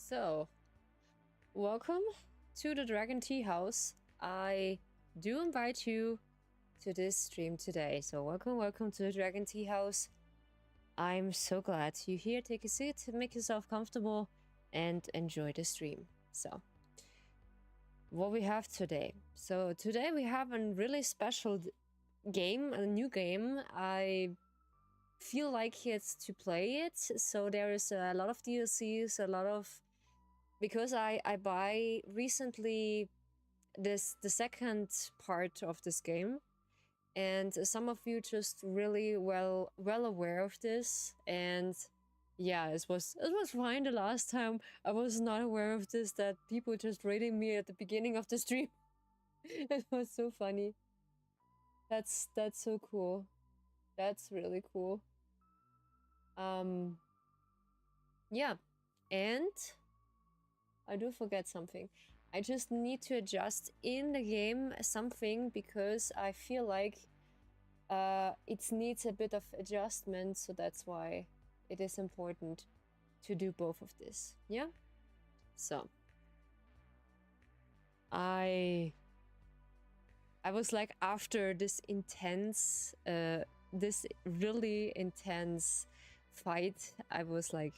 So, welcome to the Dragon Tea House. I do invite you to this stream today. So, welcome to the Dragon Tea House. I'm so glad you're here. Take a seat, make yourself comfortable, and enjoy the stream. So, what we have today. So, today we have a really special game, a new game. I feel like it's to play it. So, there is a lot of DLCs, a lot of... Because I buy recently the second part of this game, and some of you just really well aware of this, and yeah, it was fine the last time. I was not aware of this, that people just rating me at the beginning of the stream. It was so funny. That's so cool. That's really cool. Yeah, and I do forget something. I just need to adjust in the game something because I feel like it needs a bit of adjustment, so that's why it is important to do both of this. Yeah? So I was like, after this intense this really intense fight, I was like,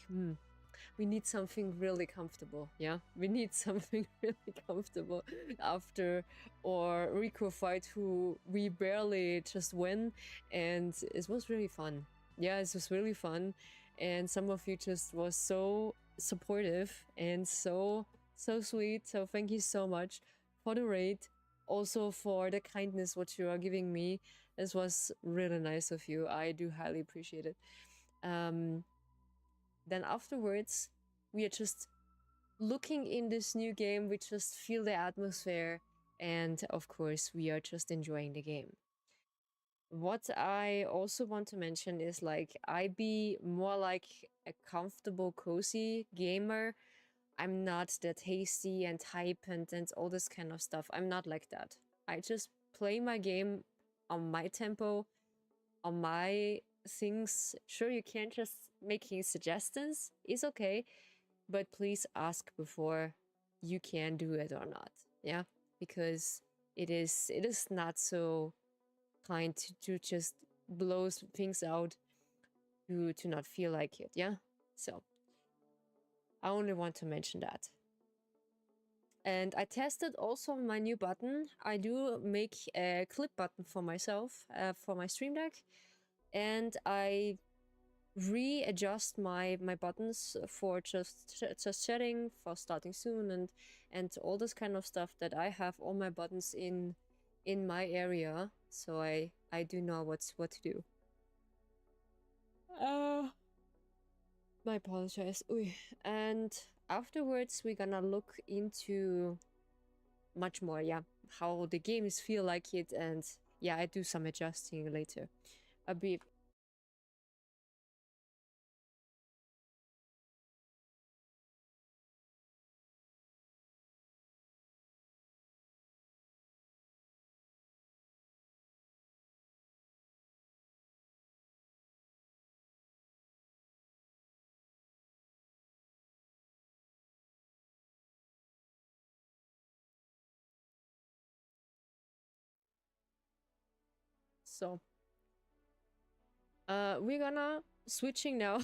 we need something really comfortable. Yeah, we need something really comfortable after our Rico fight, who we barely just win, and it was really fun. Yeah, it was really fun, and some of you just was so supportive and so sweet. So thank you so much for the raid, also for the kindness what you are giving me. This was really nice of you. I do highly appreciate it. Then afterwards, we are just looking in this new game, we just feel the atmosphere, and of course, we are just enjoying the game. What I also want to mention is, like, I be more like a comfortable, cozy gamer. I'm not that hasty and hype and all this kind of stuff. I'm not like that. I just play my game on my tempo, on my things. Sure, you can't just making suggestions, it's okay, but please ask before you can do it or not. Yeah, because it is not so kind to just blow things out to not feel like it. Yeah, so I only want to mention that. And I tested also my new button. I do make a clip button for myself for my Stream Deck, and I readjust my buttons for just chatting, for starting soon, and all this kind of stuff, that I have all my buttons in my area, so I do know what to do. My apologize. Ooh. And afterwards we're gonna look into much more, yeah, how the games feel like it, and yeah, I do some adjusting later. A bit. So we're gonna switching now.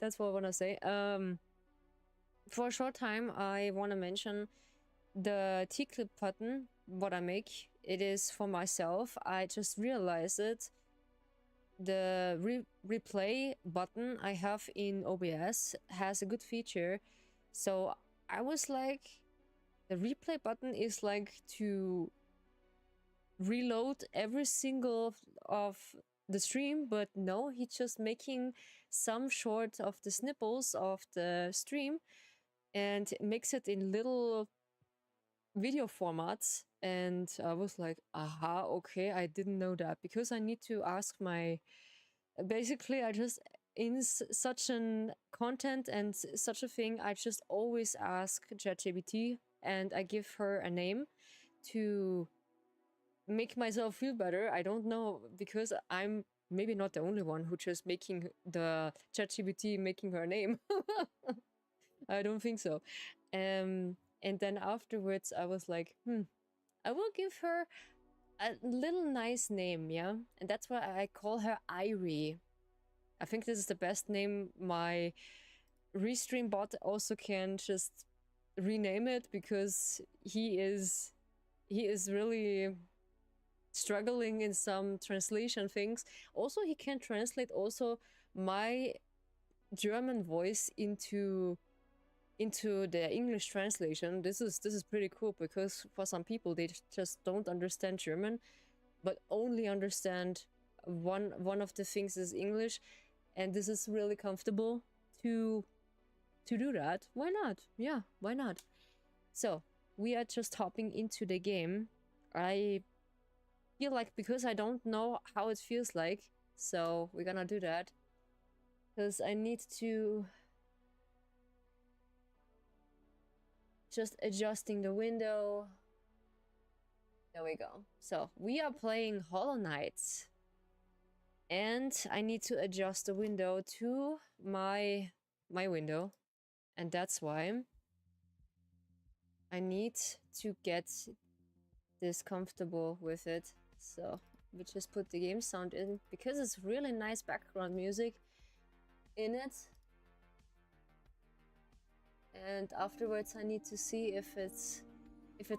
That's what I wanna say. For a short time, I wanna mention the T-clip button. What I make, it is for myself. I just realized it. The replay button I have in OBS has a good feature. So I was like, the replay button is like to reload every single of the stream, but no, he's just making some short of the snippets of the stream and makes it in little video formats. And I was like, aha, okay, I didn't know that, because I need to ask my... Basically, I just, in such an content and such a thing, I just always ask ChatGPT, and I give her a name to make myself feel better. I don't know, because I'm maybe not the only one who just making the ChatGPT making her name. I don't think so. And then afterwards I was like, I will give her a little nice name, yeah? And that's why I call her Irie. I think this is the best name. My restream bot also can just rename it, because he is really struggling in some translation things. Also, he can translate also my German voice into the English translation. This is pretty cool, because for some people they just don't understand German, but only understand one of the things is English, and this is really comfortable to do that. Why not? Yeah, why not? So we are just hopping into the game. I feel like, because I don't know how it feels like, so we're gonna do that, because I need to just adjusting the window. There we go. So we are playing Hollow Knight, and I need to adjust the window to my window, and that's why I need to get this comfortable with it. So we just put the game sound in, because it's really nice background music in it. And afterwards I need to see if it's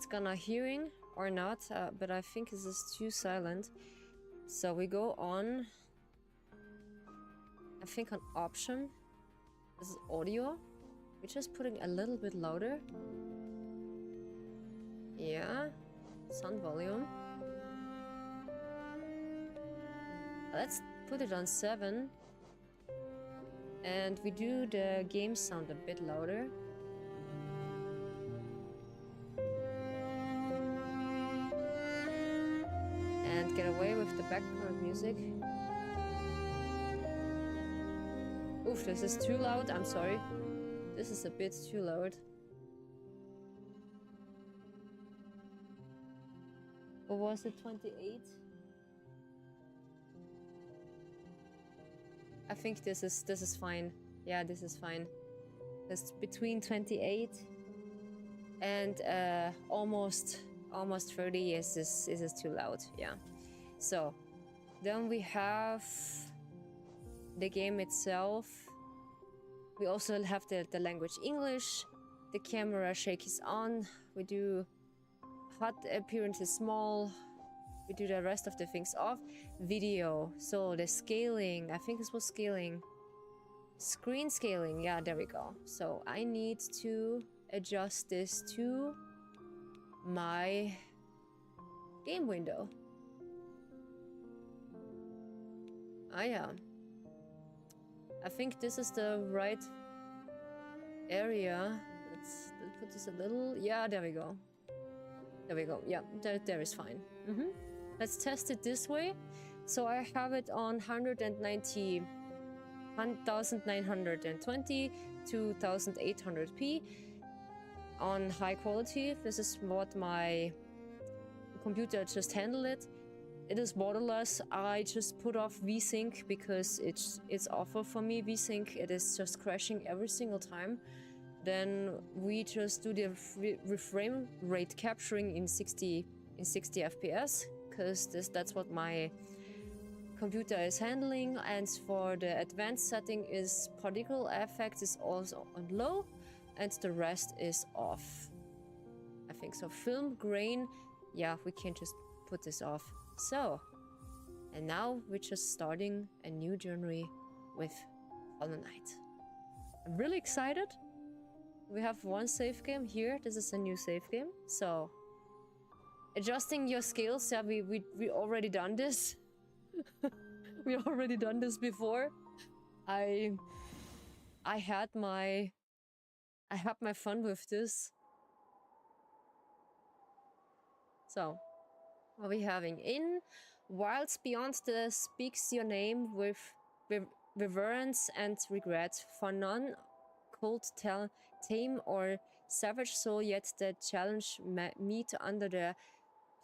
gonna hearing or not, but I think this is too silent. So we go on, I think on option, this is audio. We're just putting a little bit louder. Yeah, sound volume. Let's put it on 7. And we do the game sound a bit louder. And get away with the background music. Oof, this is too loud, I'm sorry. This is a bit too loud. Or was it 28? I think this is fine. Yeah, this is fine. It's between 28 and almost 30 is this too loud. Yeah. So then we have the game itself. We also have the language English. The camera shake is on. We do HUD appearance is small. We do the rest of the things off. Video, so the scaling, I think this was scaling. Screen scaling, yeah, there we go. So I need to adjust this to my game window. Ah, yeah. I think this is the right area. Let's put this a little, yeah, there we go. There we go, yeah, there is fine. Let's test it this way. So I have it on 1920 to 1800p on high quality. This is what my computer just handled it. It is borderless. I just put off VSync because it's awful for me. VSync, it is just crashing every single time. Then we just do the frame rate capturing in 60 FPS, because that's what my computer is handling. And for the advanced setting is particle effects is also on low, and the rest is off. I think so. Film grain, yeah, we can just put this off. So, and now we're just starting a new journey with Hollow Knight. I'm really excited. We have one save game here. This is a new save game. So, adjusting your scales, yeah, we already done this. We already done this before. I had my fun with this. So, what are we having? In Wilds Beyond the speaks your name with reverence and regret, for none cold tame or savage soul, yet the challenge meet under the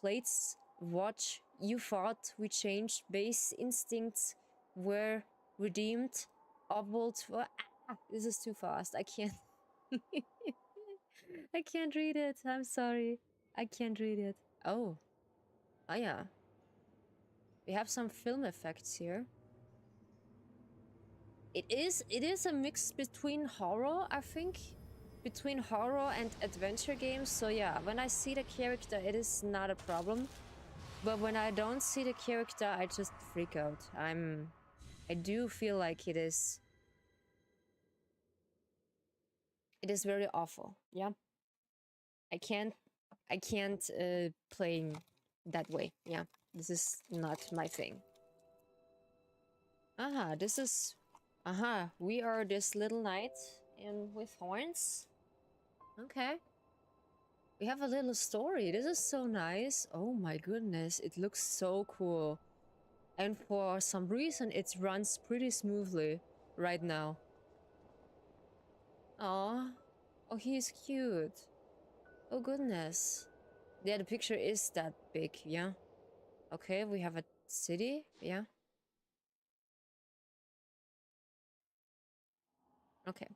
plates watch. You fought, we changed, base instincts were redeemed, upward. This is too fast, I can't. I can't read it. I'm sorry. I can't read it. Oh. Oh yeah. We have some film effects here. It is a mix between horror, I think. Between horror and adventure games. So yeah, when I see the character, it is not a problem. But when I don't see the character, I just freak out. I do feel like it is very awful. Yeah. I can't play that way. Yeah. This is not my thing. Aha, this is aha, we are this little knight and with horns. Okay. We have a little story. This is so nice. Oh my goodness, it looks so cool. And for some reason, it runs pretty smoothly right now. Aw. Oh, he's cute. Oh goodness. Yeah, the picture is that big, yeah. Okay, we have a city, yeah. Okay.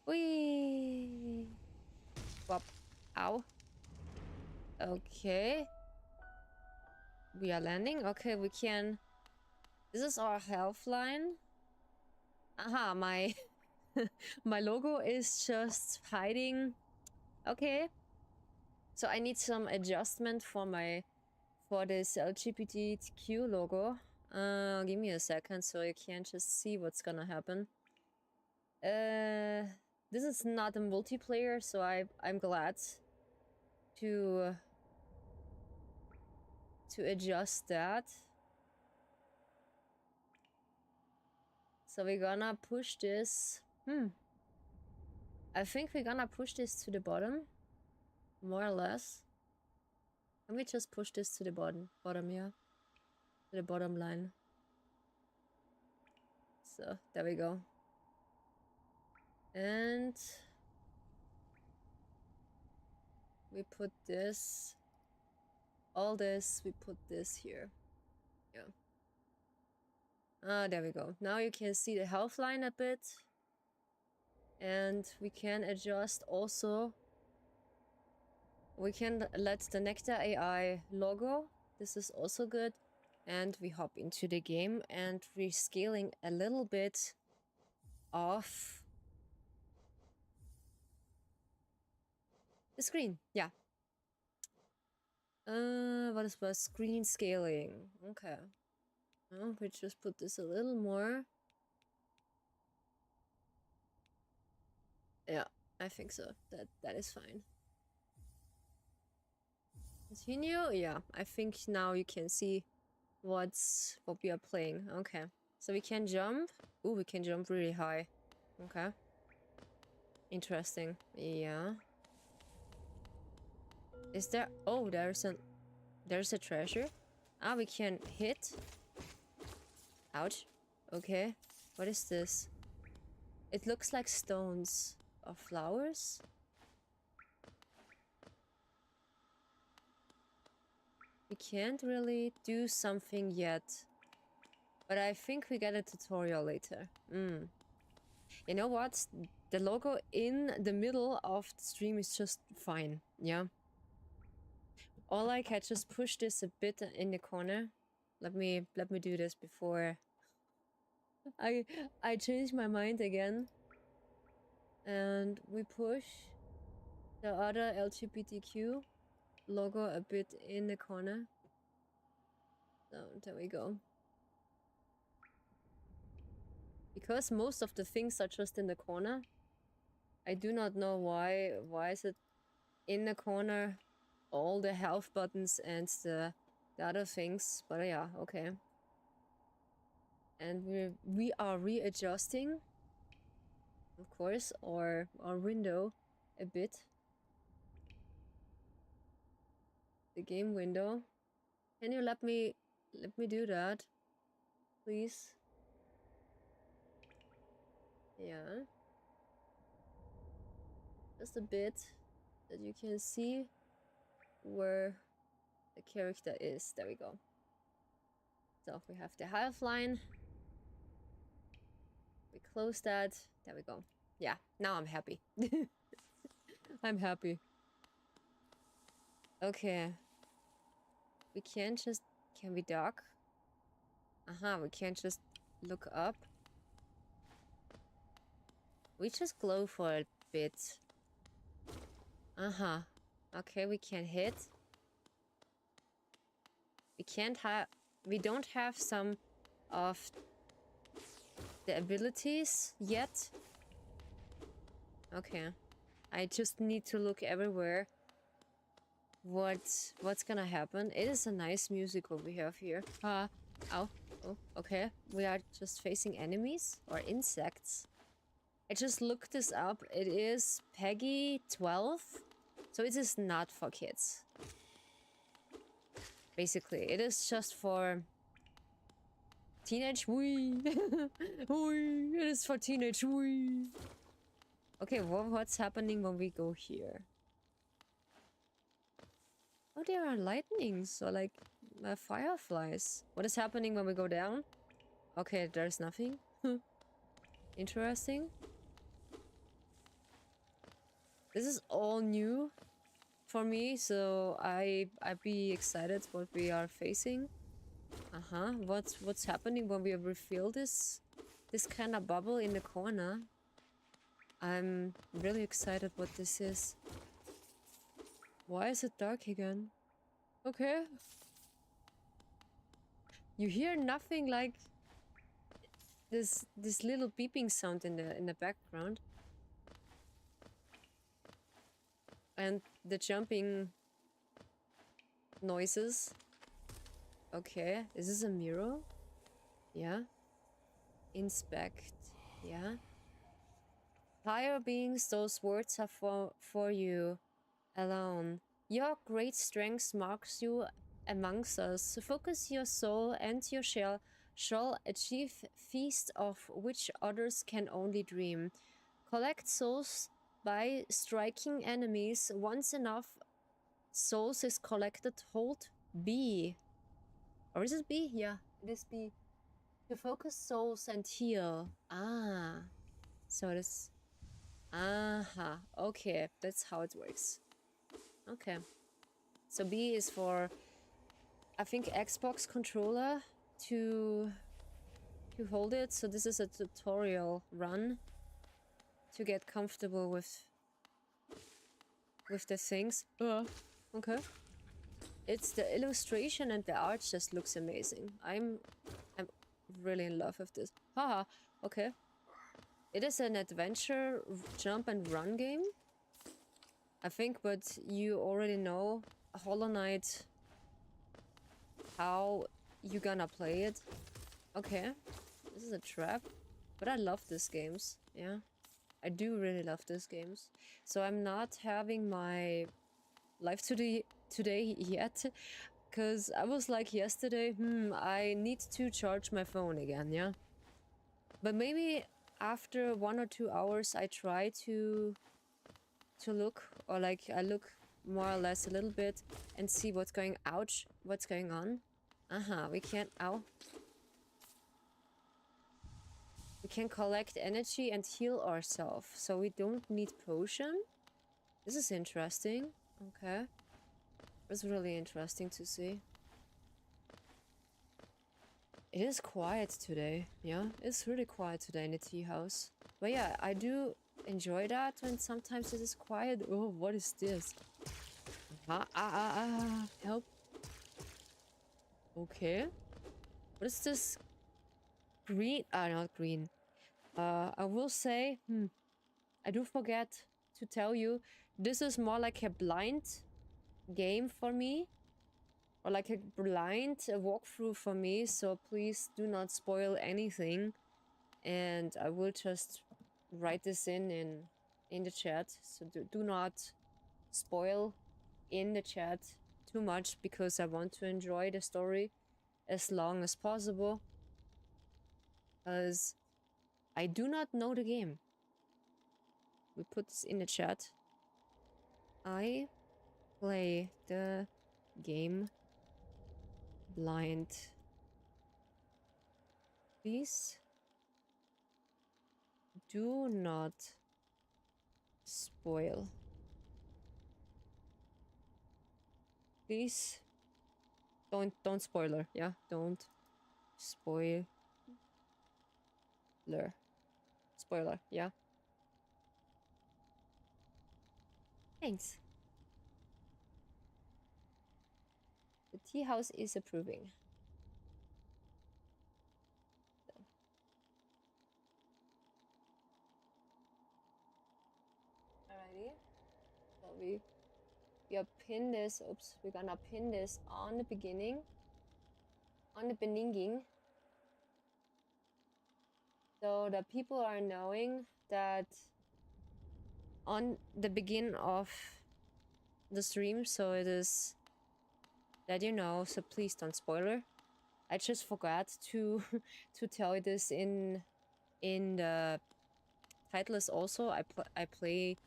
Whee! Wop. Ow. Okay. We are landing. Okay, we can... This is our health line. Aha, my... my logo is just hiding. Okay. So I need some adjustment for my... for this LGBTQ logo. Give me a second so you can just see what's gonna happen. This is not a multiplayer, so I'm glad to adjust that. So we're gonna push this. I think we're gonna push this to the bottom, more or less. Let me just push this to the bottom, yeah, to the bottom line. So there we go. And we put this, all this, we put this here. Yeah. Ah, there we go. Now you can see the health line a bit. And we can adjust also. We can let the Nectar AI logo. This is also good. And we hop into the game and we're scaling a little bit of the screen. Yeah. What is screen scaling? Okay. Oh, we just put this a little more. Yeah, I think so. That is fine. Continue. Yeah, I think now you can see what we are playing. Okay, so we can jump. Ooh, we can jump really high. Okay, interesting. Yeah. Is there... Oh, there's a treasure. Ah, we can hit. Ouch. Okay, what is this? It looks like stones or flowers. We can't really do something yet, but I think we get a tutorial later. You know what? The logo in the middle of the stream is just fine. Yeah. Or like I just push this a bit in the corner. Let me do this before I change my mind again. And we push the other LGBTQ logo a bit in the corner. So there we go. Because most of the things are just in the corner. I do not know why is it in the corner, all the health buttons and the other things, but yeah, okay. And we are readjusting, of course, our window a bit. The game window. Can you let me do that, please? Yeah. Just a bit that you can see where the character is. There we go. So we have the health line. We close that. There we go. Yeah, now I'm happy. I'm happy. Okay. We can't just... Can we duck? We can't just look up. We just glow for a bit. Okay, we can hit. We can't have... We don't have some of the abilities yet. Okay. I just need to look everywhere. What's gonna happen? It is a nice music what we have here. Ow. Oh, okay. We are just facing enemies or insects. I just looked this up. It is Peggy 12. So it is not for kids. Basically, it is just for teenage wee. Wee. It is for teenage wee. Okay, what's happening when we go here? Oh, there are lightnings or like fireflies. What is happening when we go down? Okay, there's nothing. Interesting. This is all new for me, so I'd be excited what we are facing. What's happening when we refill this kind of bubble in the corner? I'm really excited what this is. Why is it dark again? Okay. You hear nothing like this little beeping sound in the background. And the jumping noises. Okay, is this a mirror? Yeah. Inspect. Yeah. Higher beings, those words are for you alone. Your great strength marks you amongst us. Focus your soul and your shall achieve feast of which others can only dream. Collect souls by striking enemies. Once enough souls is collected, hold B. Or is it B? Yeah, it is B. To focus souls and heal. So it is... Okay, that's how it works. Okay. So B is for, I think, Xbox controller to hold it. So this is a tutorial run to get comfortable with the things. Okay. It's the illustration and the art just looks amazing. I'm really in love with this. Haha, okay. It is an adventure jump and run game. I think, but you already know Hollow Knight, how you gonna play it. Okay, this is a trap, but I love these games. Yeah, I do really love these games. So I'm not having my live today yet, because I was like yesterday, I need to charge my phone again, yeah? But maybe after 1 or 2 hours I try to look, or like I look more or less a little bit and see what's going... Ouch! What's going on? We can't... Ow. We can collect energy and heal ourselves, so we don't need potion. This is interesting. Okay. It's really interesting to see. It is quiet today. Yeah, it's really quiet today in the tea house. But yeah, I do enjoy that when sometimes it is quiet. Oh, what is this? Help. Okay. What is this? Green? Not green. I will say, I do forget to tell you, this is more like a blind game for me. Or like a blind walkthrough for me, so please do not spoil anything. And I will just write this in the chat, so do not spoil in the chat too much, because I want to enjoy the story as long as possible, as I do not know the game. We put this in the chat. I play the game blind. Please do not Spoil. Please. Don't spoiler, yeah? Don't spoiler. Spoiler, yeah? Thanks. The tea house is approving. Alrighty. So we are pin this. Oops, we're gonna pin this on the beginning. On the beginning. So the people are knowing that on the begin of the stream, so it is that you know, so please don't spoiler. I just forgot to to tell you this in the title is also I play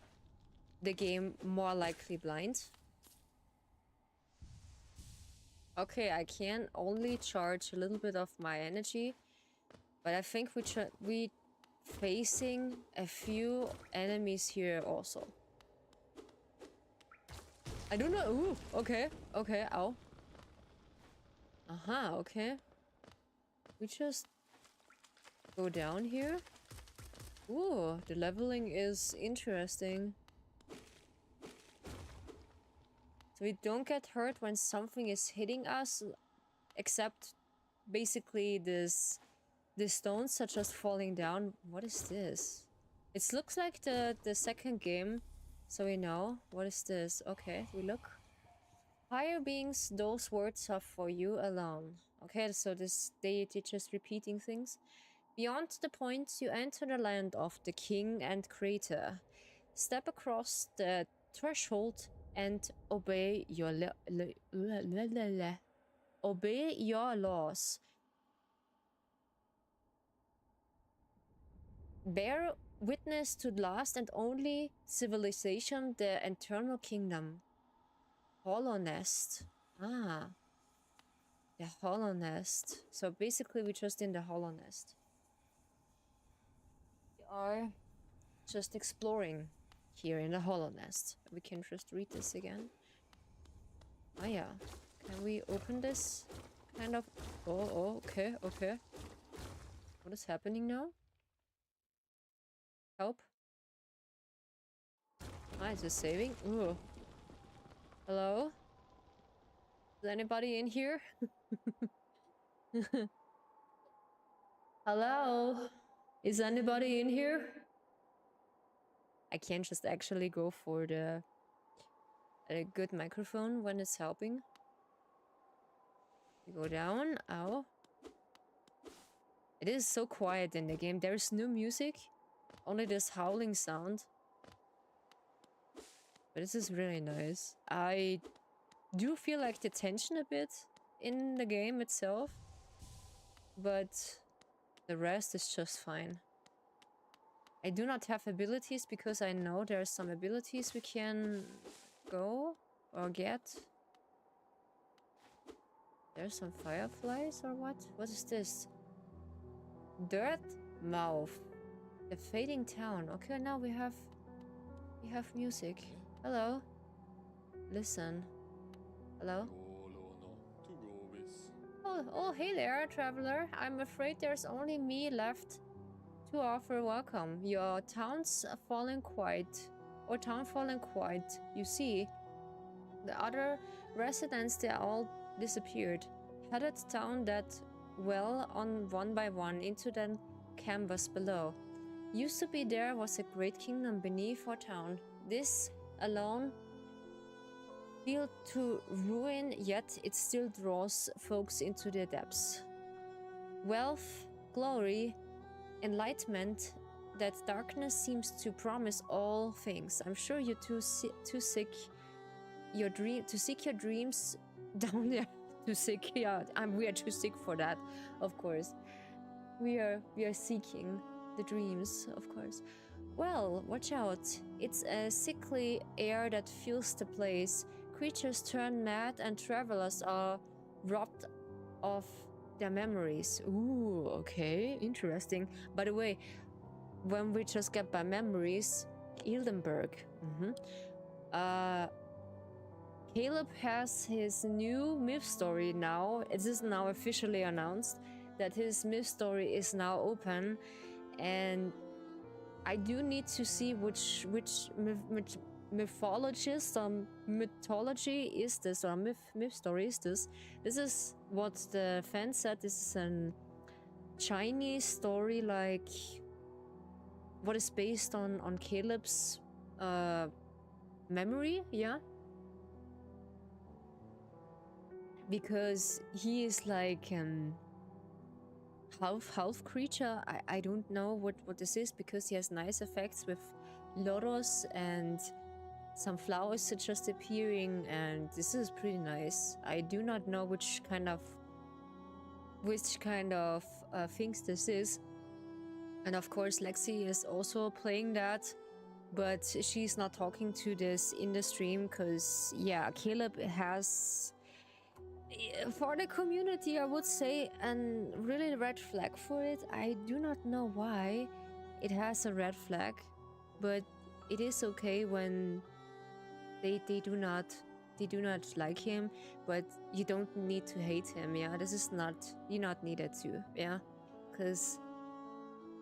the game more likely blind. Okay, I can only charge a little bit of my energy, but I think we facing a few enemies here also. I don't know. Ooh, okay, okay, ow. Okay. We just go down here. Ooh, the leveling is interesting. So we don't get hurt when something is hitting us, except basically this stones are just falling down. What is this? It looks like the second game, so we know. What is this? Okay, we look. Higher beings, those words are for you alone. Okay, so this deity just repeating things. Beyond the point, you enter the land of the king and creator. Step across the threshold and obey your obey your laws. Bear witness to the last and only civilization, the eternal kingdom. Hollow Nest. Ah. The Hollow Nest. So basically we're just in the Hollow Nest. We are just exploring here in the Hollow Nest. We can just read this again. Oh yeah. Can we open this? Kind of. Oh, okay, okay. What is happening now? Help. Ah, is this saving? Ooh. Hello? Is anybody in here? Hello? Is anybody in here? I can't just actually go for a good microphone when it's helping. We go down. Ow. It is so quiet in the game. There's no music. Only this howling sound. But this is really nice. I do feel like the tension a bit in the game itself. But the rest is just fine. I do not have abilities because I know there are some abilities we can go or get. There's some fireflies or what? What is this? Dirt Mouth. The fading town. Okay, now we have music. Hello. Listen. Hello. Oh, hey there, traveler. I'm afraid there's only me left to offer welcome. Your town's fallen quiet. Or town fallen quiet. You see, the other residents, they all disappeared. Headed down that well on one by one into the canvas below. Used to be there was a great kingdom beneath our town. This alone fell to ruin, yet it still draws folks into the depths. Wealth, glory, enlightenment, that darkness seems to promise all things. I'm sure you're too sick to seek your dreams down there. To seek, yeah, we are too sick for that, of course. We are seeking the dreams, of course. Well, watch out. It's a sickly air that fills the place. Creatures turn mad and travelers are robbed of their memories. Ooh, okay, interesting. By the way, when we just get by memories, Ildenberg. Caleb has his new myth story now. It is now officially announced that his myth story is now open, and I do need to see which mythologist or mythology is this, or myth story is this. This is what the fan said. This is a Chinese story, like what is based on Caleb's memory, yeah. Because he is like half creature. I don't know what this is, because he has nice effects with lotus and some flowers just appearing, and this is pretty nice. I do not know which kind of things this is. And of course Lexi is also playing that, but she's not talking to this in the stream, because yeah, Caleb has, for the community, I would say, a really red flag for it. I do not know why it has a red flag, but it is okay when they do not like him, but you don't need to hate him, yeah. This is not, you're not needed to, yeah, because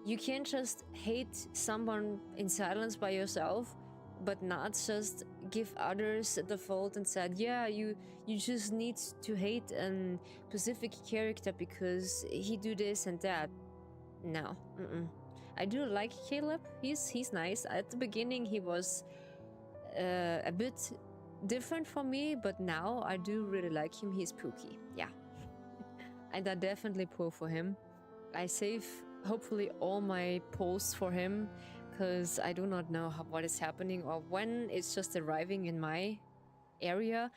you can't just hate someone in silence by yourself, but not just give others the fault and said, yeah, you just need to hate a specific character because he do this and that. No, I do like Caleb. He's nice. At the beginning, he was a bit different for me, but now I do really like him. He's pooky, yeah. And I definitely pull for him. I save hopefully all my posts for him, because I do not know what is happening or when it's just arriving in my area,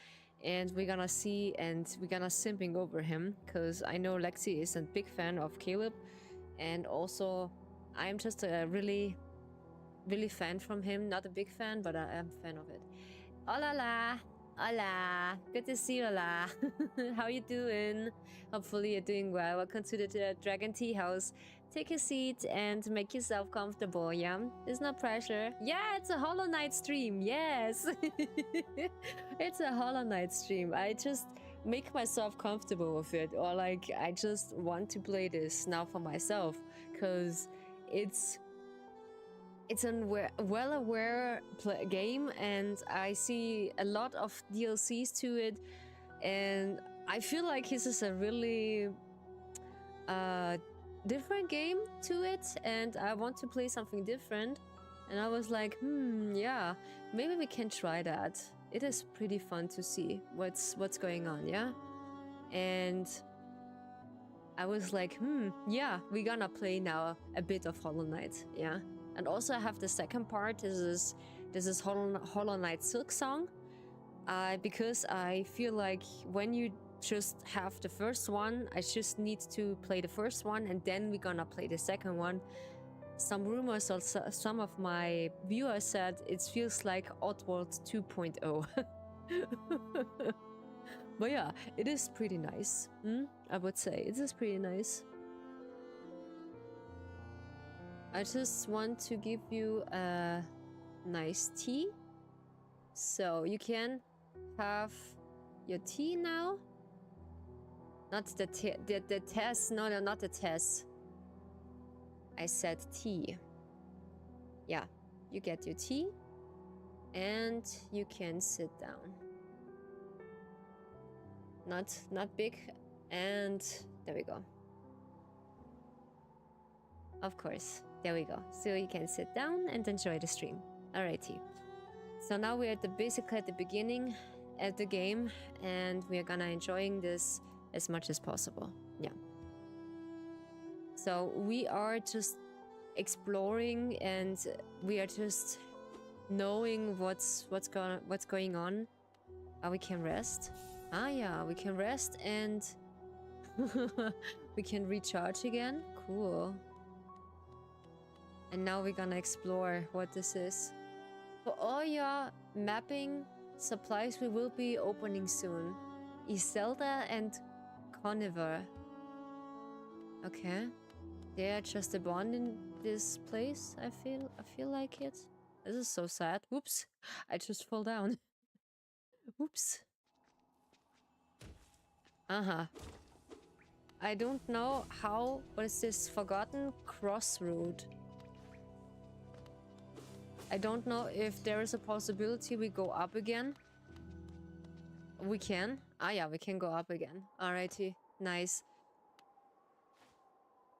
and we're gonna see, and we're gonna simping over him, because I know Lexi is a big fan of Caleb, and also I'm just a really fan from him. Not a big fan, but I am a fan of it. Hola, hola, good to see you, hola. How you doing? Hopefully you're doing well. Welcome to the Dragon Tea House. Take a seat and make yourself comfortable, yeah? There's no pressure. Yeah, it's a Hollow Knight stream, yes! It's a Hollow Knight stream. I just make myself comfortable with it, or like, I just want to play this now for myself, because it's a well-aware game, and I see a lot of DLCs to it, and I feel like this is a really different game to it, and I want to play something different, and I was like, yeah, maybe we can try that. It is pretty fun to see what's going on, yeah? And I was like, yeah, we're gonna play now a bit of Hollow Knight, yeah? And also I have the second part. This is Hollow Knight Silk Song, because I feel like when you just have the first one, I just need to play the first one, and then we're gonna play the second one. Some rumors, also some of my viewers said it feels like Oddworld 2.0. But yeah, it is pretty nice. I would say it is pretty nice. I just want to give you a nice tea, so you can have your tea now. Not the test. No, not the test. I said tea. Yeah, you get your tea, and you can sit down. Not big, and there we go. Of course, there we go. So you can sit down and enjoy the stream. Alrighty. So now we're basically at the beginning of the game, and we are gonna enjoying this as much as possible. Yeah. So we are just exploring, and we are just knowing what's going on. We can rest. Ah yeah, we can rest, and we can recharge again. Cool. And now we're gonna explore what this is. For all your mapping supplies, we will be opening soon. Iselda and Coniver. Okay. They are just abandoned this place, I feel like it. This is so sad. Whoops. I just fell down. Whoops. Uh-huh. I don't know how... What is this? Forgotten crossroad. I don't know if there is a possibility we go up again. We can? Ah, yeah, we can go up again. Alrighty. Nice.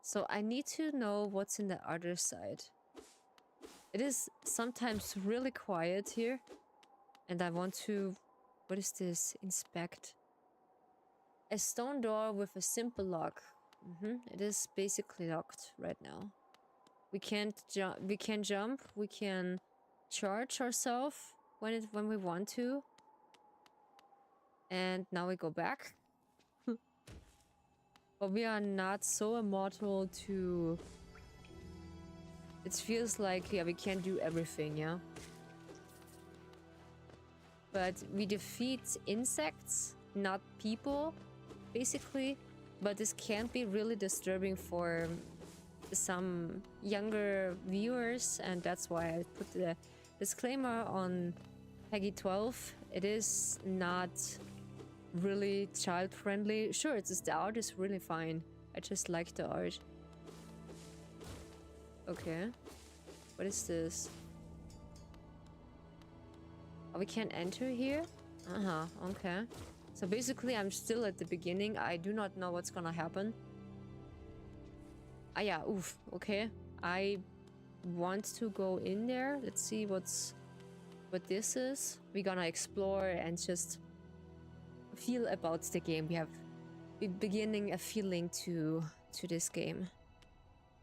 So I need to know what's in the other side. It is sometimes really quiet here. And I want to... What is this? Inspect. A stone door with a simple lock. It is basically locked right now. We can't jump. We can jump. We can charge ourselves when we want to. And now we go back. But we are not so immortal to... It feels like, yeah, we can't do everything, yeah? But we defeat insects, not people, basically. But this can be really disturbing for some younger viewers, and that's why I put the disclaimer on Peggy 12. It is not really child-friendly. Sure, the art is really fine. I just like the art. Okay. What is this? Oh, we can't enter here? Uh-huh, okay. So basically, I'm still at the beginning. I do not know what's gonna happen. Ah, yeah, oof, okay. I want to go in there. Let's see what this is. We're gonna explore and just feel about the game. We have beginning a feeling to this game.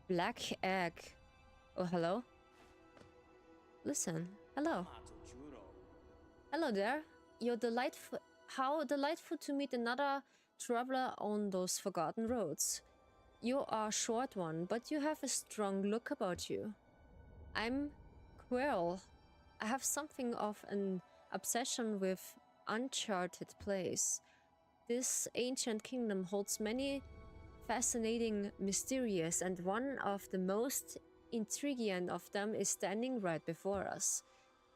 Black egg. Oh, hello? Listen. Hello. Hello there. You're delightful. How delightful to meet another traveler on those forgotten roads. You are a short one, but you have a strong look about you. I'm Quirrell. I have something of an obsession with uncharted place. This ancient kingdom holds many fascinating, mysterious, and one of the most intriguing of them is standing right before us.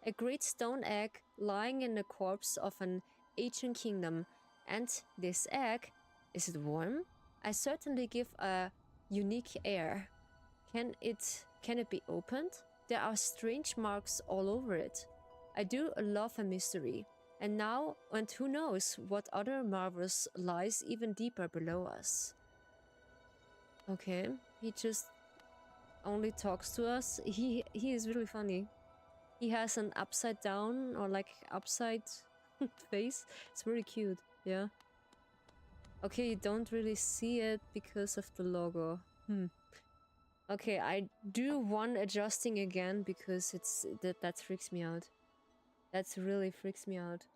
A great stone egg lying in the corpse of an ancient kingdom. And this egg, is it warm? I certainly give a unique air. Can it be opened? There are strange marks all over it. I do love a mystery. And who knows what other marvels lies even deeper below us. Okay, he just only talks to us. He is really funny. He has an upside down or like upside face. It's very cute, yeah. Okay, you don't really see it because of the logo. Okay, I do one adjusting again because that freaks me out. That really freaks me out.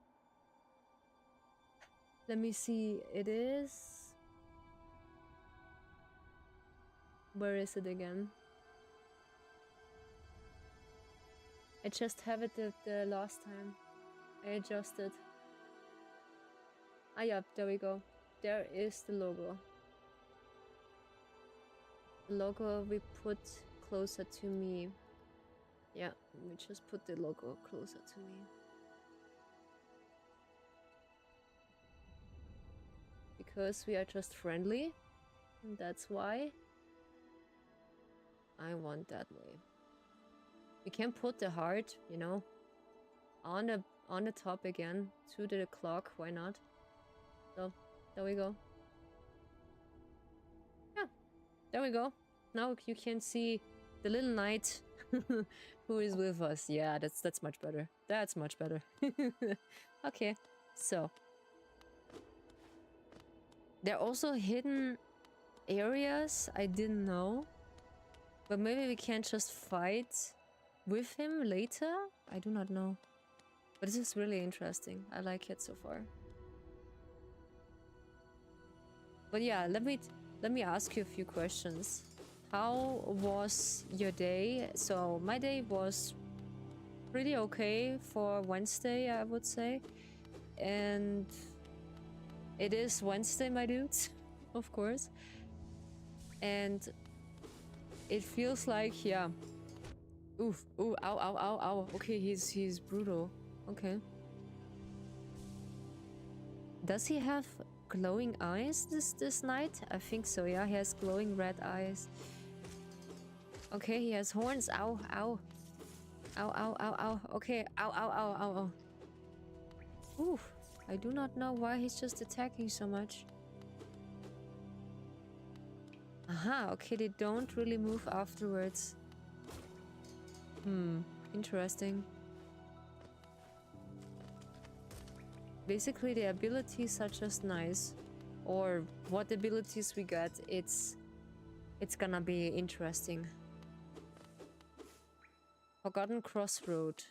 Let me see. It is... Where is it again? I just have it the last time. I adjusted. Ah, yeah, there we go. There is the logo. The logo we put closer to me. Yeah, we just put the logo closer to me. Because we are just friendly. And that's why I want that way. We can put the heart, you know, on the top again to the clock. Why not? So there we go. Yeah, there we go. Now you can see the little knight who is with us. Yeah, that's much better. That's much better. Okay, so there are also hidden areas I didn't know, but maybe we can just fight with him later. I do not know, but this is really interesting. I like it so far. But yeah, let me ask you a few questions. How was your day? So my day was pretty okay for Wednesday, I would say. And it is Wednesday, my dudes, of course. And it feels like, yeah, Oof. Ooh, ow, ow, ow, ow. Okay, he's brutal. Okay. Does he have glowing eyes, this knight? I think so, yeah. He has glowing red eyes. Okay, he has horns. Ow, ow. Ow, ow, ow, ow. Okay, ow, ow, ow, ow, ow. Oof. I do not know why he's just attacking so much. Aha, okay, they don't really move afterwards. Interesting. Basically, the abilities are just nice. Or what abilities we get, it's gonna be interesting. Forgotten Crossroad.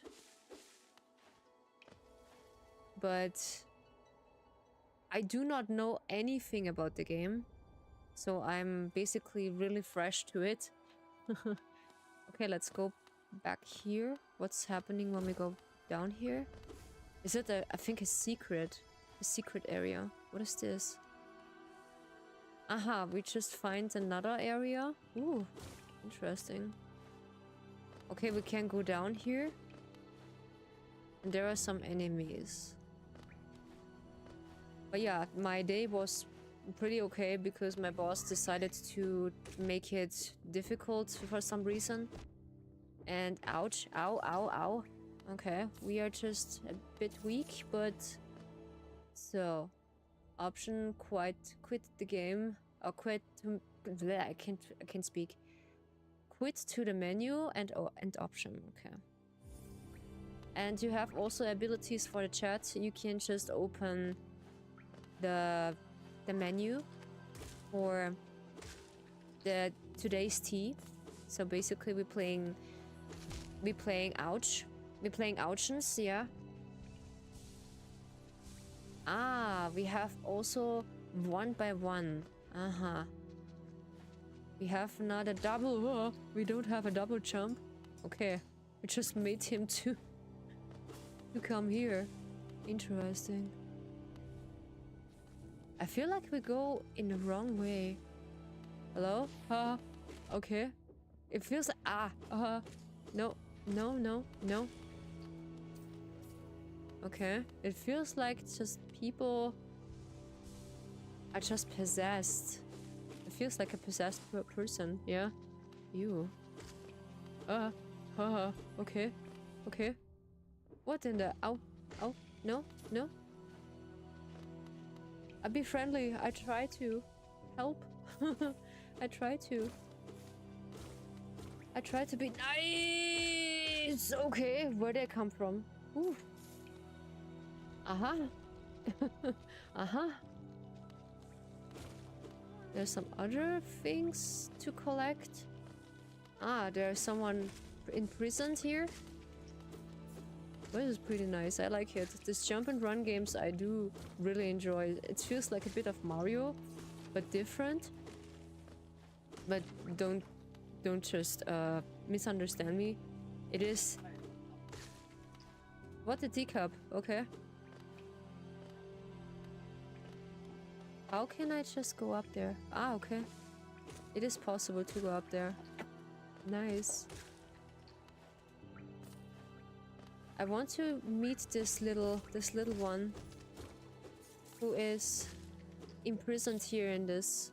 But I do not know anything about the game. So I'm basically really fresh to it. Okay, let's go back here. What's happening when we go down here? Is it I think a secret area. What is this? Aha, we just find another area. Ooh, interesting. Okay, we can go down here. And there are some enemies. But yeah, my day was pretty okay because my boss decided to make it difficult for some reason. And ouch, ow, ow, ow. Okay, we are just a bit weak, but... So, option quit the game, or quit to... Bleh, I can't speak. Quit to the menu and option, okay. And you have also abilities for the chat. You can just open the menu for the today's tea. So basically we're playing ouch. We're playing ouchens, yeah. Ah, we have also 1 by 1. Uh-huh. We have not a double. We don't have a double jump. Okay. We just made him to come here. Interesting. I feel like we go in the wrong way. Hello? Okay. It feels like... No. No, no, no. Okay. It feels like just people are just possessed. It feels like a possessed person, yeah? You. Okay. Okay. What in the... Ow. Ow. No, no. I'll be friendly. I try to help. I try to. I try to be nice. Okay, where'd I come from? Ooh. Aha. Aha. There's some other things to collect. Ah, there's someone imprisoned here. This is pretty nice. I like it. This jump and run games I do really enjoy. It feels like a bit of Mario, but different. But don't just misunderstand me. It is... What, a teacup? Okay. How can I just go up there? Ah, okay. It is possible to go up there. Nice. I want to meet this little one who is imprisoned here in this.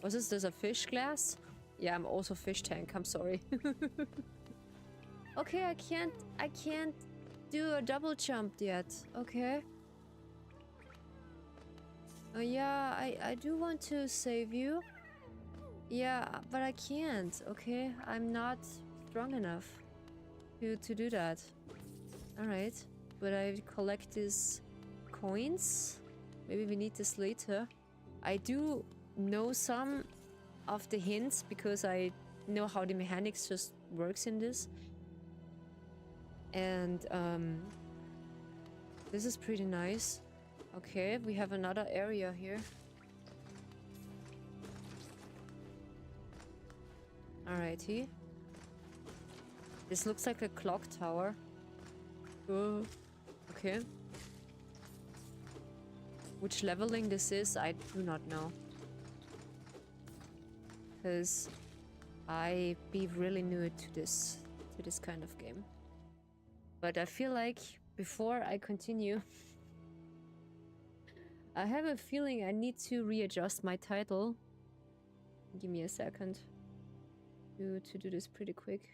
Was this a fish glass? Yeah, I'm also fish tank. I'm sorry. Okay, I can't do a double jump yet. Okay. Yeah, I do want to save you. Yeah, but I can't. Okay, I'm not strong enough to do that. All right, but I collect these coins. Maybe we need this later. I do know some of the hints because I know how the mechanics just works in this. And this is pretty nice. Okay, we have another area here. Alrighty. This looks like a clock tower. Okay. Which leveling this is, I do not know. Because I be really new to this kind of game. But I feel like before I continue, I have a feeling I need to readjust my title. Give me a second to do this pretty quick.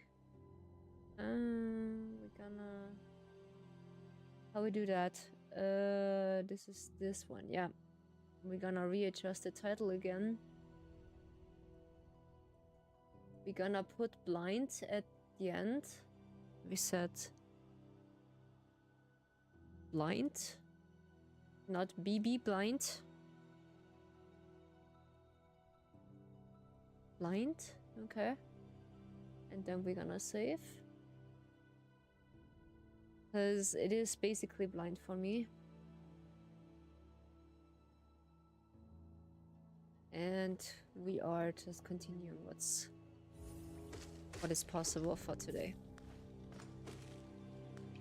We're gonna... How we do that? This is this one, yeah. We're gonna readjust the title again. We're gonna put blind at the end. We said blind, not BB blind. Blind, okay. And then we're gonna save. Because it is basically blind for me. And we are just continuing what is possible for today.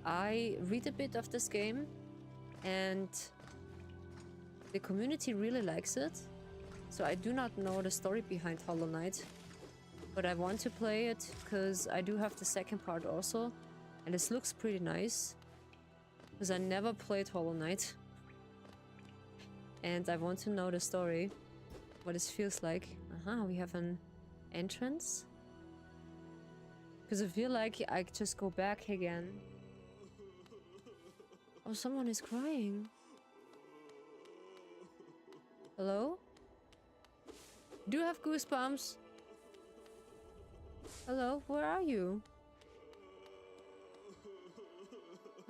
I read a bit of this game and the community really likes it. So I do not know the story behind Hollow Knight, but I want to play it because I do have the second part also. And this looks pretty nice, because I never played Hollow Knight. And I want to know the story, what it feels like. We have an entrance. Because I feel like I just go back again. Oh, someone is crying. Hello? Do you have goosebumps? Hello, where are you?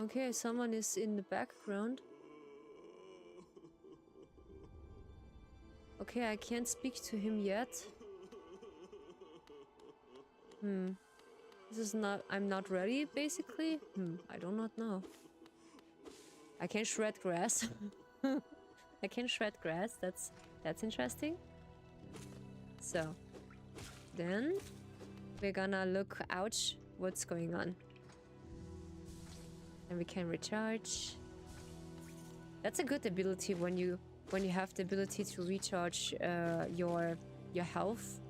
Okay, someone is in the background. Okay, I can't speak to him yet. This is not... I'm not ready, basically? I do not know. I can shred grass. I can shred grass, that's interesting. So, then we're gonna look... Ouch, what's going on? And we can recharge. That's a good ability when you have the ability to recharge your health.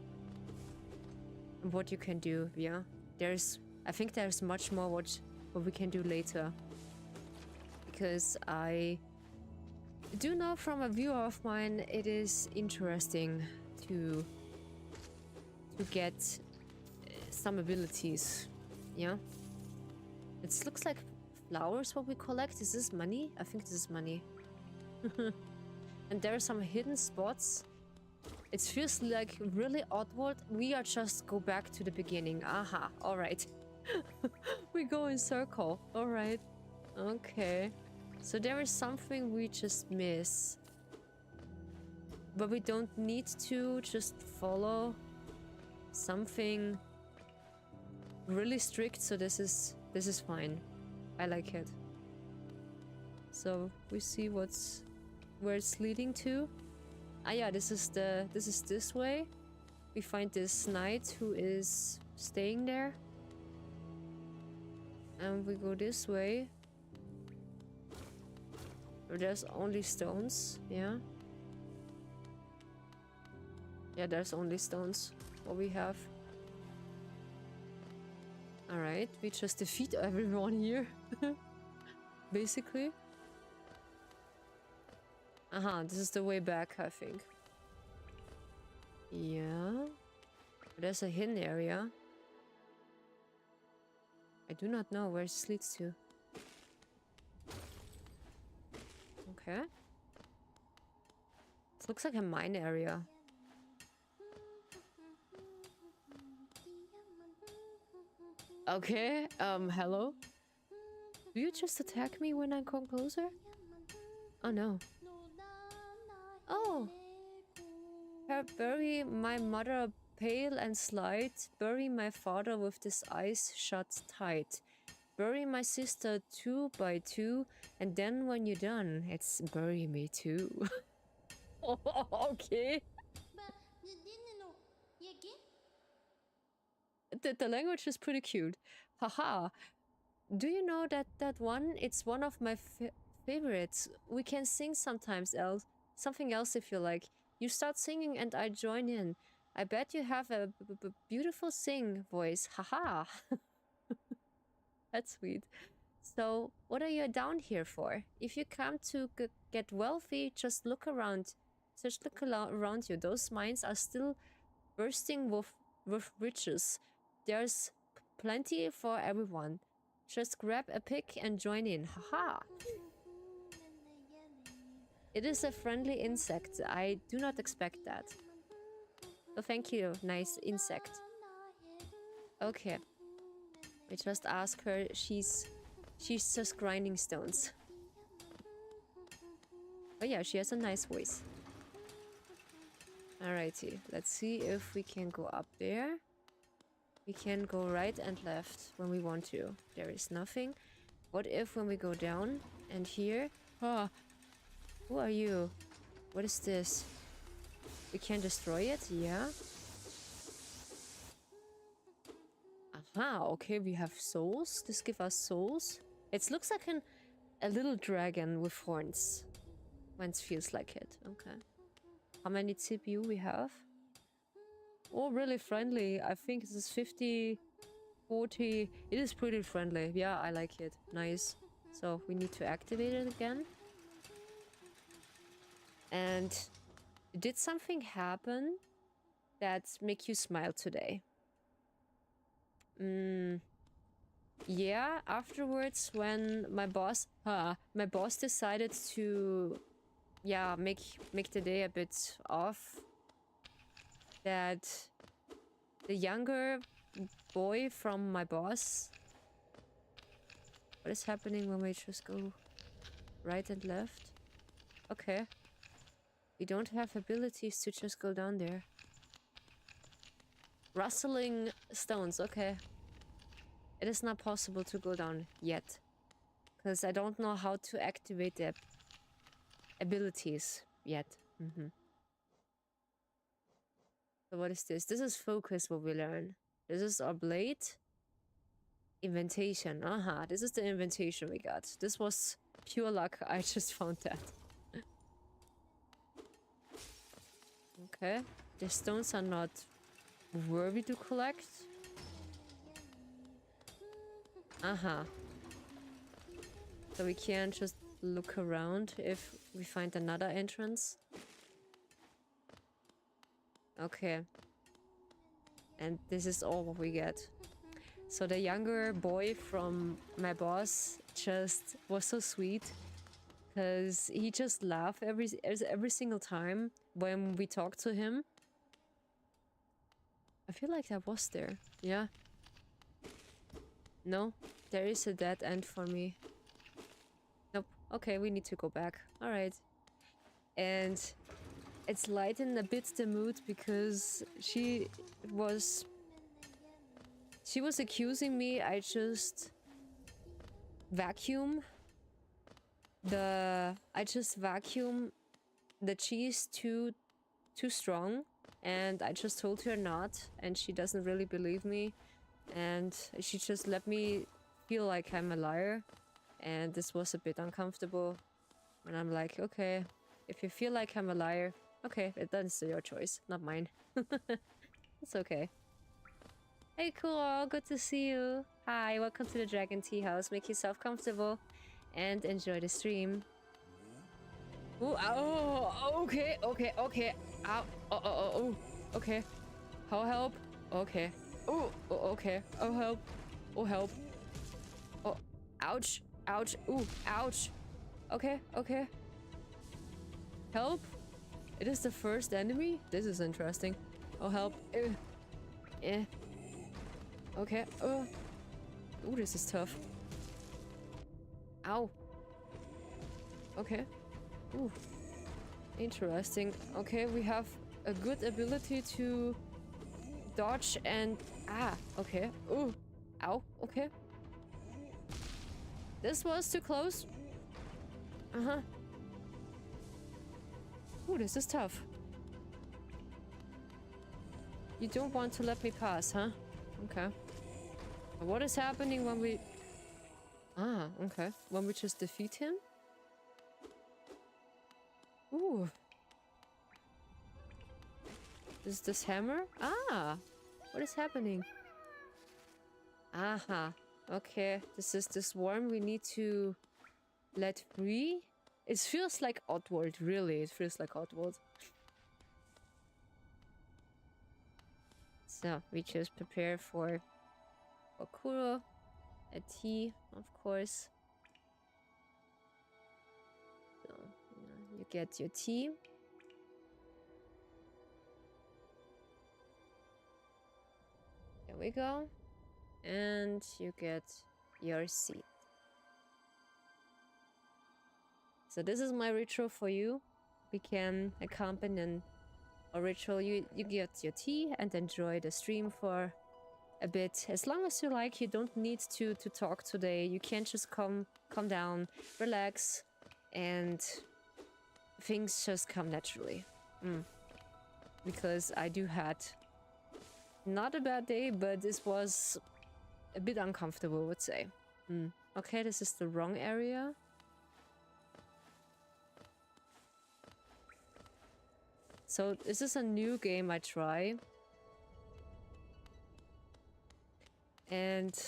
And what you can do, yeah. I think there's much more what we can do later. Because I do know from a viewer of mine, it is interesting to get some abilities, yeah. It looks like flowers what we collect. Is this money? I think this is money. And there are some hidden spots. It feels like really oddworld. We are just go back to the beginning. Aha, alright. We go in circle. Alright. Okay. So there is something we just miss. But we don't need to just follow something really strict, so this is fine. I like it. So we see where it's leading to. Ah yeah, this is this way. We find this knight who is staying there. And we go this way. There's only stones, yeah. Yeah, there's only stones. What we have. Alright, we just defeat everyone here. Basically. This is the way back, I think. Yeah. There's a hidden area. I do not know where this leads to. Okay. It looks like a mine area. Okay, hello? Do you just attack me when I come closer? Oh no. Oh! Bury my mother pale and slight. Bury my father with his eyes shut tight. Bury my sister 2 by 2. And then when you're done, it's bury me too. Oh, okay. The language is pretty cute. Haha. Do you know that one? It's one of my favorites. We can sing sometimes else. Something else if you like. You start singing and I join in. I bet you have a beautiful sing voice. Haha. That's sweet. So, what are you down here for? If you come to get wealthy, just look around. Just look around you. Those mines are still bursting with riches. There's plenty for everyone. Just grab a pick and join in. Haha. It is a friendly insect. I do not expect that. Oh, thank you. Nice insect. Okay. We just ask her. She's just grinding stones. Oh yeah, she has a nice voice. Alrighty. Let's see if we can go up there. We can go right and left when we want to. There is nothing. What if when we go down and here? Ah, who are you? What is this? We can destroy it? Yeah. Aha, okay, we have souls. This gives us souls. It looks like a little dragon with horns. When it feels like it. Okay. How many CPU we have? Oh, really friendly. I think this is 50, 40. It is pretty friendly. Yeah, I like it. Nice. So we need to activate it again. And did something happen that make you smile today? Yeah, afterwards when my boss decided to make the day a bit off, that the younger boy from my boss. What is happening when we just go right and left? Okay. We don't have abilities to just go down there. Rustling stones, okay. It is not possible to go down yet. Because I don't know how to activate the abilities yet. So what is this? This is focus, what we learn. This is our blade. Inventation. Aha, this is the inventation we got. This was pure luck. I just found that. Okay. The stones are not worthy to collect. Aha. So we can just look around if we find another entrance. Okay. And this is all what we get. So the younger boy from my boss just was so sweet. Because he just laughed every single time when we talked to him. I feel like that was there. Yeah. No, there is a dead end for me. Nope. Okay, we need to go back. Alright. And it's lightened a bit the mood because she was accusing me I just vacuum the cheese too strong, and I just told her not, and she doesn't really believe me, and she just let me feel like I'm a liar, and this was a bit uncomfortable. And I'm like, okay, if you feel like I'm a liar, okay, that's your choice, not mine. It's okay. Hey, cool, good to see you. Hi, welcome to the Dragon Tea House. Make yourself comfortable and enjoy the stream. Ooh, oh, okay. Ow, oh, okay. Oh, help. Okay. Oh, okay. Oh, help. Oh, help. Oh, ouch. Ooh, ouch. Okay. Help. It is the first enemy? This is interesting. Oh, help. Eh. Okay. Ooh, this is tough. Ow. Okay. Ooh. Interesting. Okay, we have a good ability to dodge and... Ah, okay. Ooh. Ow. Okay. This was too close. Uh-huh. Ooh, this is tough. You don't want to let me pass, huh? Okay. What is happening when we... Ah, okay. When we just defeat him? Ooh. Is this hammer? Ah! What is happening? Aha. Okay, this is this worm we need to let free. It feels like Oddworld, really. It feels like Oddworld. So, we just prepare for Okuro. A tea, of course. So, you get your tea. There we go. And you get your seed. So this is my ritual for you. We can accompany a ritual. You get your tea and enjoy the stream for a bit. As long as you like, you don't need to talk today. You can just calm down, relax, and things just come naturally. Because I do had not a bad day, but this was a bit uncomfortable, I would say. Okay, this is the wrong area. So this is a new game I try. And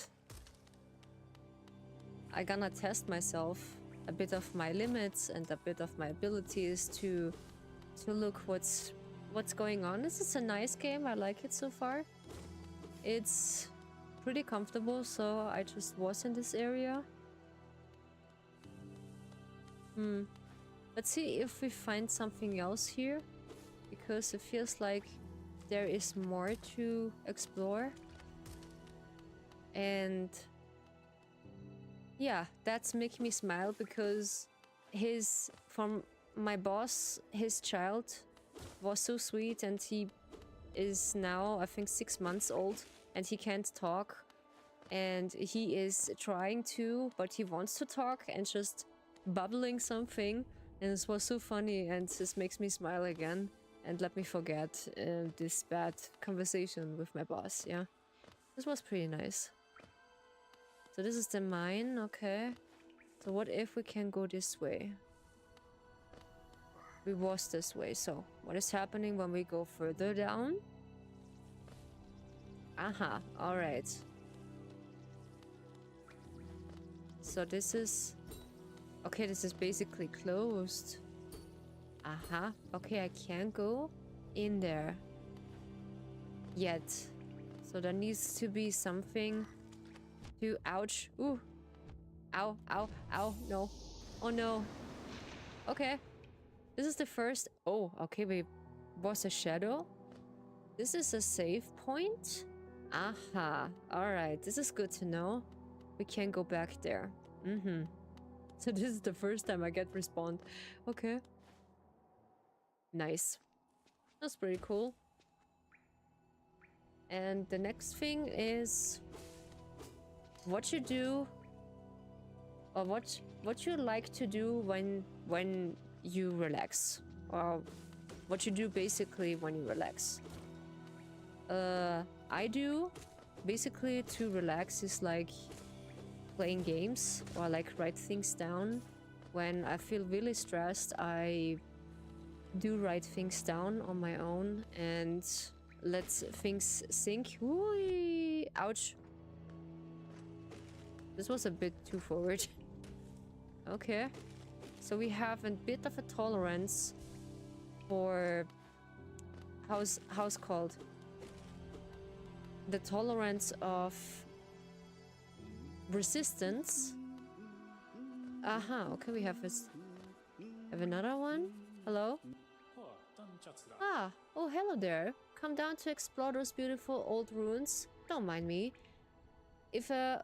I gonna test myself, a bit of my limits and a bit of my abilities to look what's going on. This is a nice game, I like it so far. It's pretty comfortable, so I just was in this area. Let's see if we find something else here, because it feels like there is more to explore. And yeah, that's making me smile, because from my boss, his child was so sweet, and he is now, I think, 6 months old, and he can't talk, and he is trying to, but he wants to talk and just bubbling something, and this was so funny, and this makes me smile again and let me forget this bad conversation with my boss. Yeah, this was pretty nice. So this is the mine, okay. So what if we can go this way? We was this way, so what is happening when we go further down? Aha, alright. So this is... okay, this is basically closed. Aha, okay, I can't go in there yet. So there needs to be something to... ouch, ooh. Ow, ow, ow, no. Oh no. Okay. This is the first... oh, okay, we was a shadow. This is a save point. Aha, alright, this is good to know. We can go back there. So this is the first time I get respawned. Okay. Nice. That's pretty cool. And the next thing is what you do, or what you like to do when you relax, or what you do basically when you relax. I do basically to relax is like playing games, or like write things down. When I feel really stressed, I do write things down on my own and let things sink. Ooh, ouch. This was a bit too forward. Okay. So we have a bit of a tolerance for... how's called? The tolerance of resistance. Aha, okay, we have another one. Hello? Ah, oh, hello there. Come down to explore those beautiful old ruins. Don't mind me. If a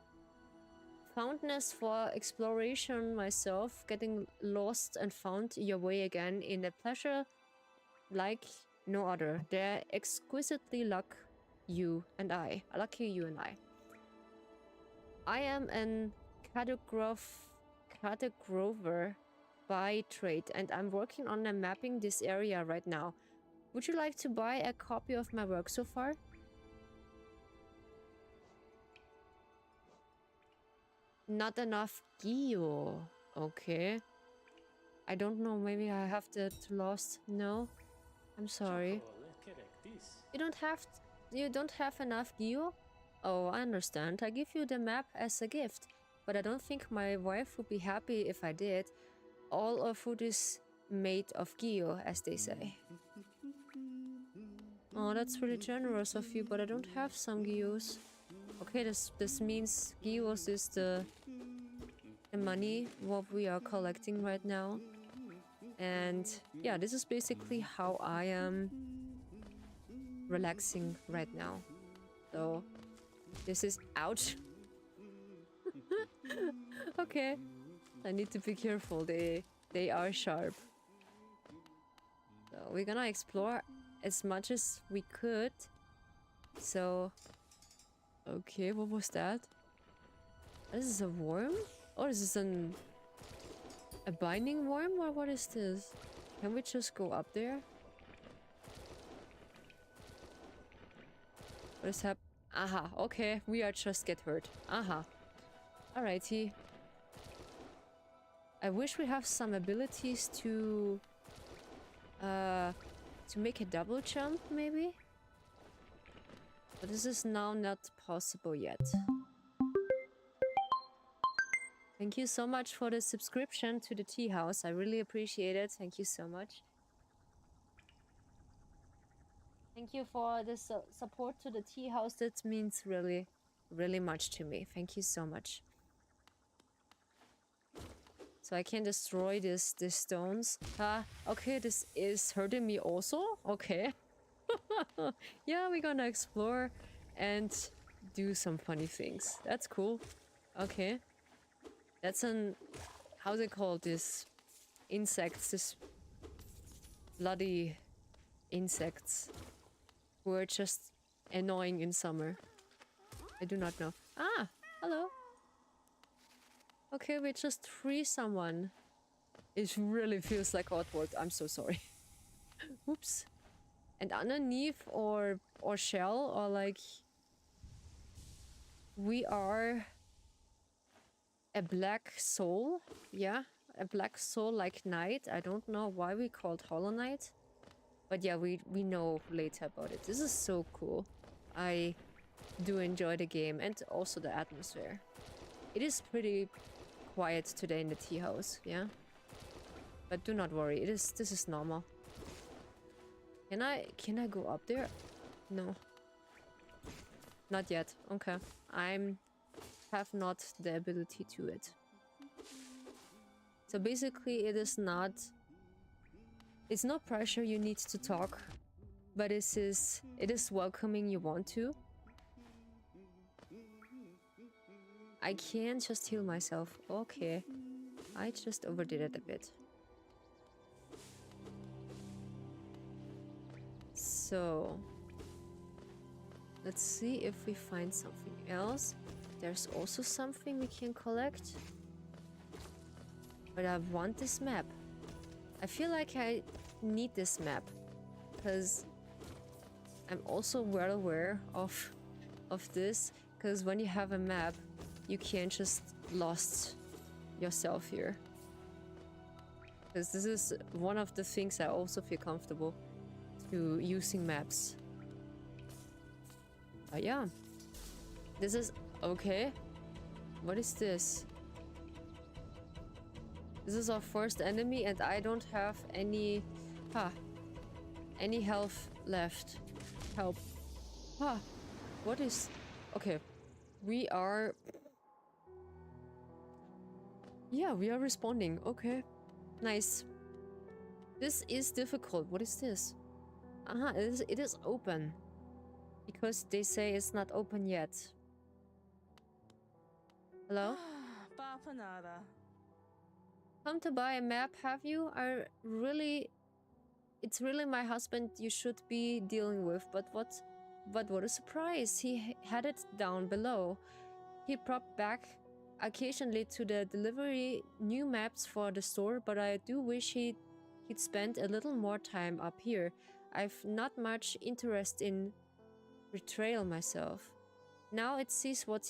fondness for exploration myself, getting lost and found your way again in a pleasure like no other. They're exquisitely lucky you and I. I am an cartographer by trade, and I'm working on mapping this area right now. Would you like to buy a copy of my work so far? Not enough Geo. Okay. I don't know, maybe I have to lost. No? I'm sorry. You don't have enough geo? Oh, I understand. I give you the map as a gift, but I don't think my wife would be happy if I did. All our food is made of geo, as they say. Oh, that's really generous of you, but I don't have some geos. Okay, this means geos is the money what we are collecting right now. And yeah, this is basically how I am relaxing right now. So this is ouch. Okay, I need to be careful. They are sharp. So we're gonna explore as much as we could. So okay, what was that? This is a worm? Oh, this is a binding worm, or what is this? Can we just go up there? What is happening? Aha, okay, we are just get hurt. Aha. Alrighty. I wish we have some abilities to make a double jump, maybe? But this is now not possible yet. Thank you so much for the subscription to the tea house. I really appreciate it. Thank you so much. Thank you for the support to the tea house. That means really, really much to me. Thank you so much. So I can destroy these stones. Okay, this is hurting me also. Okay. Yeah, we're gonna explore and do some funny things. That's cool. Okay. That's how's it called, this insects, this bloody insects who are just annoying in summer. I do not know. Ah, hello. Okay, we just free someone. It really feels like awkward. I'm so sorry. Oops. And underneath or shell, or like, we are a black soul. Yeah, a black soul like knight. I don't know why we called Hollow Knight, but yeah, we know later about it. This is so cool. I do enjoy the game and also the atmosphere. It is pretty quiet today in the tea house, yeah, but do not worry. This is normal. Can I go up there? No. Not yet. Okay. Have not the ability to it. So basically it's no pressure you need to talk, but it is welcoming you want to. I can just heal myself. Okay. I just overdid it a bit. So let's see if we find something else. There's also something we can collect. But I want this map. I feel like I need this map because I'm also well aware of this, because when you have a map, you can't just lost yourself here. Because this is one of the things I also feel comfortable to using maps. But yeah, this is okay. What is this? This is our first enemy, and I don't have any health left. Help. What is... Okay. We are... Yeah, we are responding. Okay. Nice. This is difficult. What is this? It is open. Because they say it's not open yet. Hello? Come to buy a map, have you? It's really my husband you should be dealing with, but what a surprise. He had it down below. He brought back occasionally to the delivery new maps for the store, but I do wish he'd spend a little more time up here. I've not much interest in betrayal myself. Now it sees what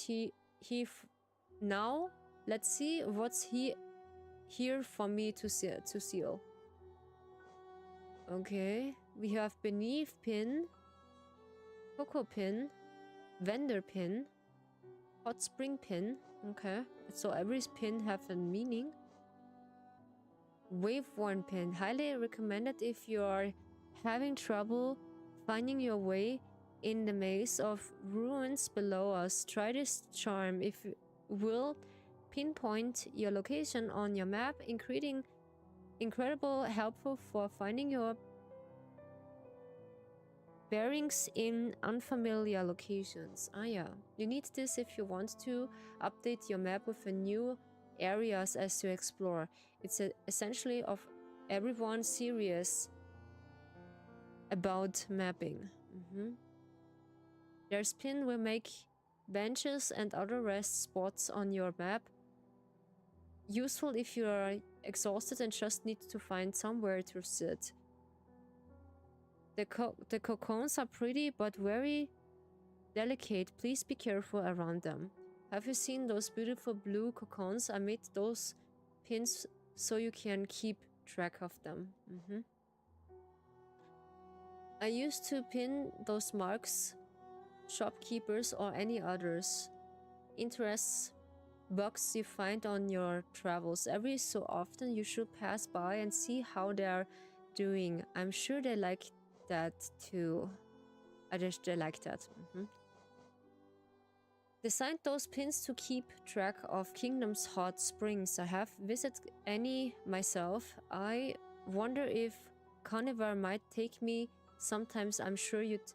now let's see what's here for me to seal. Okay, we have beneath pin. Cocoa pin, vendor pin, hot spring pin. Okay, so every pin have a meaning. Wave worn pin, highly recommended if you are having trouble finding your way in the maze of ruins below us. Try this charm. If it will pinpoint your location on your map, incredible helpful for finding your bearings in unfamiliar locations. Ah yeah, you need this if you want to update your map with a new areas as to explore. It's essentially of everyone serious about mapping. Their pin will make benches and other rest spots on your map useful if you are exhausted and just need to find somewhere to sit. The cocoons are pretty but very delicate. Please be careful around them. Have you seen those beautiful blue cocoons? I made those pins so you can keep track of them. I used to pin those marks, shopkeepers or any others. Interests bugs you find on your travels. Every so often you should pass by and see how they're doing. I'm sure they like that too. They like that. Designed those pins to keep track of Kingdom's hot springs. I have visited any myself. I wonder if Carnivore might take me. Sometimes I'm sure you'd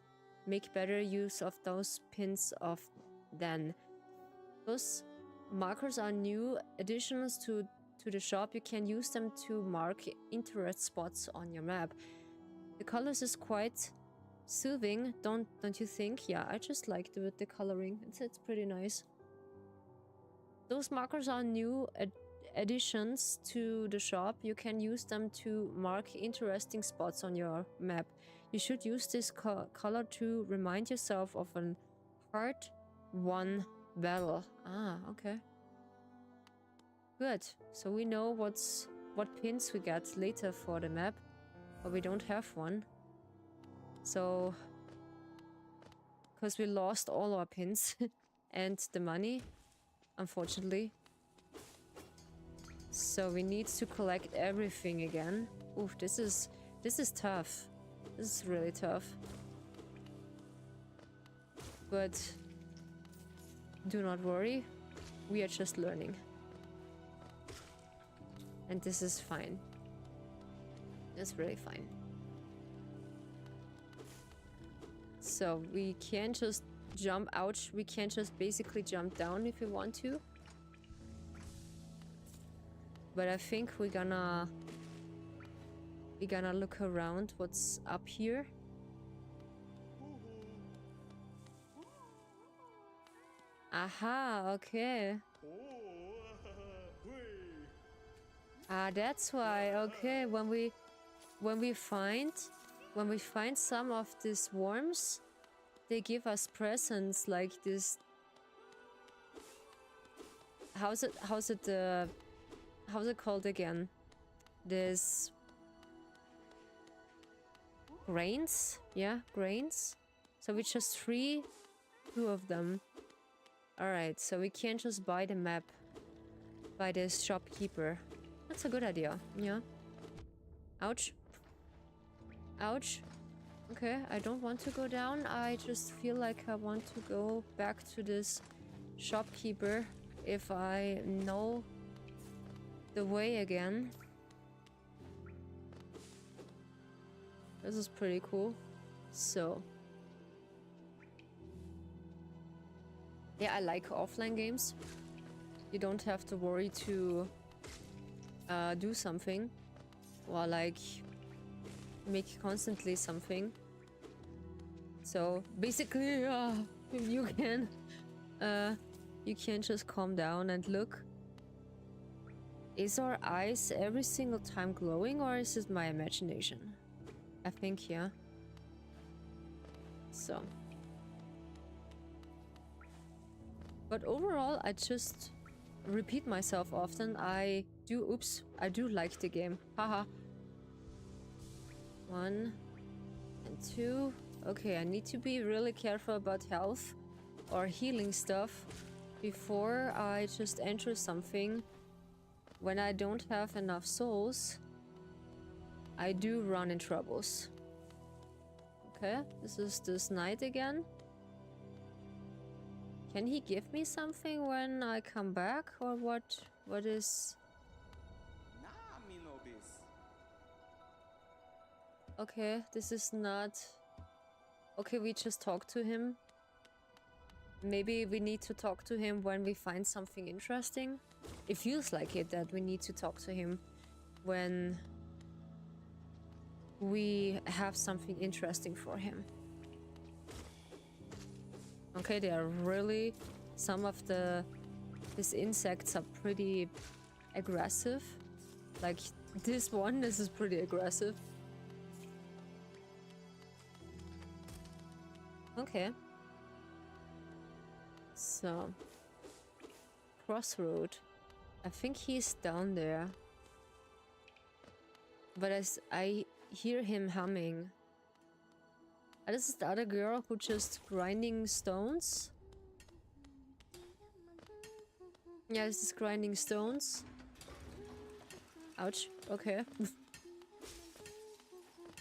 make better use of those pins of then. Those markers are new additions to the shop. You can use them to mark interest spots on your map. The colors is quite soothing, don't you think? Yeah, I just like the coloring. It's pretty nice. Those markers are new additions to the shop. You can use them to mark interesting spots on your map. You should use this color to remind yourself of an hard-won battle. Ah, okay. Good. So we know what pins we get later for the map, but we don't have one. So, because we lost all our pins and the money, unfortunately. So we need to collect everything again. Oof, this is tough. This is really tough. But do not worry, we are just learning. And this is fine. It's really fine. So we can't just jump out. We can't just basically jump down if we want to. But I think we're gonna look around what's up here. Aha, okay. Ah, that's why. Okay, when we find some of these worms, they give us presents like this. How's it called again? This grains? Yeah, grains. So we just free 2 of them. Alright, so we can't just buy the map by this shopkeeper. That's a good idea, yeah. Ouch. Ouch. Okay, I don't want to go down. I just feel like I want to go back to this shopkeeper if I know the way again. This is pretty cool. So yeah, I like offline games. You don't have to worry to do something or like make constantly something. So basically, you can just calm down and look. Is our eyes every single time glowing, or is it my imagination? I think, yeah. So. But overall, I just repeat myself often. I do like the game. Haha. 1 and 2. Okay, I need to be really careful about health or healing stuff before I just enter something. When I don't have enough souls, I do run in troubles. Okay, this is this knight again. Can he give me something when I come back, or what? What is... Okay, this is not... Okay, we just talk to him. Maybe we need to talk to him when we find something interesting. It feels like it, that we need to talk to him when we have something interesting for him. Okay, they are really... Some of these insects are pretty aggressive. Like this one, this is pretty aggressive. Okay. So, crossroad. I think he's down there. But as I hear him humming. This is the other girl who just grinding stones. Yeah, this is grinding stones. Ouch. Okay.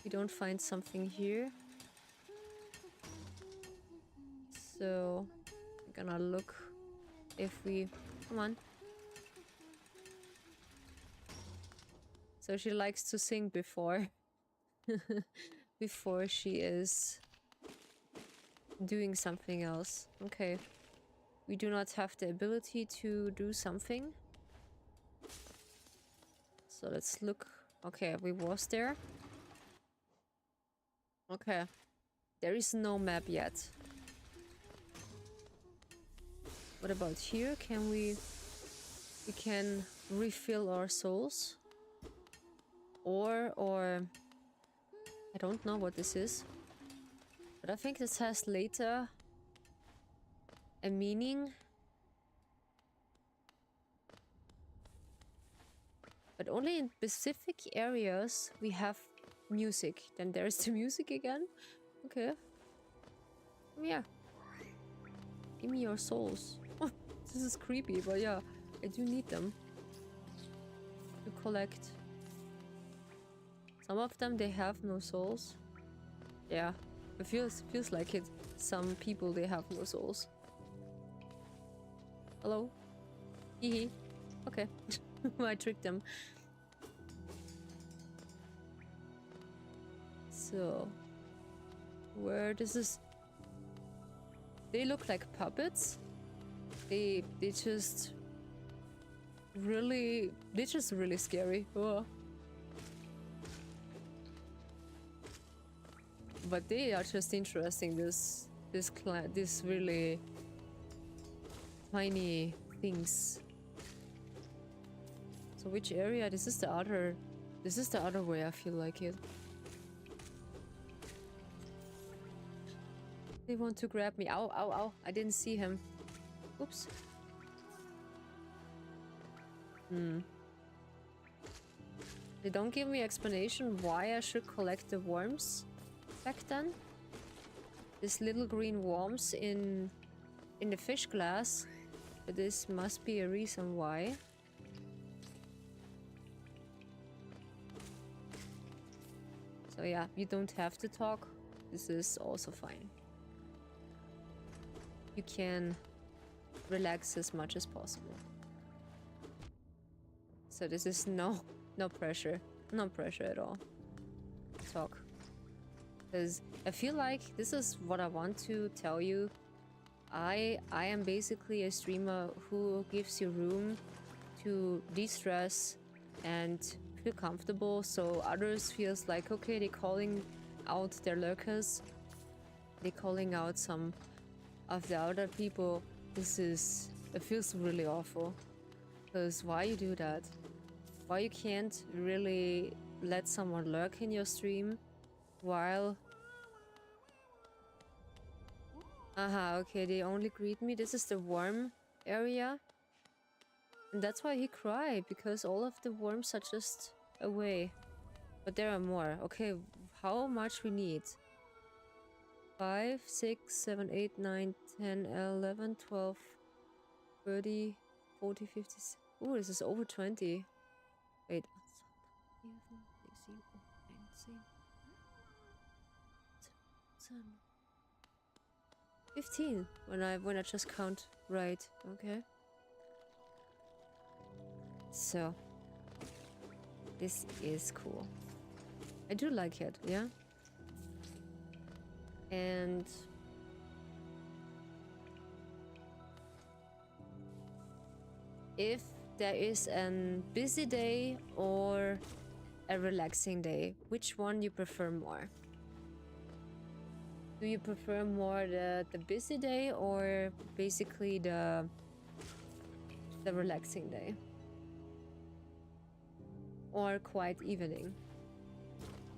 We don't find something here. So, I'm gonna look if we... Come on. So she likes to sing before. Before she is doing something else. Okay. We do not have the ability to do something. So let's look. Okay, we was there. Okay. There is no map yet. What about here? Can we can refill our souls? Or I don't know what this is. But I think this has later a meaning. But only in specific areas we have music. Then there's the music again. Okay. Yeah. Give me your souls. Oh, this is creepy, but yeah, I do need them to collect. Some of them, they have no souls. Yeah, it feels like it. Some people, they have no souls. Hello? Hehe. Okay. I tricked them. So, where this is... They look like puppets. They just really... They're just really scary. Oh. But they are just interesting. This really tiny things. So which area? This is the other way. I feel like it. They want to grab me. Ow, ow, ow. I didn't see him. Oops. They don't give me explanation why I should collect the worms back then. These little green worms in the fish glass. But this must be a reason why. So yeah, you don't have to talk. This is also fine. You can relax as much as possible. So this is no pressure. No pressure at all. Talk. Because I feel like this is what I want to tell you. I am basically a streamer who gives you room to de-stress and feel comfortable, so others feels like, okay, they're calling out their lurkers. They're calling out some of the other people. It feels really awful. Because why you do that? Why you can't really let someone lurk in your stream while... Aha, okay, they only greet me. This is the worm area. And that's why he cried, because all of the worms are just away. But there are more. Okay, how much we need? 5, 6, 7, 8, 9, 10, 11, 12, 30, 40, 50. Oh, this is over 20. Wait. 15 when I just count right. Okay. So this is cool. I do like it, yeah. And if there is a busy day or a relaxing day, which one you prefer more? Do you prefer more the busy day or basically the relaxing day? Or quiet evening?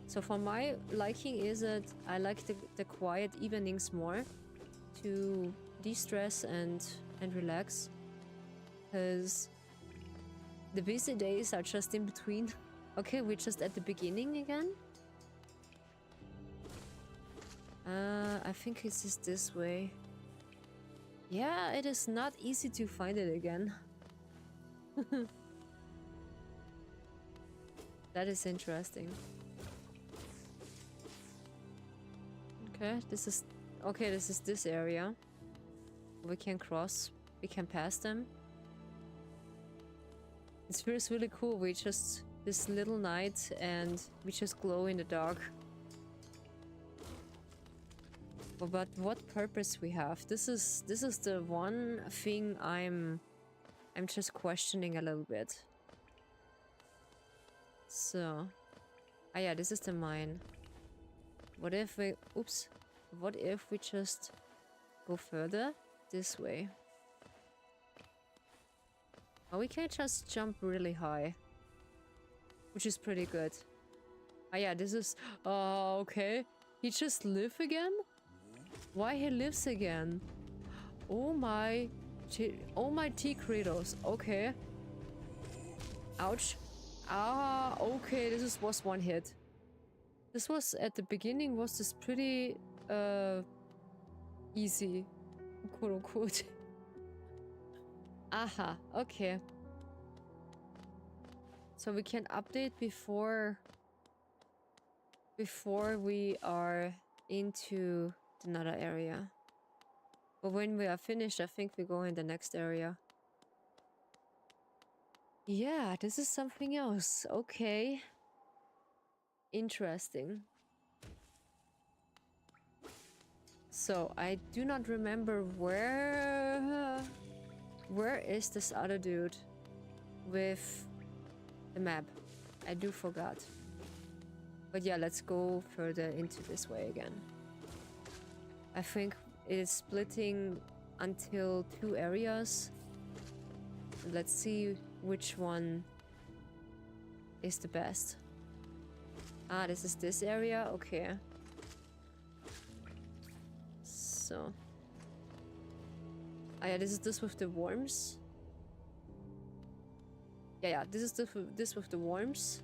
So for my liking is that I like the quiet evenings more to de-stress and relax, because the busy days are just in between. Okay, we're just at the beginning again. I think it's just this way. Yeah, it is not easy to find it again. That is interesting. Okay, this is this area. We can cross. We can pass them. It feels really cool. We just this little night and we just glow in the dark. But what purpose we have? This is the one thing I'm just questioning a little bit. So, yeah, this is the mine. What if we what if we just go further this way? Oh, we can just jump really high, which is pretty good. Yeah, this is okay. He just live again? Why he lives again? Oh my T Kratos. Okay. Ouch. Ah, okay, this was one hit. This was at the beginning was this pretty easy, quote unquote. Aha, okay. So we can update before we are into another area. But when we are finished, I think we go in the next area. Yeah, this is something else. Okay. Interesting. So, I do not remember where is this other dude with the map. I do forgot. But yeah, let's go further into this way again. I think it is splitting until 2 areas. Let's see which one is the best. Ah, this is this area? Okay. So. Ah, yeah, this is this with the worms. Yeah, this is this with the worms.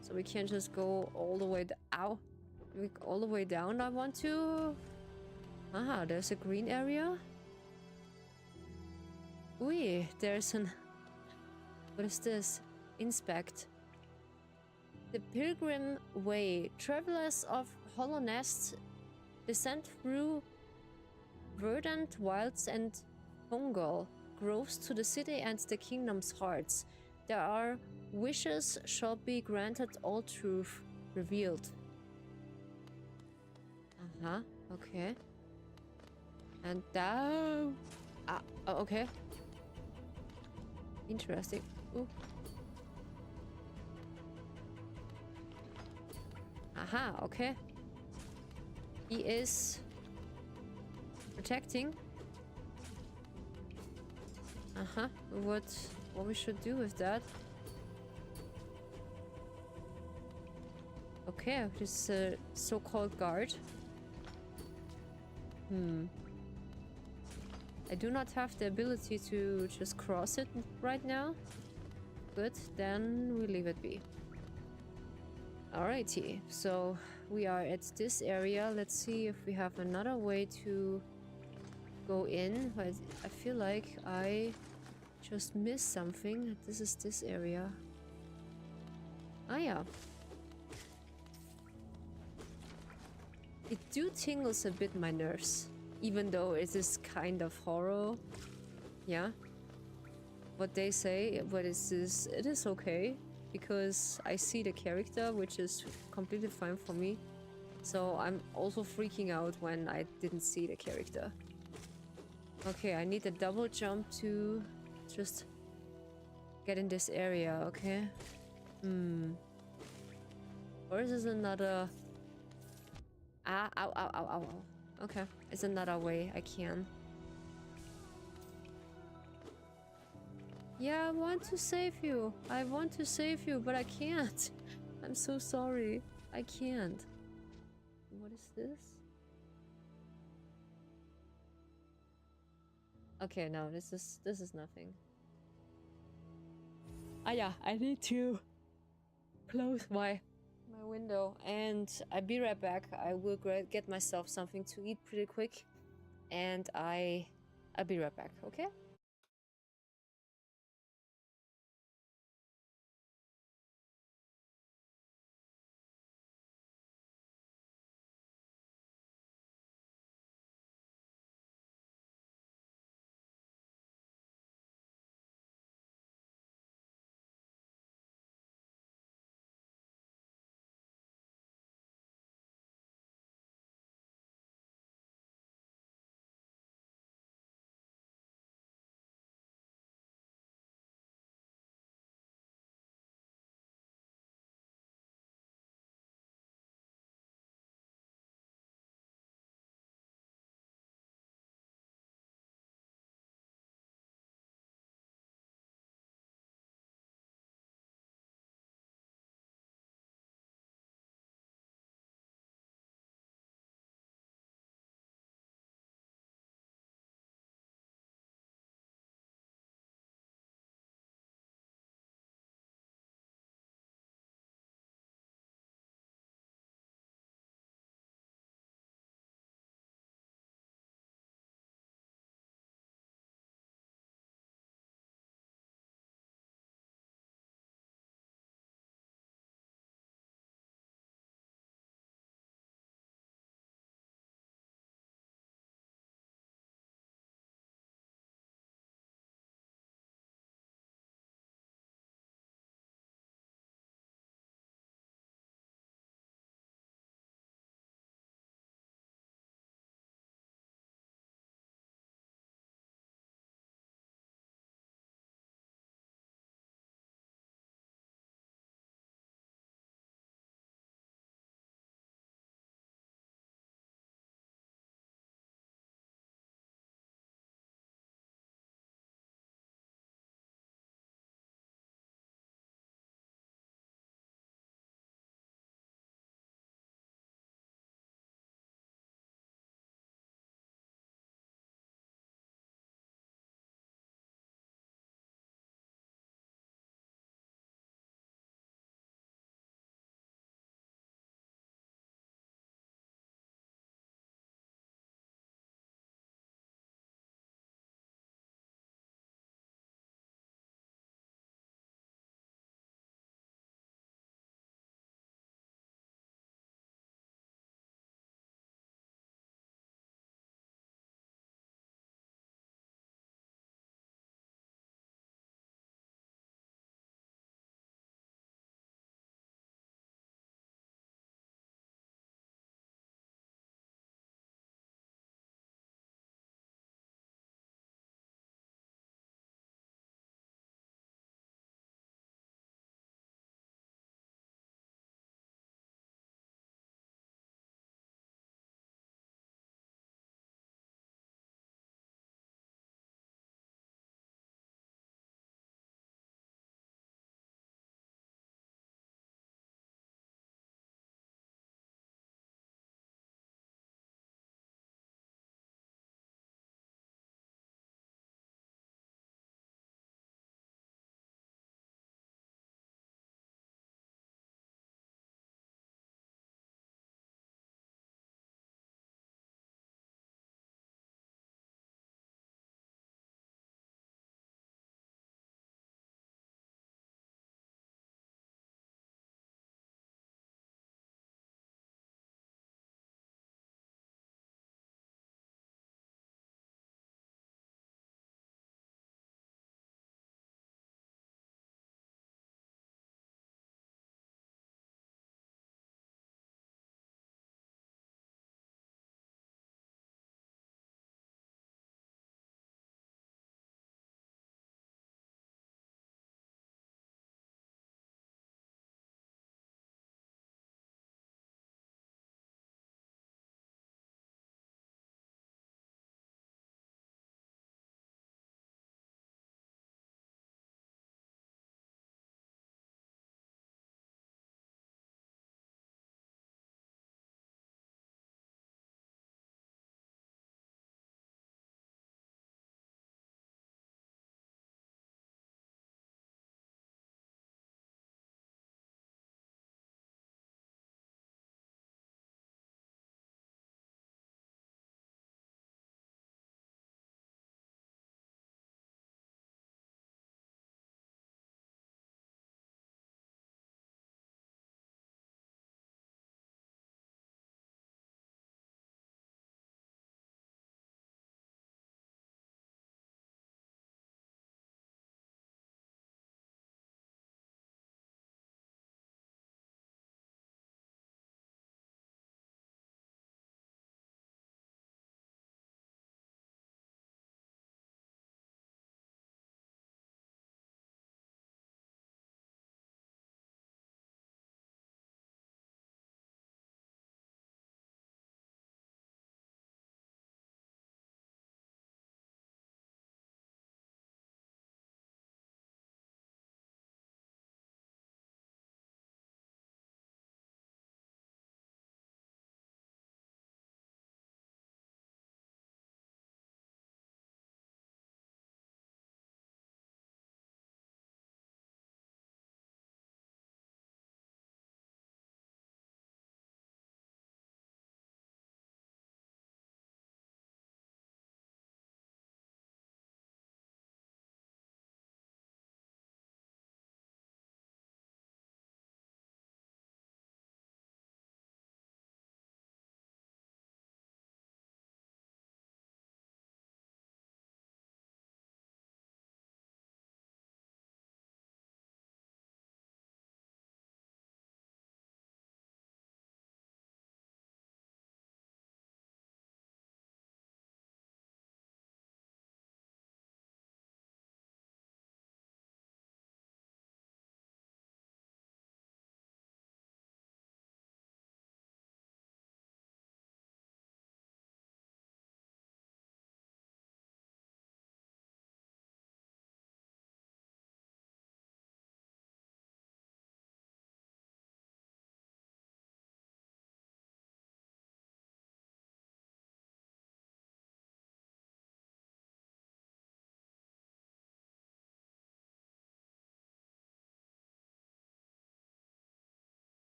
So we can't just go all the way down. All the way down, I want to. Ah, there's a green area. Ooh, there's an... What is this? Inspect. The Pilgrim Way. Travelers of Hollow Nest descend through verdant wilds and fungal groves to the city and the kingdom's hearts. There are wishes shall be granted, all truth revealed. Uh-huh, okay. And down. Ah, okay. Interesting. Ooh. Aha, okay. He is protecting. Uh-huh. What we should do with that? Okay, this so-called guard. I do not have the ability to just cross it right now. Good, then we leave it be. Alrighty, so we are at this area. Let's see if we have another way to go in. But I feel like I just missed something. This is this area. Ah, yeah. It do tingles a bit my nerves, even though it is kind of horror. Yeah. What they say, but it is okay because I see the character, which is completely fine for me. So I'm also freaking out when I didn't see the character. Okay, I need a double jump to just get in this area, okay? Or is this another... Ah, ow, ow, ow, ow, ow. Okay, it's another way I can. Yeah, I want to save you. I want to save you, but I can't. I'm so sorry. I can't. What is this? Okay, no, this is nothing. Ah, yeah, I need to close my window, and I'll be right back. I will get myself something to eat pretty quick, and I'll be right back. Okay.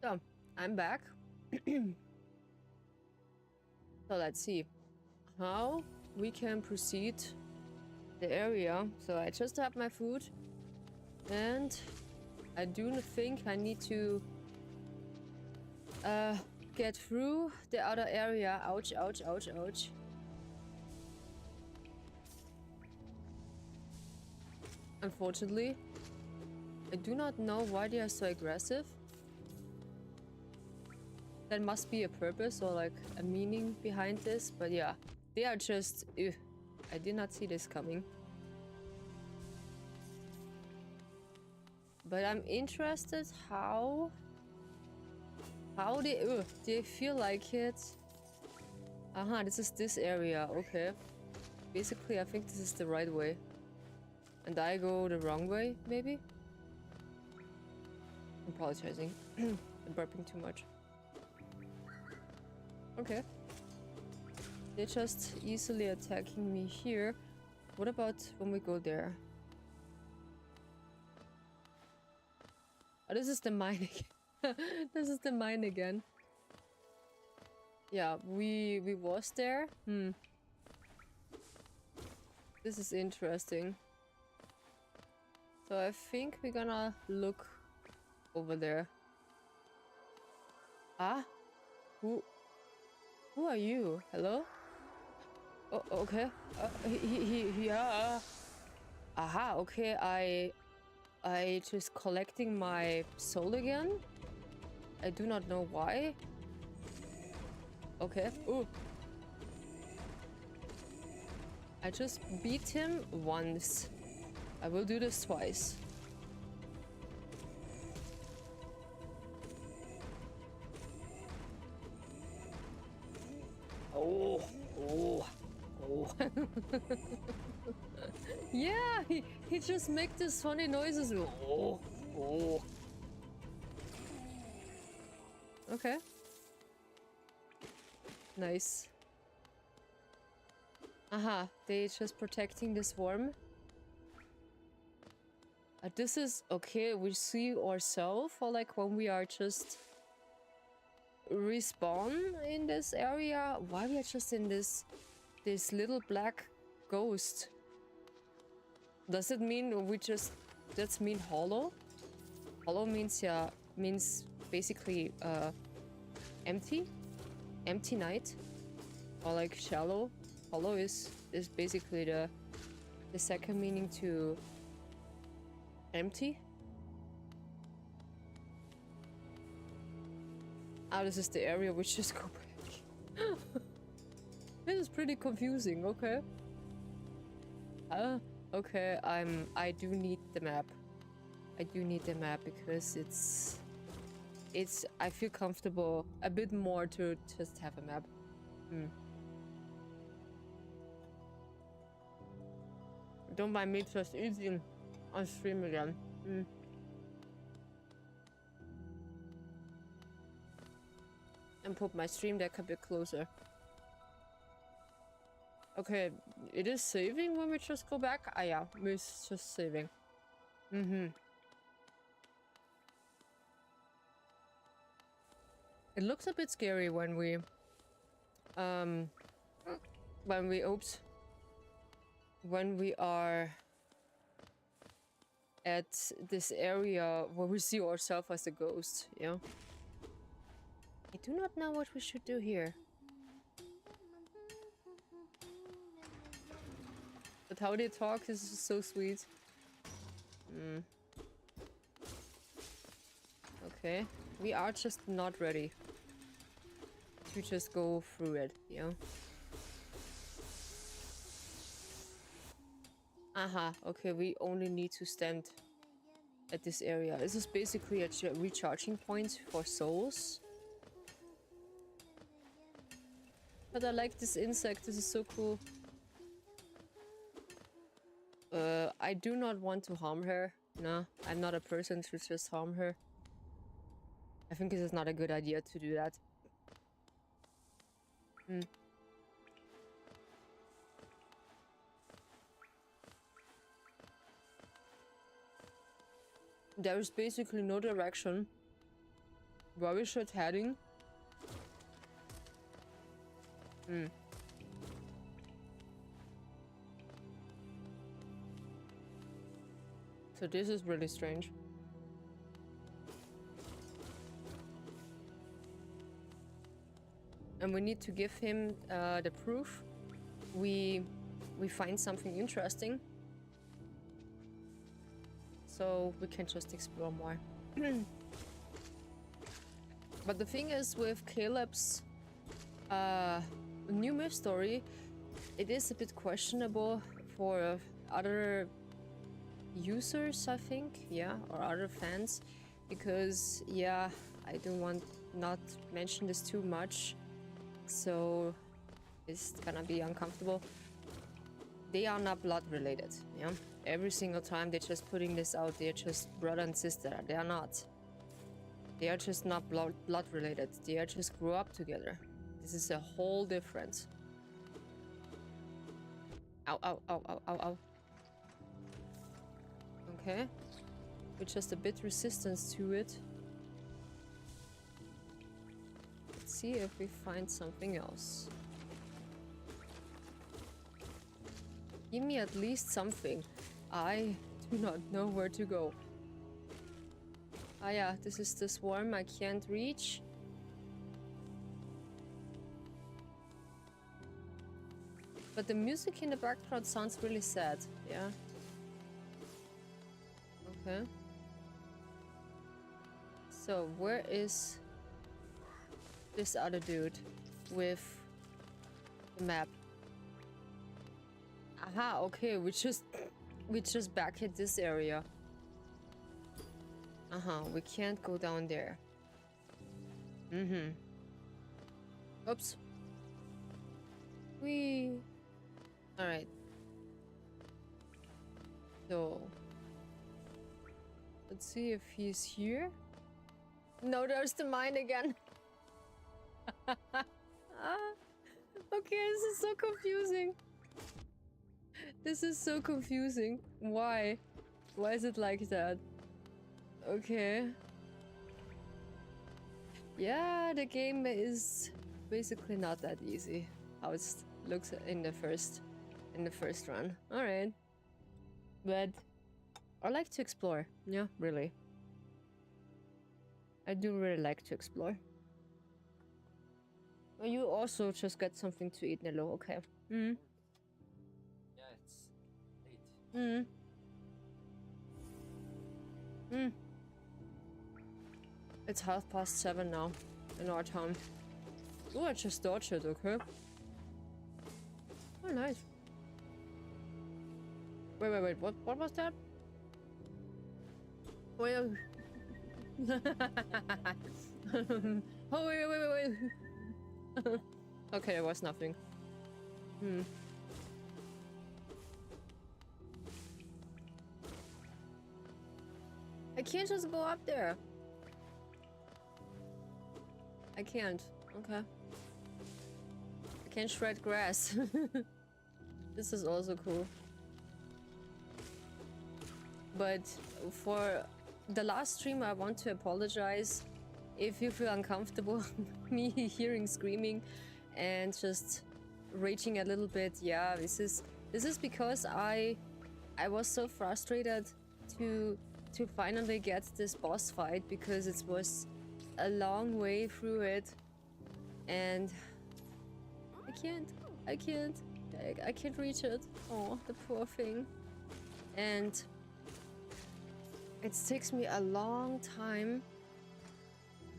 So, I'm back. So let's see how we can proceed the area. So I just have my food and I do think I need to get through the other area. Ouch, ouch, ouch, ouch. Unfortunately, I do not know why they are so aggressive. There must be a purpose or like a meaning behind this, but yeah, they are just... Ugh, I did not see this coming. But I'm interested how they feel like it. This is this area, okay. Basically, I think this is the right way. And I go the wrong way, maybe? I'm apologizing. I'm burping too much. Okay. They're just easily attacking me here. What about when we go there? Oh, this is the mine again. This is the mine again. Yeah, we was there. This is interesting. So I think we're gonna look over there. Ah? Who are you? Hello? Oh, okay. Yeah. Aha, okay, I just collecting my soul again. I do not know why. Okay. Ooh. I just beat him once. I will do this twice. Oh. Yeah, he just make these funny noises. Oh. Okay. Nice. Aha, they just protecting this worm. This is okay. We see ourselves, or like when we are just respawn in this area. Why we are just in this little black ghost? Does it mean we just... That's mean hollow? Hollow means, yeah, means basically empty. Empty night. Or like shallow. Hollow is basically the second meaning to empty. This is the area we just go back. This is pretty confusing, okay. Okay, I do need the map. I do need the map because it's I feel comfortable a bit more to just have a map. Don't mind me just eating on stream again. And put my stream deck a bit closer. Okay, it is saving when we just go back? Ah yeah, it's just saving. It looks a bit scary when we when we are at this area where we see ourselves as a ghost, yeah. I do not know what we should do here. But how they talk is so sweet. Okay. We are just not ready to just go through it, yeah. Okay, we only need to stand at this area. This is basically a recharging point for souls. But I like this insect, this is so cool. I do not want to harm her. No, I'm not a person to just harm her. I think this is not a good idea to do that. There is basically no direction. where we should heading? Hmm. So this is really strange. And we need to give him the proof. We find something interesting. So we can just explore more. But the thing is, with Caleb's new myth story, it is a bit questionable for other users, I think, yeah, or other fans, because yeah, I don't want not mention this too much, so it's gonna be uncomfortable. They are not blood related, yeah. Every single time they're just putting this out, they're just brother and sister. They are not. They are just not blood related. They are just grew up together. This is a whole difference. Ow, ow, ow, ow, ow, ow. Okay. With just a bit resistance to it. Let's see if we find something else. Give me at least something. I do not know where to go. Ah yeah, this is the swarm I can't reach. But the music in the background sounds really sad, yeah. Okay. So where is this other dude with the map? Aha, okay, we just back hit this area. We can't go down there. Oops. Alright. So let's see if he's here. No, there's the mine again. Okay, this is so confusing. This is so confusing. Why? Why is it like that? Okay. Yeah, the game is basically not that easy. How it looks in the first run. All right. But I like to explore. Yeah, really. I do really like to explore. Oh, you also just got something to eat, Nello. Okay. Yeah, it's late. It's 7:30 now in our town. Oh, I just dodged it, okay. Oh, nice. Wait, what was that? Wait. Oh, wait. Okay, it was nothing. I can't just go up there. I can't. Okay. I can't shred grass. This is also cool. But for the last stream, I want to apologize if you feel uncomfortable me hearing screaming and just raging a little bit. Yeah, this is because I was so frustrated to finally get this boss fight, because it was a long way through it, and I can't reach it. Oh, the poor thing. And it takes me a long time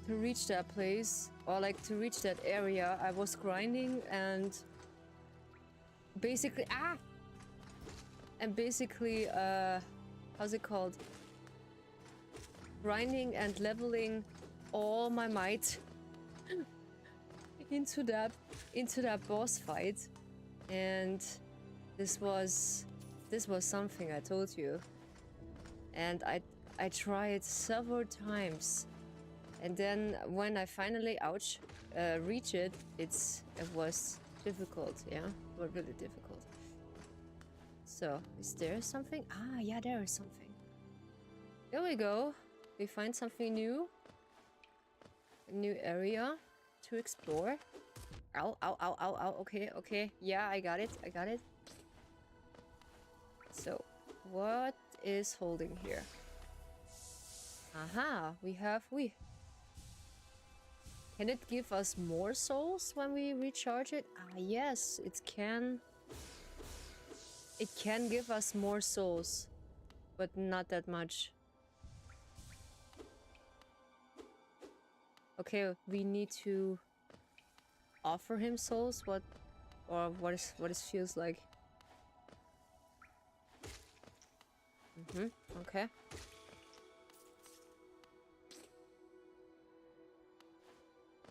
to reach that place, or like to reach that area. I was grinding and basically how's it called? Grinding and leveling all my might into that boss fight, and this was something I told you, and I tried several times, and then when I finally reach it, it was difficult. Yeah, but really difficult. So is there something? Ah, yeah, there is something. There we go. We find something new. new area to explore. Ow, ow, ow, ow, ow. Okay, okay. Yeah, I got it. I got it. So, what is holding here? Aha, Can it give us more souls when we recharge it? Ah, yes, it can. It can give us more souls, but not that much. Okay, we need to offer him souls. What it feels like. Okay.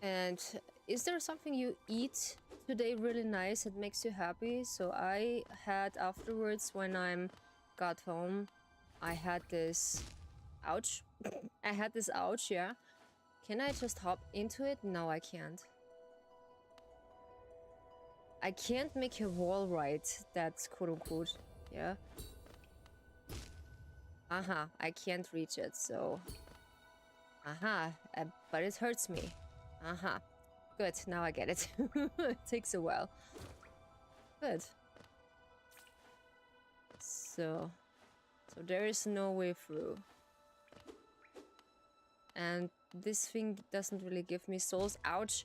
And is there something you eat today really nice that makes you happy? So I had afterwards when I got home, I had this... Ouch. I had this ouch, yeah. Can I just hop into it? No, I can't. I can't make a wall right. That's quote-unquote, yeah. Aha, I can't reach it, so... Aha, but it hurts me. Aha. Good, now I get it. It takes a while. Good. So there is no way through. And this thing doesn't really give me souls. Ouch!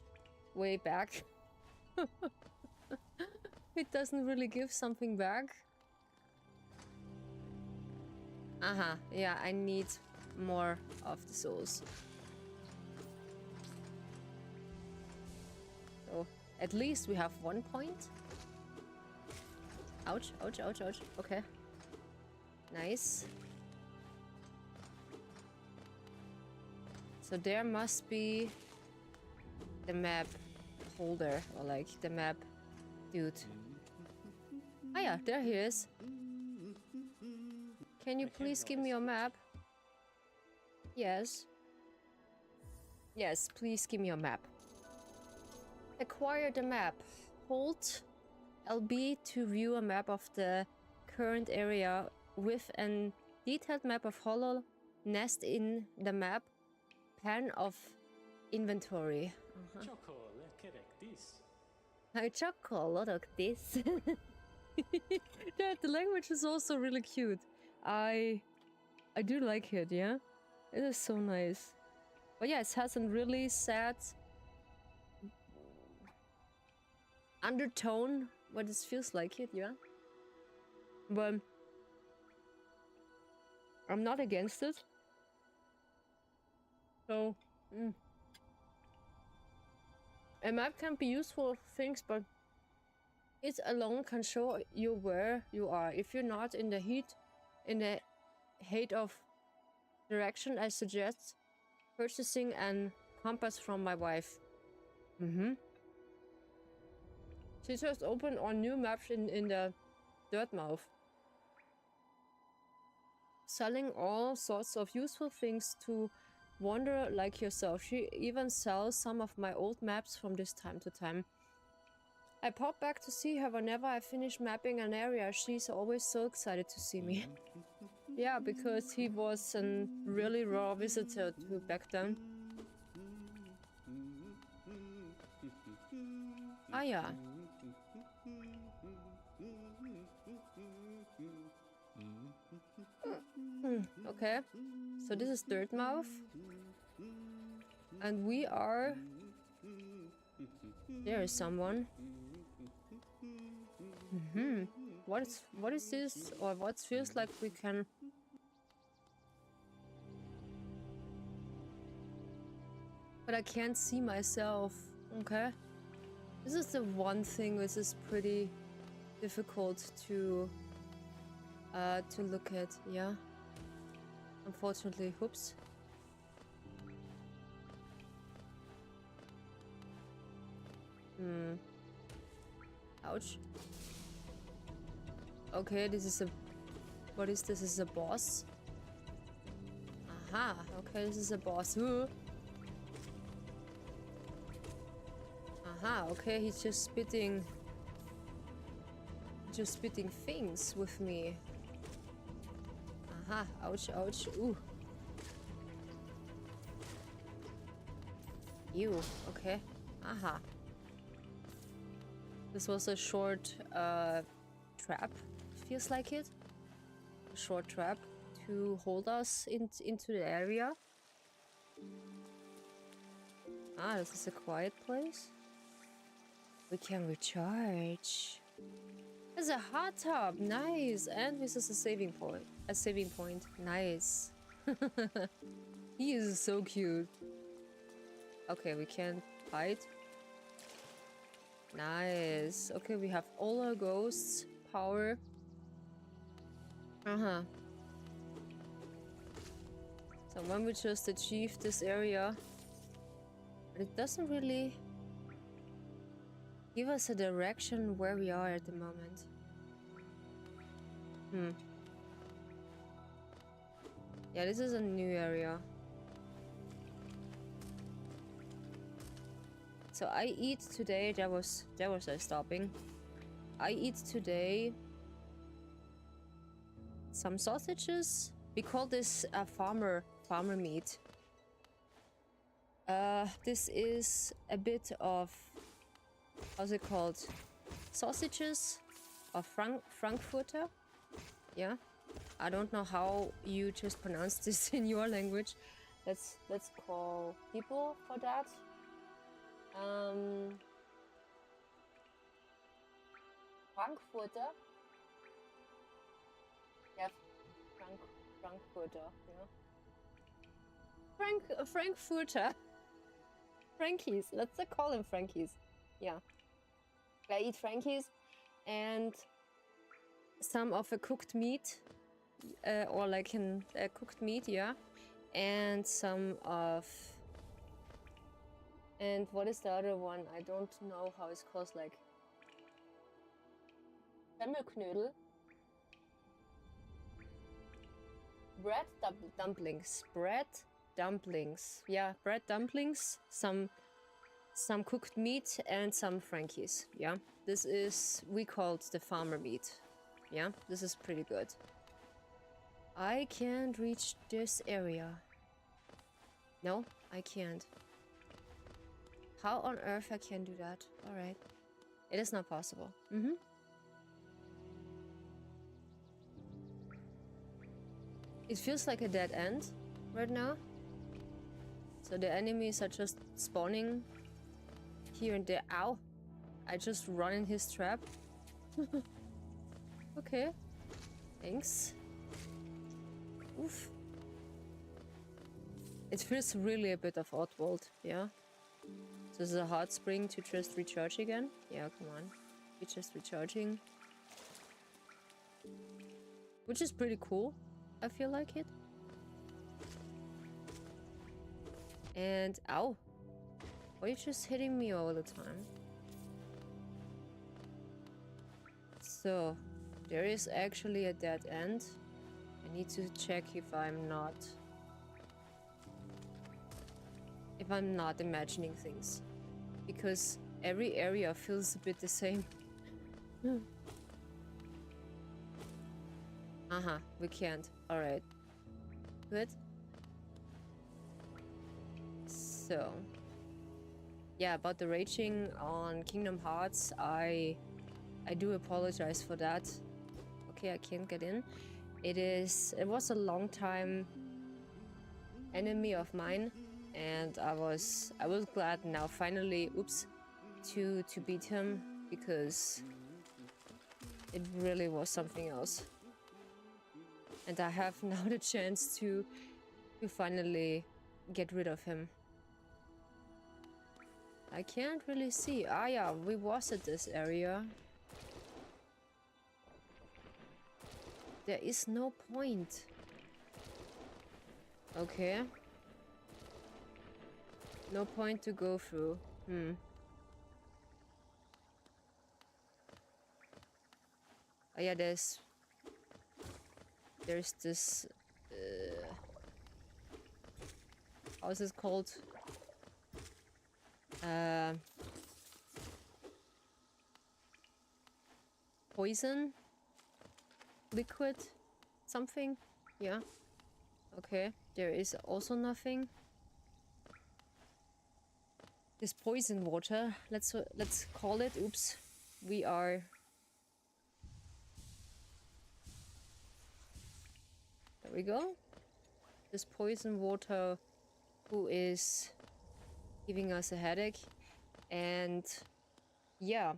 Way back. It doesn't really give something back. Aha, yeah, I need more of the souls. So at least we have 1 point. Ouch, ouch, ouch, ouch. Okay. Nice. So there must be the map holder, or like the map dude. Ah yeah, there he is. Can you please give me your map? Yes. Yes, please give me your map. Acquire the map. Hold LB to view a map of the current area with a detailed map of hollow nest in the map pan of inventory. Chocolate this. The language is also really cute. I do like it, yeah? It is so nice. But yeah, it has a really sad undertone, but it feels like it, yeah? But I'm not against it. So, a map can be useful for things, but it alone can show you where you are. If you're not in the height of direction, I suggest purchasing a compass from my wife. She just opened on new maps in the Dirtmouth. Selling all sorts of useful things to wander like yourself. She even sells some of my old maps from this time to time. I pop back to see her whenever I finish mapping an area. She's always so excited to see me. Yeah, because he was a really raw visitor to back then. Ah yeah. Okay, so this is Dirtmouth. And we are... There is someone. What is this? Or what feels like we can... But I can't see myself. Okay. This is the one thing which is pretty difficult to look at, yeah. Unfortunately, whoops. Ouch. Okay, this is a... What is this? This is a boss? Aha, okay, this is a boss. Aha, okay, he's just spitting... Just spitting things with me. Aha, ouch, ouch, ooh. Ew, okay. Aha. This was a short trap, feels like it. A short trap to hold us into the area. Ah, this is a quiet place. We can recharge. There's a hot tub, nice. And this is a saving point. A saving point, nice. He is so cute. Okay, we can't fight. Nice. Okay, we have all our ghosts, power. Uh-huh. So when we just achieve this area, but it doesn't really give us a direction where we are at the moment. Yeah, this is a new area. So I eat today, that was I stopping. I eat today some sausages. We call this a farmer meat. This is a bit of, how's it called? Sausages of Frankfurter. Yeah, I don't know how you just pronounce this in your language. Let's call people for that. Frankfurter. Yeah, Frankfurter. Yeah. Frankfurter. Frankies. Let's call them Frankies. Yeah. I eat Frankies and some of a cooked meat, or like a cooked meat, yeah. And some of, and what is the other one? I don't know how it's called, like Semmelknödel. Bread dumplings. Bread dumplings. Yeah, bread dumplings. Some cooked meat and some Frankies. Yeah, this is, we call it the farmer meat. Yeah, this is pretty good. I can't reach this area. No, I can't. How on earth I can do that? Alright. It is not possible. It feels like a dead end right now. So the enemies are just spawning here and there. Ow! I just run in his trap. Okay. Thanks. Oof. It feels really a bit of Oddworld, yeah? So this is a hot spring to just recharge again? Yeah, come on. We're just recharging. Which is pretty cool. I feel like it. And ow! Why are you just hitting me all the time? So, there is actually a dead end. I need to check if I'm not imagining things. Because every area feels a bit the same. We can't. Alright. Good. So, yeah, about the raging on Kingdom Hearts, I do apologize for that. Okay, I can't get in. It was a long time enemy of mine, and I was glad now finally, oops, to beat him, because it really was something else. And I have now the chance to finally get rid of him. I can't really see. Ah yeah, we was at this area. There is no point. Okay. No point to go through. Oh yeah, there's this how is it called? Poison? Liquid? Something? Yeah. Okay, there is also nothing. this poison water. Let's call it. Oops, we are. There we go. This poison water, who is giving us a headache, and yeah.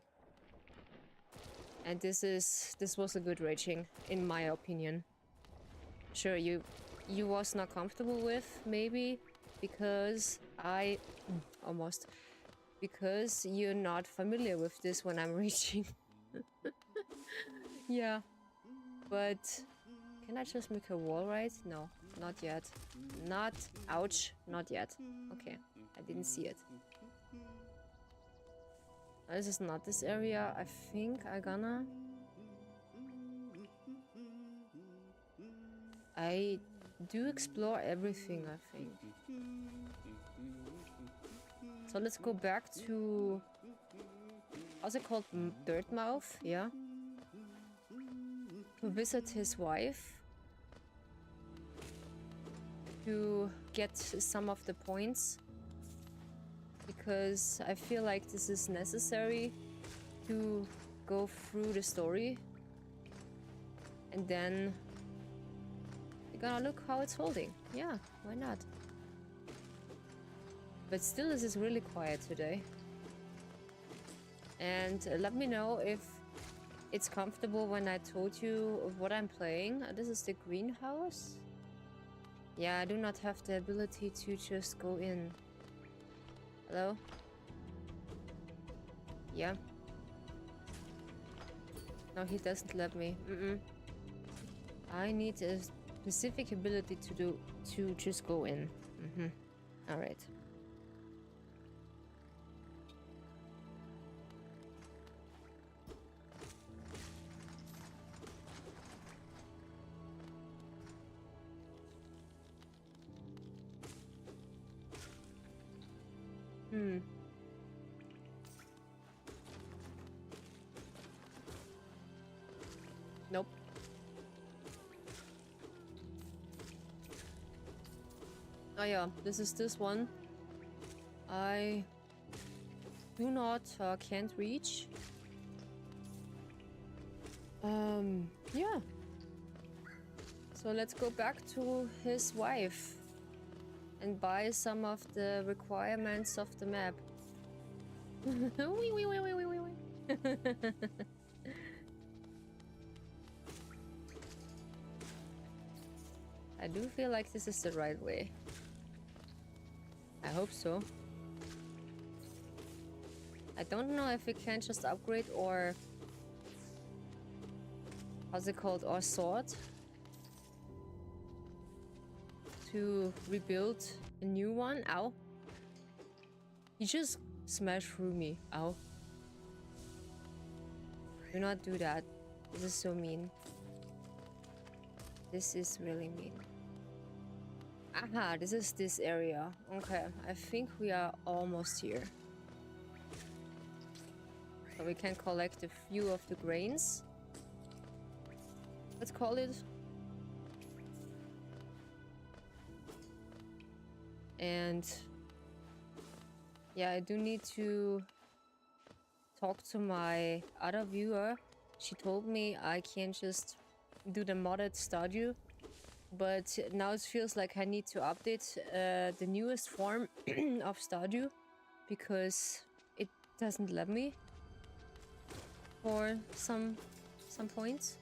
And this was a good raging, in my opinion. Sure, you was not comfortable with, maybe, because because you're not familiar with this when I'm raging. Yeah, but can I just make a wall right? No, not yet. Not, ouch, not yet. Okay, I didn't see it. This is not this area. I think I do explore everything, I think. So let's go back to... How's it called? Dirtmouth? Yeah. To visit his wife. To get some of the points. Because I feel like this is necessary to go through the story. And then we're gonna look how it's holding. Yeah, why not? But still, this is really quiet today. And let me know if it's comfortable when I told you of what I'm playing. This is the greenhouse. Yeah, I do not have the ability to just go in. Hello? Yeah. No, he doesn't let me. I need a specific ability to just go in. All right. Nope. Oh yeah, this is this one. I do not, can't reach. Yeah. So let's go back to his wife and buy some of the requirements of the map. I do feel like this is the right way. I hope so. I don't know if we can just upgrade or... How's it called? Or sort? To rebuild a new one. Ow. He just smashed through me. Ow. Do not do that. This is so mean. This is really mean. Aha, this is this area. Okay, I think we are almost here. So we can collect a few of the grains. Let's call it. And yeah, I do need to talk to my other viewer. She told me I can just do the modded Stardew, but now it feels like I need to update the newest form of Stardew because it doesn't let me for some points.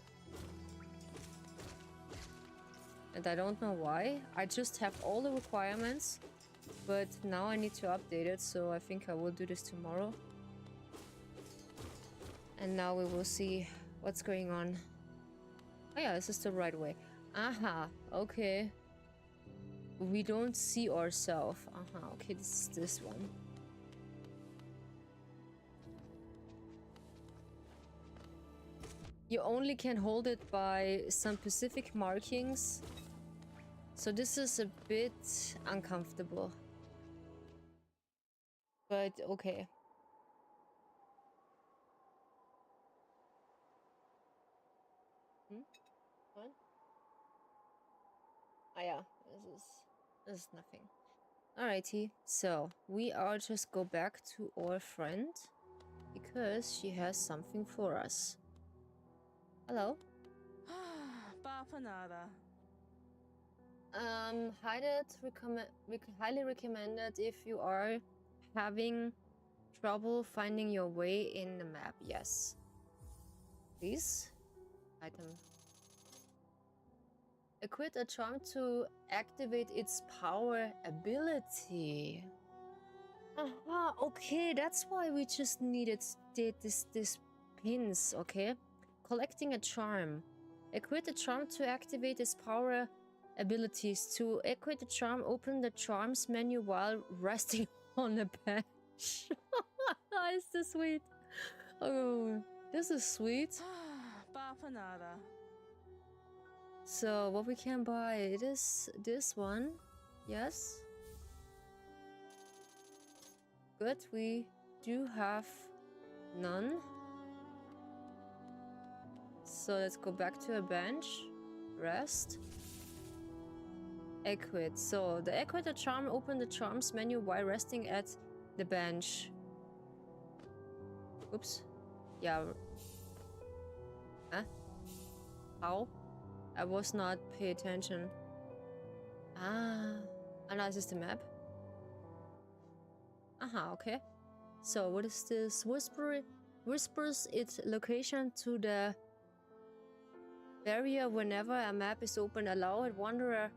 And I don't know why. I just have all the requirements, but now I need to update it, so I think I will do this tomorrow. And now we will see what's going on. Oh yeah, this is the right way. Aha, okay. We don't see ourselves. Aha, okay, this is this one. You only can hold it by some specific markings. So this is a bit uncomfortable. But okay. What? Ah yeah, this is nothing. Alrighty, so we are just go back to our friend because she has something for us. Hello. Highly recommended if you are having trouble finding your way in the map. Yes. Please. Item. Equip a charm to activate its power ability. Aha, okay, that's why we just needed this pins, okay? Collecting a charm. Equip the charm to activate its power abilities. To equip the charm, open the charms menu while resting on a bench. Is this sweet? Oh, this is sweet. So what we can buy, it is this one. Yes. Good, we do have none. So let's go back to a bench. Rest. Equip. So the equip the charm, open the charms menu while resting at the bench. Oops. Yeah. Huh? How? I was not paying attention. Ah. Analyze the map. Aha, okay. So what is this? Whispers its location to the barrier whenever a map is open. Allow a wanderer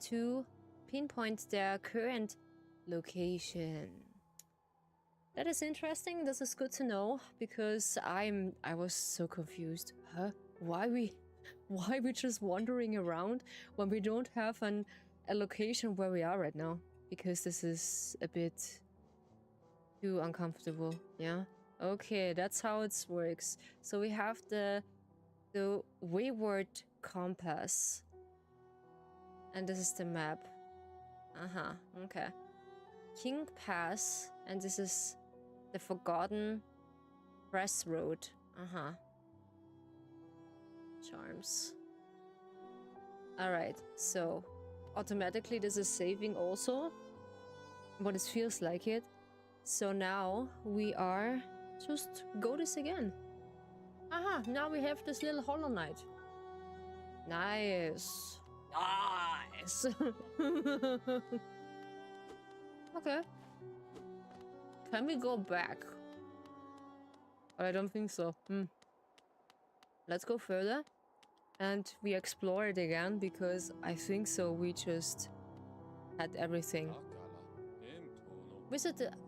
to pinpoint their current location. That is interesting. This is good to know because I was so confused. Huh? Why we just wandering around when we don't have a location where we are right now? Because this is a bit too uncomfortable. Yeah. Okay, that's how it works. So we have the wayward compass, and this is the map. Okay. King Pass, and this is the Forgotten Press Road. Charms. Alright, so automatically this is saving also, but it feels like it. So now we are just go this again. Now we have this little Hollow Knight. Nice. Nice. Okay. Can we go back? I don't think so. Let's go further. And we explore it again because I think so we just had everything.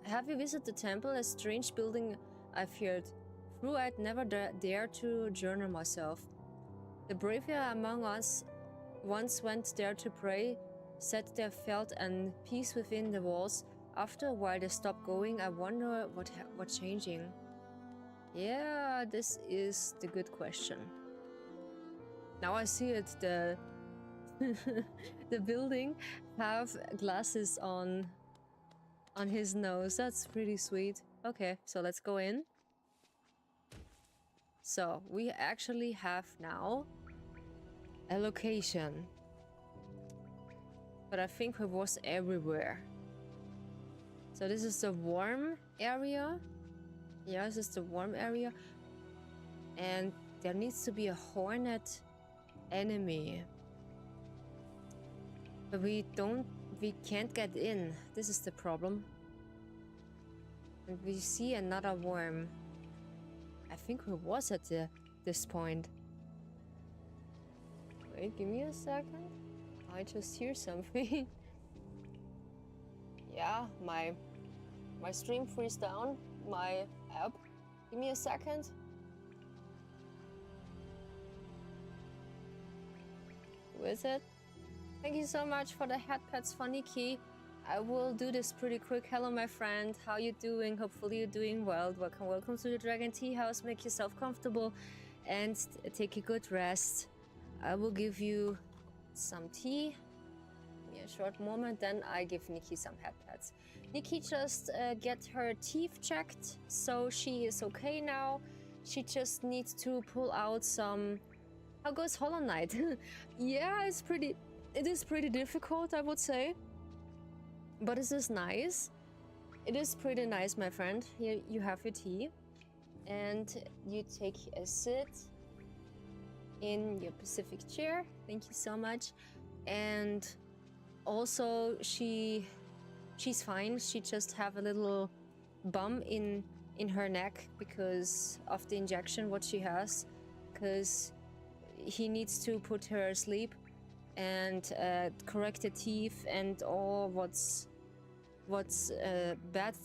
Have you visited the temple? A strange building I feared. Through I'd never dared to journey myself. The braver among us once went there to pray, said they felt an peace within the walls. After a while they stopped going. I wonder what's changing. Yeah, this is the good question. Now I see it, the building have glasses on his nose. That's pretty sweet. Okay, so let's go in. So we actually have now a location, but I think it was everywhere. So this is the warm area. Yeah, this is the warm area, and there needs to be a hornet enemy, but we can't get in. This is the problem. And we see another worm. I think we was at this point. Wait, give me a second. I just hear something. Yeah, my stream freezed down. My app. Give me a second. Who is it? Thank you so much for the head pets for Nikki. I will do this pretty quick. Hello, my friend. How you doing? Hopefully you're doing well. Welcome to the Dragon Tea House. Make yourself comfortable and take a good rest. I will give you some tea. Give me a short moment, then I give Nikki some head pets. Nikki just get her teeth checked, so she is okay now. She just needs to pull out some... How goes Hollow Knight? Yeah, it is pretty difficult, I would say. But this is nice. It is pretty nice, my friend. Here you have your tea. And you take a sit in your Pacific chair. Thank you so much. And also she's fine. She just have a little bump in her neck because of the injection what she has, because he needs to put her asleep and correct the teeth and all what's bad.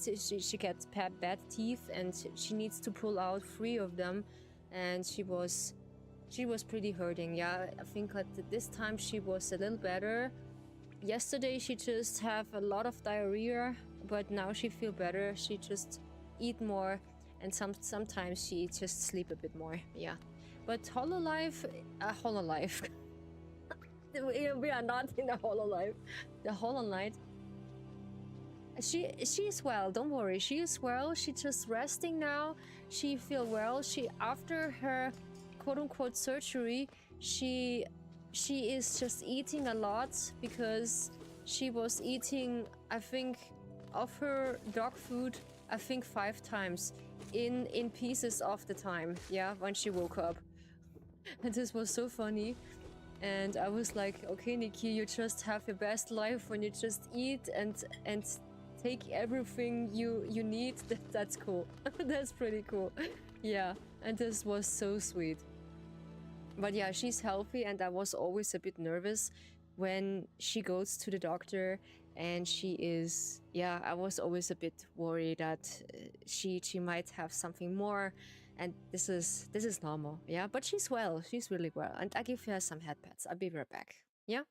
She gets bad teeth and she needs to pull out 3 of them, and she was pretty hurting. Yeah, I think at this time she was a little better. Yesterday she just have a lot of diarrhea, but now she feel better. She just eat more, and sometimes she just sleep a bit more. Yeah, but HoloLive, HoloLive. we are not in the HoloLive. The HOLLOW KNIGHT. She is well. Don't worry. She is well. She just resting now. She feel well. She after her quote unquote surgery, she is just eating a lot because she was eating, I think, of her dog food, I think 5 times in pieces of the time. Yeah, when she woke up. And this was so funny. And I was like, okay, Nikki, you just have your best life when you just eat and take everything you need. That's cool. That's pretty cool. Yeah, and this was so sweet. But yeah, she's healthy, and I was always a bit nervous when she goes to the doctor, and she is, yeah, I was always a bit worried that she might have something more, and this is normal. Yeah, but she's well. She's really well, and I give her some head pats. I'll be right back. Yeah.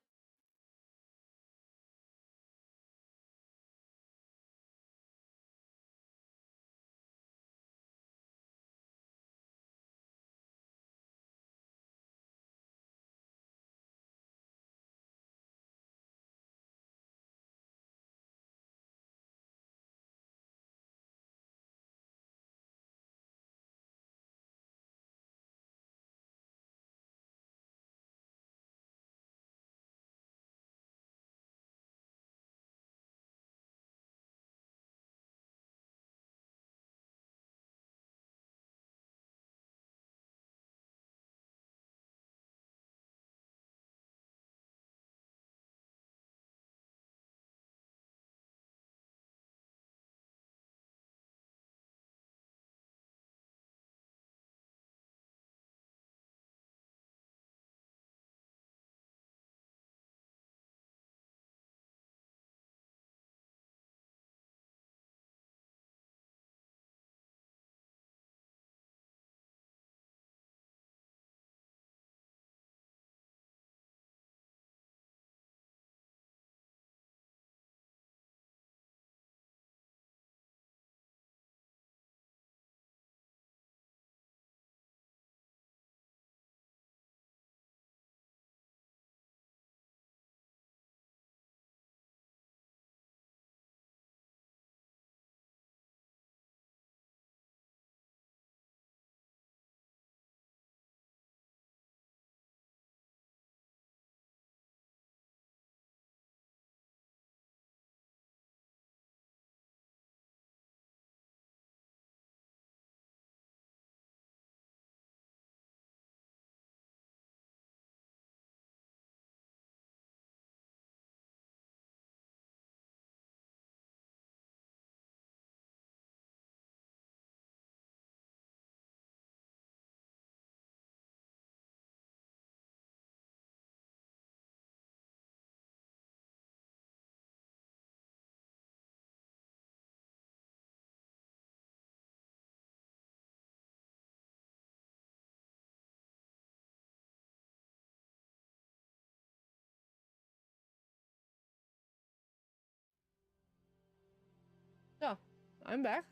So, I'm back.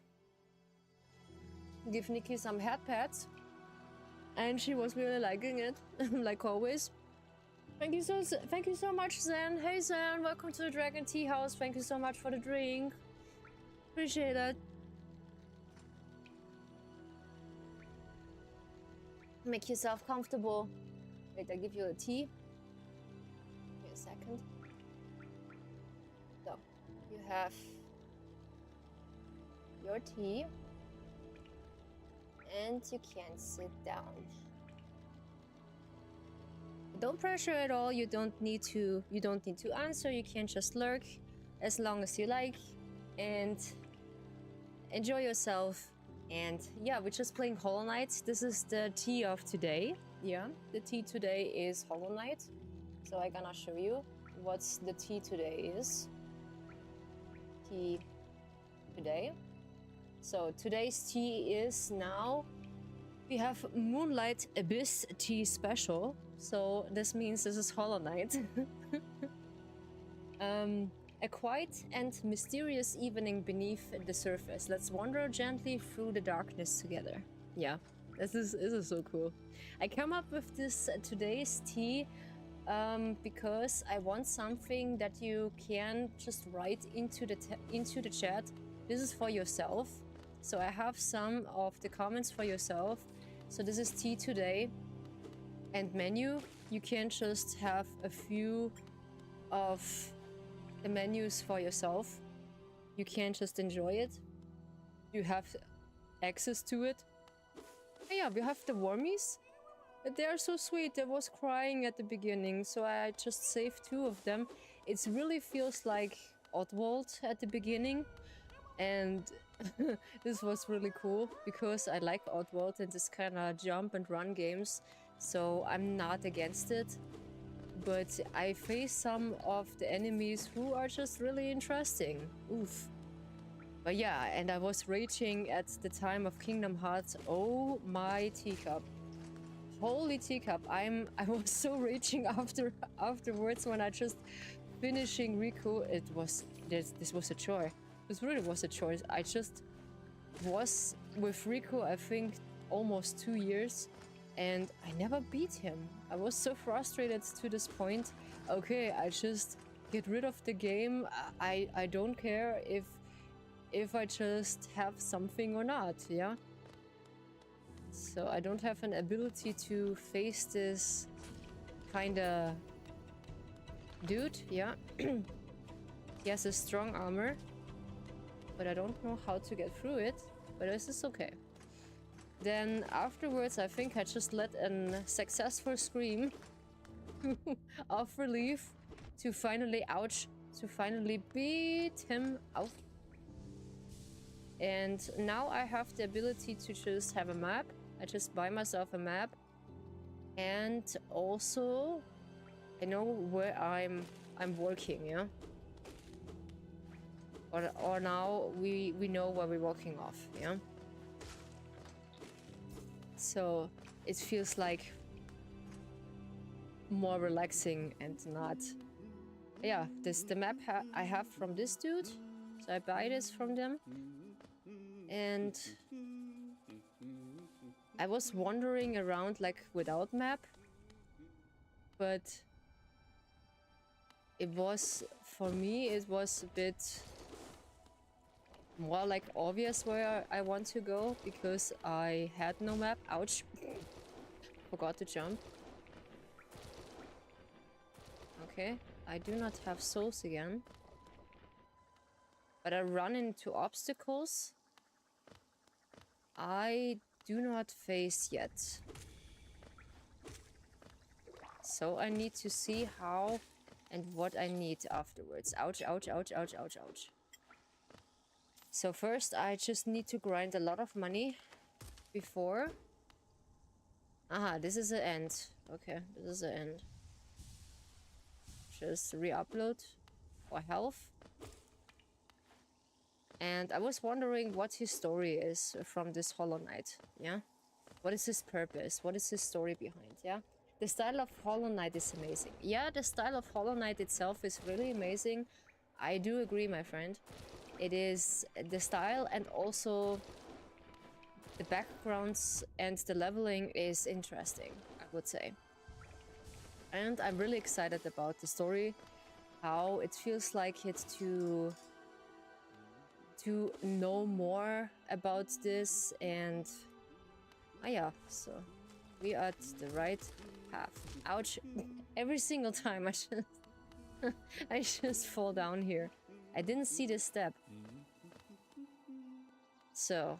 Give Nikki some head pats, and she was really liking it, like always. Thank you so much, Zen. Hey Zen, welcome to the Dragon Tea House. Thank you so much for the drink. Appreciate it. Make yourself comfortable. Wait, I give you a tea. Wait a second. So, you have your tea and you can sit down. Don't pressure at all. You don't need to answer. You can just lurk as long as you like and enjoy yourself. And yeah, we're just playing Hollow Knight. This is the tea of today. Yeah, the tea today is Hollow Knight. So I'm gonna show you what the tea today is. Tea today. So today's tea is now we have Moonlight Abyss tea special. So this means this is Hollow Knight. A quiet and mysterious evening beneath the surface. Let's wander gently through the darkness together. Yeah, this is so cool. I come up with this today's tea because I want something that you can just write into the chat. This is for yourself. So I have some of the comments for yourself. So this is tea today. And menu, you can just have a few of the menus for yourself. You can just enjoy it. You have access to it. And yeah, we have the wormies. They are so sweet. I was crying at the beginning, so I just saved 2 of them. It really feels like Oddworld at the beginning. And this was really cool because I like Oddworld and this kind of jump and run games. So I'm not against it, but I face some of the enemies who are just really interesting. Oof. But yeah, and I was raging at the time of Kingdom Hearts. Oh my teacup. Holy teacup. I was so raging afterwards when I just finishing Riku. This was a joy. This really was a choice. I just was with Riku, I think, almost 2 years. And I never beat him. I was so frustrated to this point. Okay, I just get rid of the game. I don't care if I just have something or not, yeah? So I don't have an ability to face this kinda dude, yeah? He has a strong armor, but I don't know how to get through it, but this is okay. Then afterwards, I think I just let a successful scream of relief to finally, to finally beat him out. And now I have the ability to just have a map. I just buy myself a map. And also, I know where I'm working, yeah? Or now we know where we're walking off, yeah? So it feels like more relaxing and not. Yeah, the map I have from this dude, so I buy this from them. And I was wandering around like without map, but it was, for me, it was a bit more like obvious where I want to go because I had no map. Ouch. Forgot to jump. Okay, I do not have souls again. But I run into obstacles I do not face yet. So I need to see how and what I need afterwards. Ouch, ouch, ouch, ouch, ouch, ouch. So first I just need to grind a lot of money before. Aha, this is the end. Okay, this is the end. Just re-upload for health. And I was wondering what his story is from this Hollow Knight, yeah? What is his purpose? What is his story behind, yeah? The style of Hollow Knight is amazing. Yeah, the style of Hollow Knight itself is really amazing. I do agree, my friend. It is the style and also the backgrounds and the leveling is interesting, I would say. And I'm really excited about the story, how it feels like it to know more about this. And yeah, so we are at the right path. Ouch. Every single time I just fall down here. I didn't see this step. So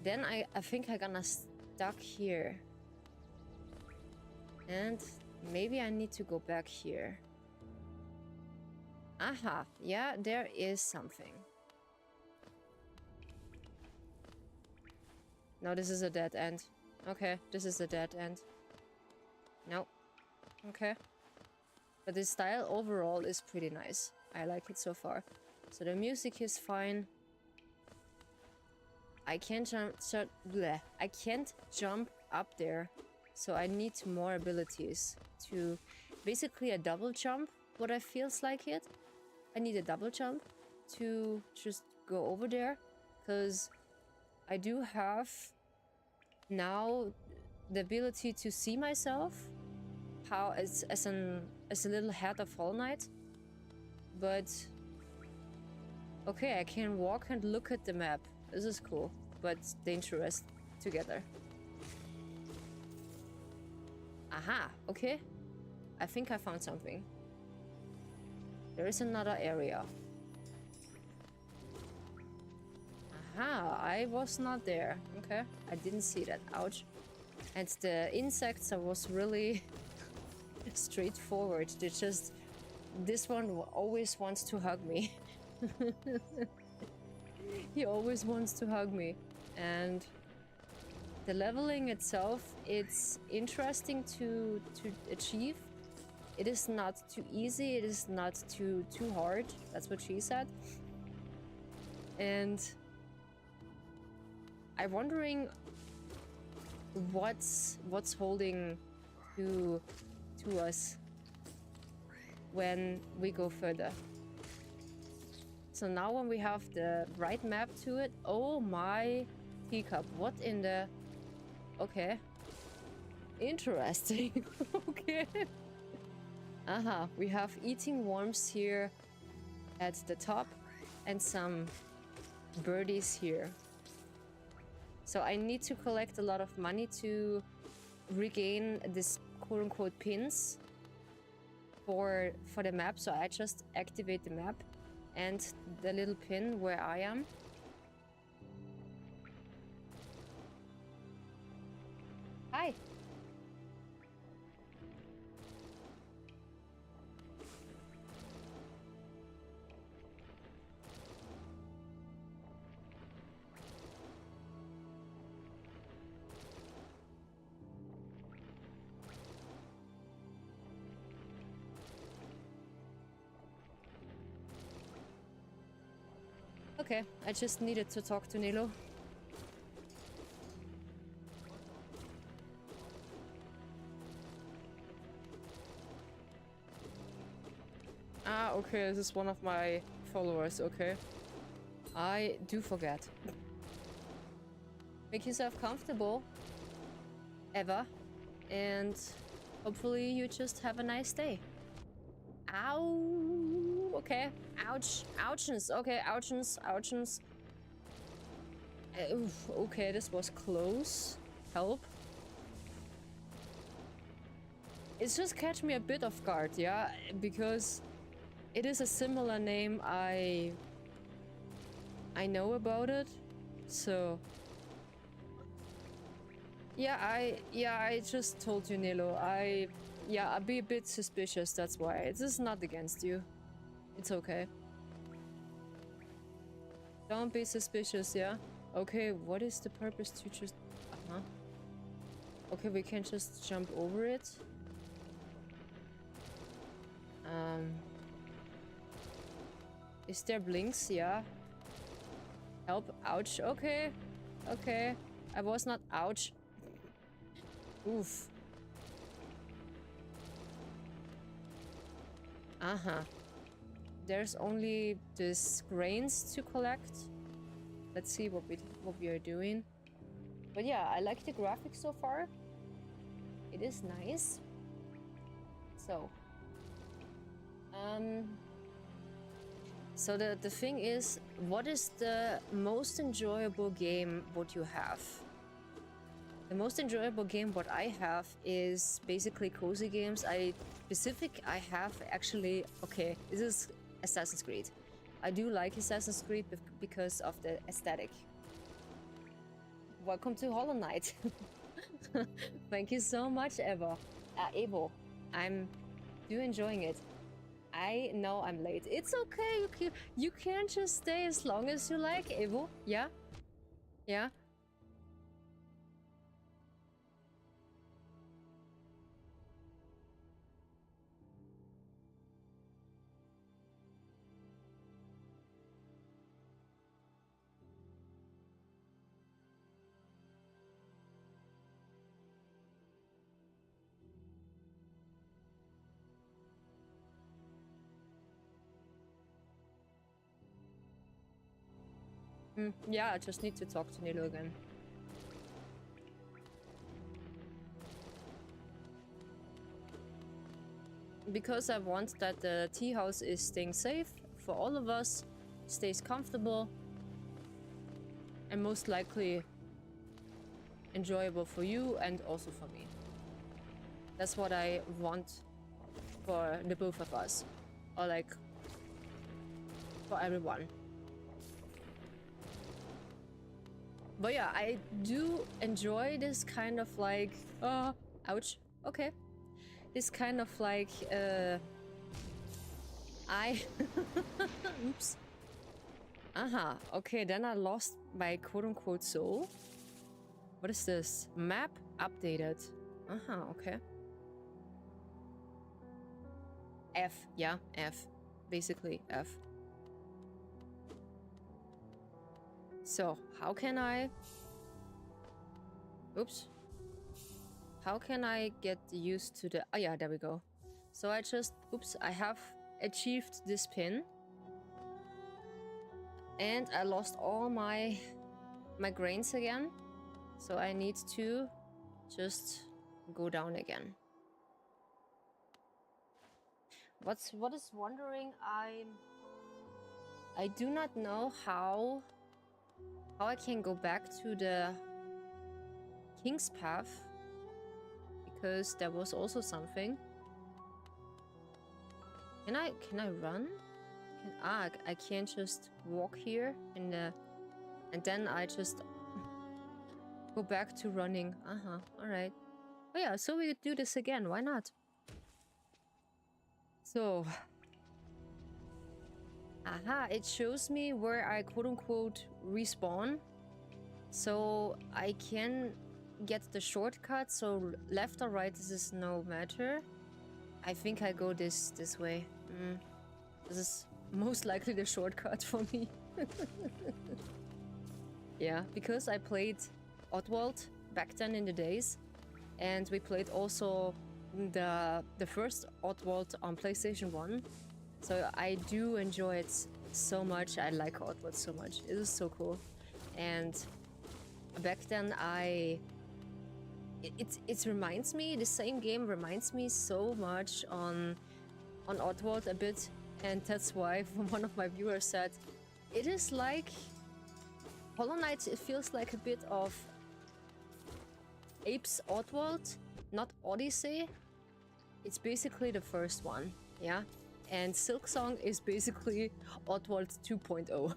then I think I'm gonna stuck here. And maybe I need to go back here. Aha, yeah, there is something. No, this is a dead end. Okay, this is a dead end. No. Okay. But the style overall is pretty nice. I like it so far. So the music is fine. I can't I can't jump up there. So I need more abilities to... Basically a double jump, what I feels like it. I need a double jump to just go over there. Because I do have now the ability to see myself. How as a little head of Hollow Knight. But okay, I can walk and look at the map. This is cool, but dangerous together. Aha, okay. I think I found something. There is another area. Aha, I was not there. Okay, I didn't see that. Ouch. And the insects, I was really straightforward. They just... This one always wants to hug me. He always wants to hug me. And the leveling itself, it's interesting to achieve. It is not too easy, it is not too hard. That's what she said. And I'm wondering what's holding to us when we go further. So now when we have the right map to it, oh my teacup, what in the... Okay. Interesting. Okay. Aha, we have eating worms here at the top and some birdies here. So I need to collect a lot of money to regain this quote-unquote pins for the map. So I just activate the map and the little pin where I am. Hi. Okay, I just needed to talk to Nilo. Ah, okay, this is one of my followers, okay. I do forget. Make yourself comfortable, Eva, and hopefully you just have a nice day. Ow! Okay, ouch, ouchins, okay, ouchins, ouchins. Okay, this was close. Help. It's just catch me a bit off guard, yeah, because it is a similar name. I know about it, so yeah. I just told you, Nilo. I'll be a bit suspicious. That's why. This is not against you. It's okay. Don't be suspicious, yeah. Okay, what is the purpose to just... Okay, we can just jump over it. Is there blinks? Yeah. Help. Ouch. Okay. Okay. I was not... Ouch. Oof. There's only these grains to collect. Let's see what we are doing. But yeah, I like the graphics so far. It is nice. So so the thing is, what is the most enjoyable game what you have? The most enjoyable game what I have is basically cozy games. I have actually, okay, this is Assassin's Creed. I do like Assassin's Creed because of the aesthetic. Welcome to Hollow Knight. Thank you so much, Evo. I'm enjoying it. I know I'm late. It's okay. You can just stay as long as you like, Evo. Yeah? Yeah? Yeah, I just need to talk to Nilo again. Because I want that the tea house is staying safe for all of us, stays comfortable, and most likely enjoyable for you and also for me. That's what I want for the both of us, or like for everyone. But yeah, I do enjoy this kind of like, ouch, okay. This kind of like, oops. Okay, then I lost my quote-unquote soul. What is this? Map updated. Okay. F, yeah, F. Basically, F. So, how can I... Oops. How can I get used to the... Oh yeah, there we go. So I just... Oops, I have achieved this pin. And I lost all my grains again. So I need to just go down again. What is wondering, I do not know how I can go back to the King's Path, because there was also something. Can I run? I can't just walk here in the, and then I just go back to running. All right. Oh yeah, so we do this again. Why not? So, it shows me where I quote-unquote respawn. So I can get the shortcut, so left or right, this is no matter. I think I go this way. This is most likely the shortcut for me. Yeah, because I played Oddworld back then in the days, and we played also the first Oddworld on PlayStation 1. So I do enjoy it so much. I like Oddworld so much. It is so cool. And back then it reminds me, the same game reminds me so much on Oddworld a bit, and that's why one of my viewers said it is like Hollow Knight. It feels like a bit of Ape's Oddworld, not Odyssey. It's basically the first one, yeah. And Silksong is basically Oddworld 2.0.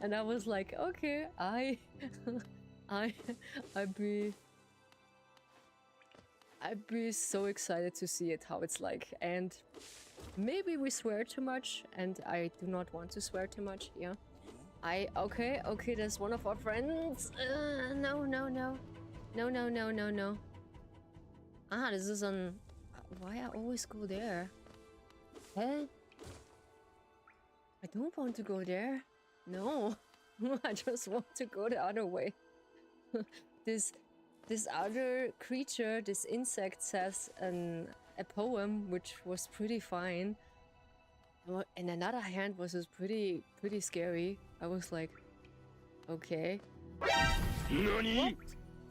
And I was like, okay, I'd be so excited to see it, how it's like. And maybe we swear too much, and I do not want to swear too much, yeah. Okay, there's one of our friends. No. This is on... Why I always go there? Huh? I don't want to go there. No. I just want to go the other way. This other creature, this insect, says a poem which was pretty fine. In another hand was just pretty scary. I was like, okay. What?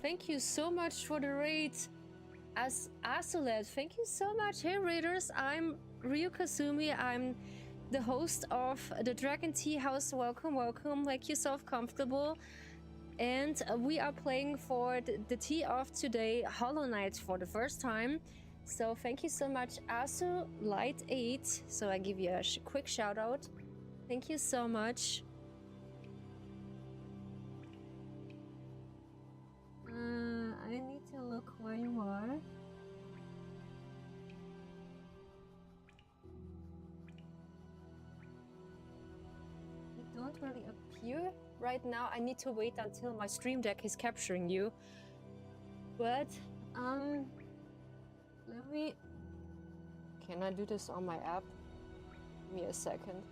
Thank you so much for the raid. As Asolet, thank you so much. Hey raiders, I'm Ryu Kasumi. I'm the host of the Dragon Tea House. Welcome. Make yourself comfortable. And we are playing for the tea of today, Hollow Knight, for the first time. So thank you so much, Asu Light 8. So I give you a quick shout out. Thank you so much. I need to look where you are. You don't really appear right now. I need to wait until my stream deck is capturing you. But let me... Can I do this on my app? Give me a second.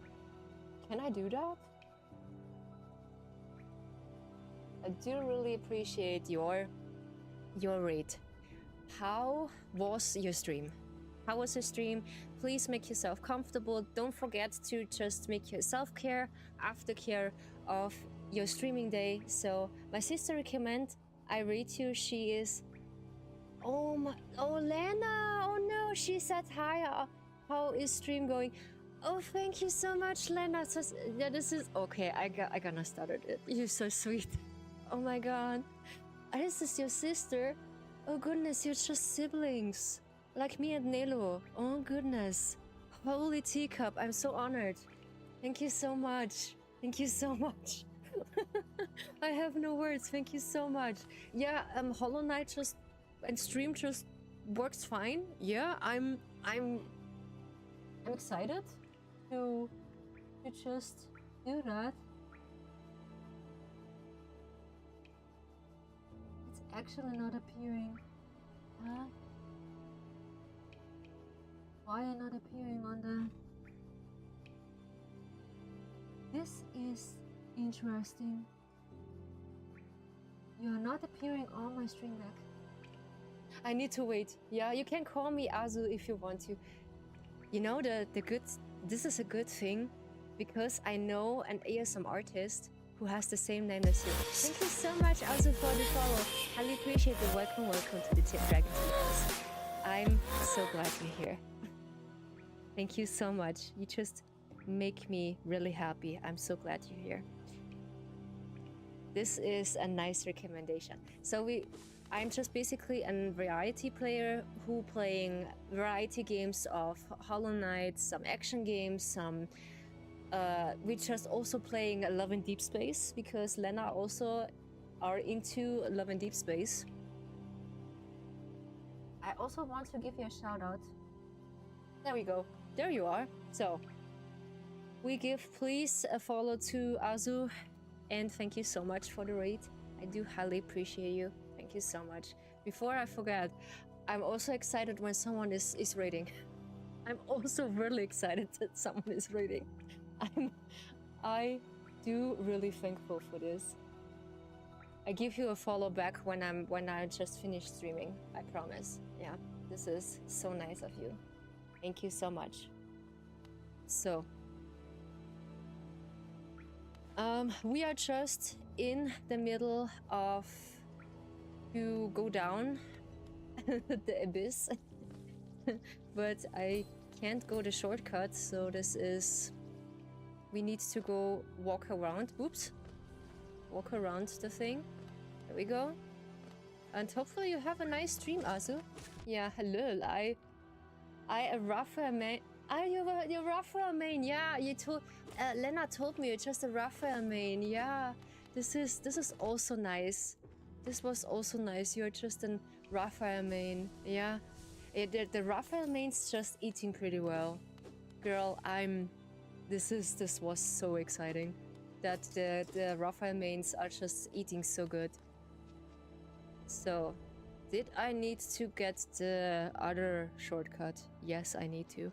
Can I do that? I do really appreciate your rate. How was your stream? How was your stream? Please make yourself comfortable. Don't forget to just make your self-care, aftercare of your streaming day. So my sister recommend I rate you. She is... Oh my... Oh, Lena! Oh no, she said hi. How is stream going? Oh, thank you so much, Lena. So, yeah, this is... Okay, I gonna start it. You're so sweet. Oh my god. This is your sister? Oh goodness, you're just siblings. Like me and Nelo. Oh goodness. Holy teacup, I'm so honored. Thank you so much. Thank you so much. I have no words. Thank you so much. Yeah, Hollow Knight just... and stream just works fine. Yeah, I'm excited to just do that. It's actually not appearing. Huh? Why not appearing on the... This is interesting. You're not appearing on my stream deck. I need to wait. Yeah, you can call me Azu if you want to. You know, the good... This is a good thing because I know an ASM artist who has the same name as you. Thank you so much, Azu, for the follow. Highly appreciate the welcome to the Dragon Teachers. I'm so glad you're here. Thank you so much. You just make me really happy. I'm so glad you're here. This is a nice recommendation. So I'm just basically a variety player who playing variety games of Hollow Knight, some action games, some... we just also playing Love in Deep Space because Lena also are into Love in Deep Space. I also want to give you a shout out. There we go. There you are. So, we give please a follow to Azu and thank you so much for the raid. I do highly appreciate you. Thank you so much. Before I forget, I'm also excited when someone is raiding. I'm also really excited that someone is raiding. I do really thankful for this. I give you a follow back when I just finished streaming. I promise. Yeah, this is so nice of you. Thank you so much. So, we are just in the middle of to go down the abyss, but I can't go the shortcut. So this is. We need to go walk around. Oops. Walk around the thing. There we go. And hopefully you have a nice stream, Azu. Yeah, hello. I a Raphael main. You're Raphael main. Yeah, you told Lena told me you're just a Raphael main. Yeah, this is also nice. This was also nice. You're just a Raphael main. Yeah, the Raphael main's just eating pretty well. Girl, This was so exciting that the Raphael mains are just eating so good. So, did I need to get the other shortcut? Yes, I need to.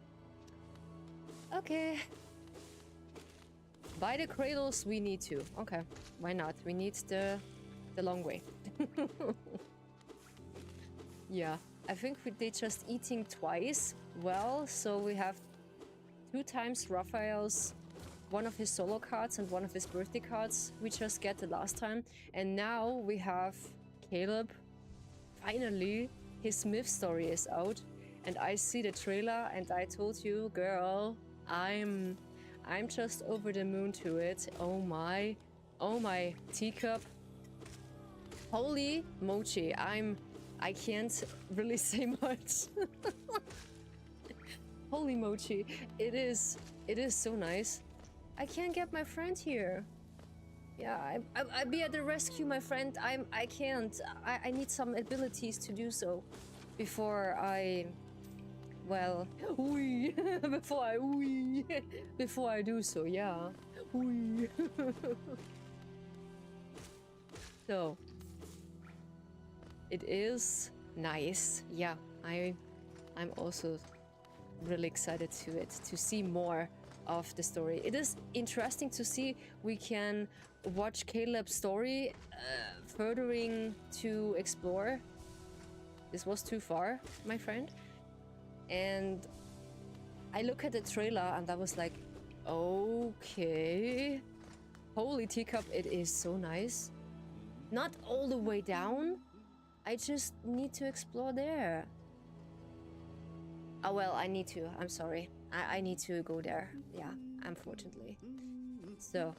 Okay. By the cradles, we need to. Okay, why not? We need the long way. Yeah, I think they just eating twice. Well, so we have 2 times Raphael's, one of his solo cards and one of his birthday cards we just get the last time. And now we have Caleb. Finally, his myth story is out. And I see the trailer and I told you, girl, I'm just over the moon to it. Oh my teacup. Holy mochi, I can't really say much. Holy mochi, it is so nice. I can't get my friend here. Yeah, I be at the rescue, my friend. I can't. I need some abilities to do so before I, well, wee, before I do so. Yeah, wee. So it is nice. Yeah, I'm also really excited to see more of the story. It is interesting to see we can watch Caleb's story furthering to explore. This was too far, my friend. And I look at the trailer and I was like, okay. Holy teacup, it is so nice. Not all the way down. I just need to explore there. Oh well, I need to. I'm sorry. I need to go there. Yeah, unfortunately. So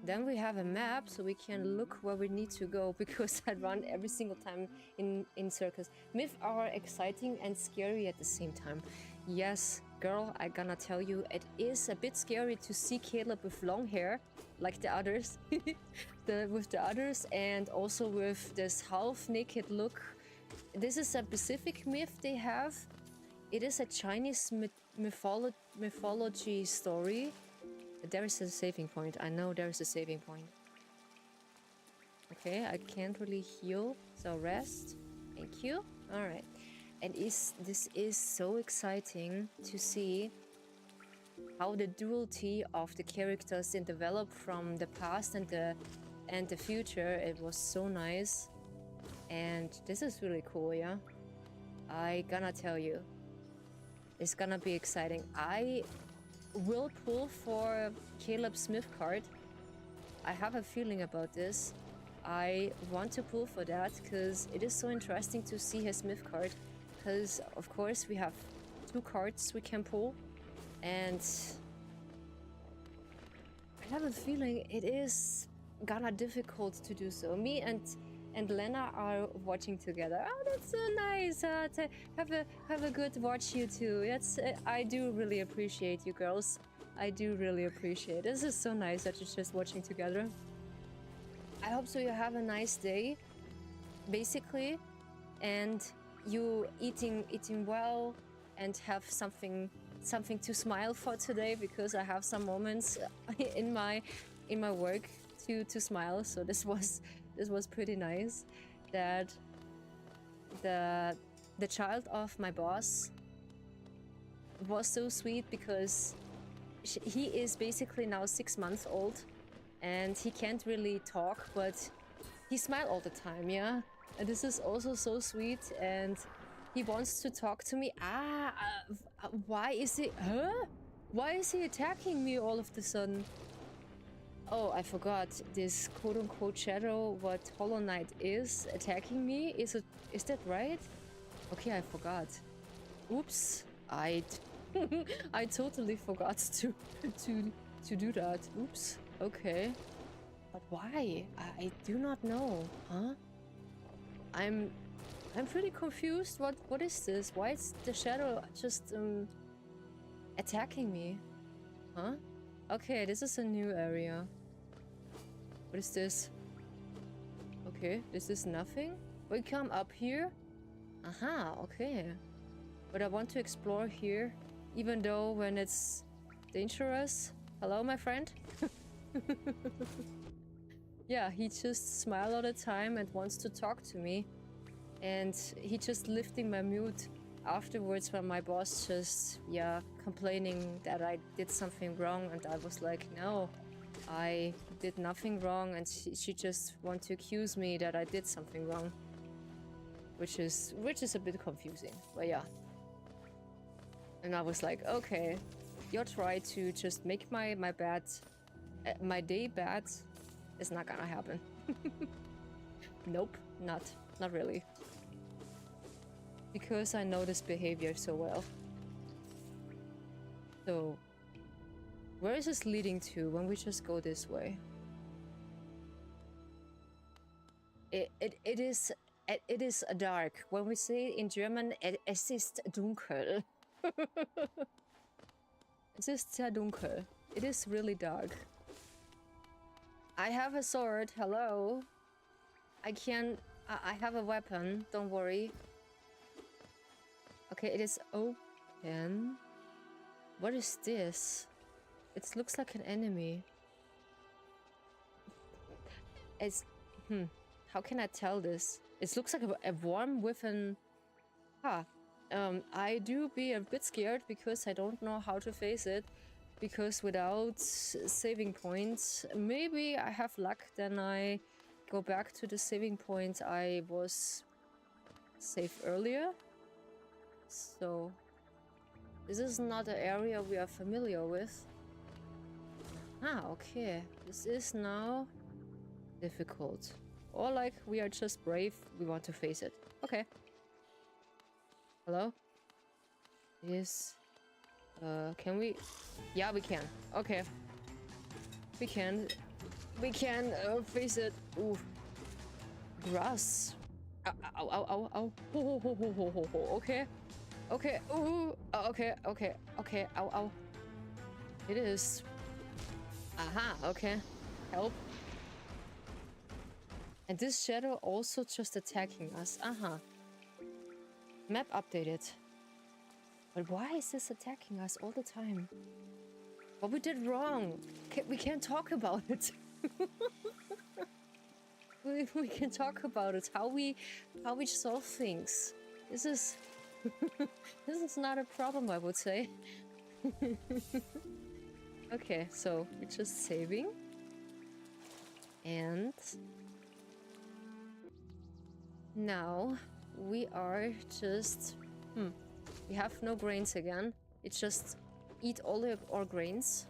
then we have a map so we can look where we need to go, because I run every single time in circles. Myths are exciting and scary at the same time. Yes, girl, I gonna tell you, it is a bit scary to see Caleb with long hair, like the others. With the others, and also with this half-naked look. This is a specific myth they have. It is a Chinese mythology story. There is a saving point. I know there is a saving point. Okay, I can't really heal, so rest. Thank you. All right. And this is so exciting to see how the duality of the characters develop from the past and the future. It was so nice. And this is really cool, yeah? I gonna tell you. It's gonna be exciting. I will pull for Caleb Smith card. I have a feeling about this. I want to pull for that because it is so interesting to see his Smith card. Because, of course, we have 2 cards we can pull. And I have a feeling it is gonna difficult to do so. Me and Lena are watching together. Oh, that's so nice. Have a good watch, you two. I do really appreciate you girls. I do really appreciate it. This is so nice that you're just watching together. I hope so you have a nice day, basically, and you eating well and have something to smile for today, because I have some moments in my work to smile. So this was pretty nice that the child of my boss was so sweet, because he is basically now 6 months old and he can't really talk, but he smiles all the time, yeah? And this is also so sweet, and he wants to talk to me. Why is he... Huh? Why is he attacking me all of a sudden? Oh, I forgot. This quote-unquote shadow, what Hollow Knight is attacking me? Is that right? Okay, I forgot. Oops. I totally forgot to do that. Oops. Okay. But why? I do not know. Huh? I'm pretty confused. What is this? Why is the shadow just attacking me? Huh? Okay, this is a new area. What is this? Okay, this is nothing. We come up here. Aha, okay. But I want to explore here, even though when it's dangerous. Hello, my friend? Yeah, he just smiles all the time and wants to talk to me. And he just lifting my mood afterwards when my boss just, yeah, complaining that I did something wrong, and I was like, no, I did nothing wrong, and she just want to accuse me that I did something wrong. Which is a bit confusing, but yeah. And I was like, okay, your try to just make my day bad is not gonna happen. Nope, not really. Because I know this behavior so well. So, where is this leading to when we just go this way? It is dark. When we say in German, es ist dunkel. Es ist sehr dunkel. It is really dark. I have a sword. Hello. I have a weapon. Don't worry. Okay, it is open. What is this? It looks like an enemy. It's... How can I tell this? It looks like a worm with an... I do be a bit scared because I don't know how to face it. Because without saving points, maybe I have luck, then I go back to the saving point I was safe earlier. So, this is not an area we are familiar with. Okay. This is now difficult. Or like, we are just brave, we want to face it. Okay. Hello? Yes. Can we? Yeah, we can. Okay. We can face it. Ooh. Grass. Ow, ow, ow, ow, ow. Ho, ho, ho, ho, ho, ho. Okay. Okay. Ooh. Okay, okay, okay. Ow, ow. It is. Aha, okay. Help. And this shadow also just attacking us. Map updated. But why is this attacking us all the time? What we did wrong? We can't talk about it. we can talk about it. How we solve things. This is this is not a problem, I would say. Okay, so we're just saving. And now we are just we have no grains again. It's just eat all of our grains.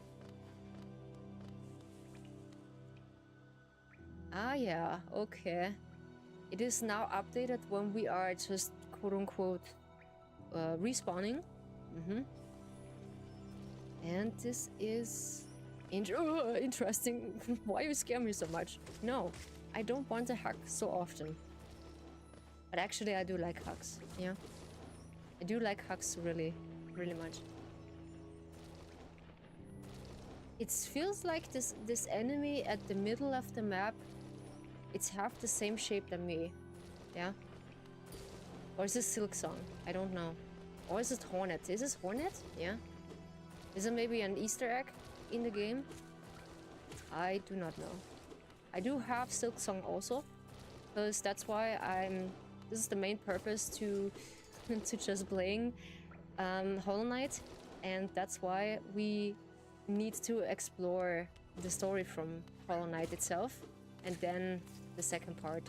Yeah, okay. It is now updated when we are just quote-unquote respawning. And this is interesting. Why you scare me so much? No, I don't want to hack so often. But actually I do like hacks, yeah. I do like hacks really, really much. It feels like this enemy at the middle of the map, it's half the same shape than me, yeah? Or is this Silk Song? I don't know. Or is it Hornet? Is this Hornet? Yeah. Is it maybe an Easter egg in the game? I do not know. I do have Silk Song also, because that's why this is the main purpose to just playing Hollow Knight, and that's why we need to explore the story from Hollow Knight itself, and then the second part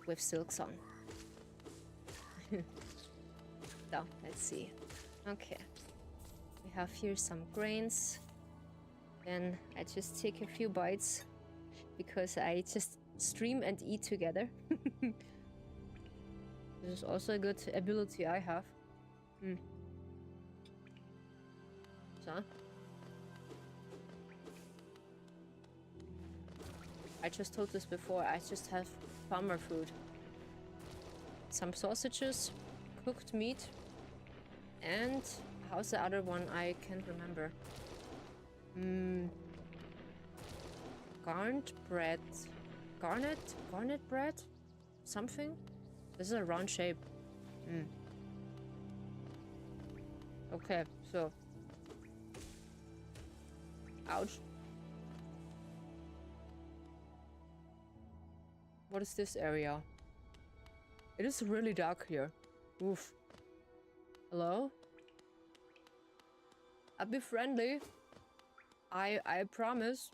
with Silk Song. So, let's see. Okay. We have here some grains. Then I just take a few bites because I just stream and eat together. This is also a good ability I have. So. I just told this before, I just have farmer food. Some sausages, cooked meat, and how's the other one? I can't remember. Garnet bread. Garnet bread? Something? This is a round shape. Okay, so. Ouch. What is this area? It is really dark here. Oof. Hello? I'll be friendly. I promise.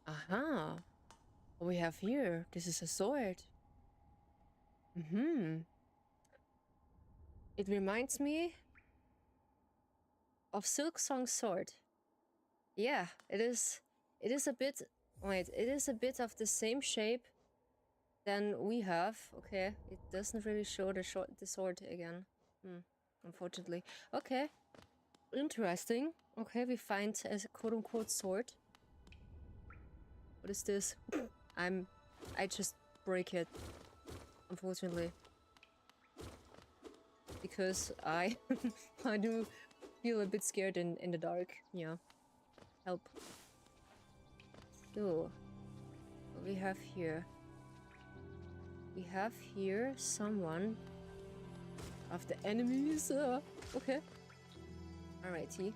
Aha. What we have here. This is a sword. It reminds me of Silk Song's sword. Yeah, it is a bit... Wait, it is a bit of the same shape than we have. Okay, it doesn't really show the sword again. Unfortunately. Okay. Interesting. Okay, we find a quote-unquote sword. What is this? I just break it, unfortunately. Because I I do feel a bit scared in the dark. Yeah. Help. So, what we have here? We have here someone of the enemies. Okay. Alrighty.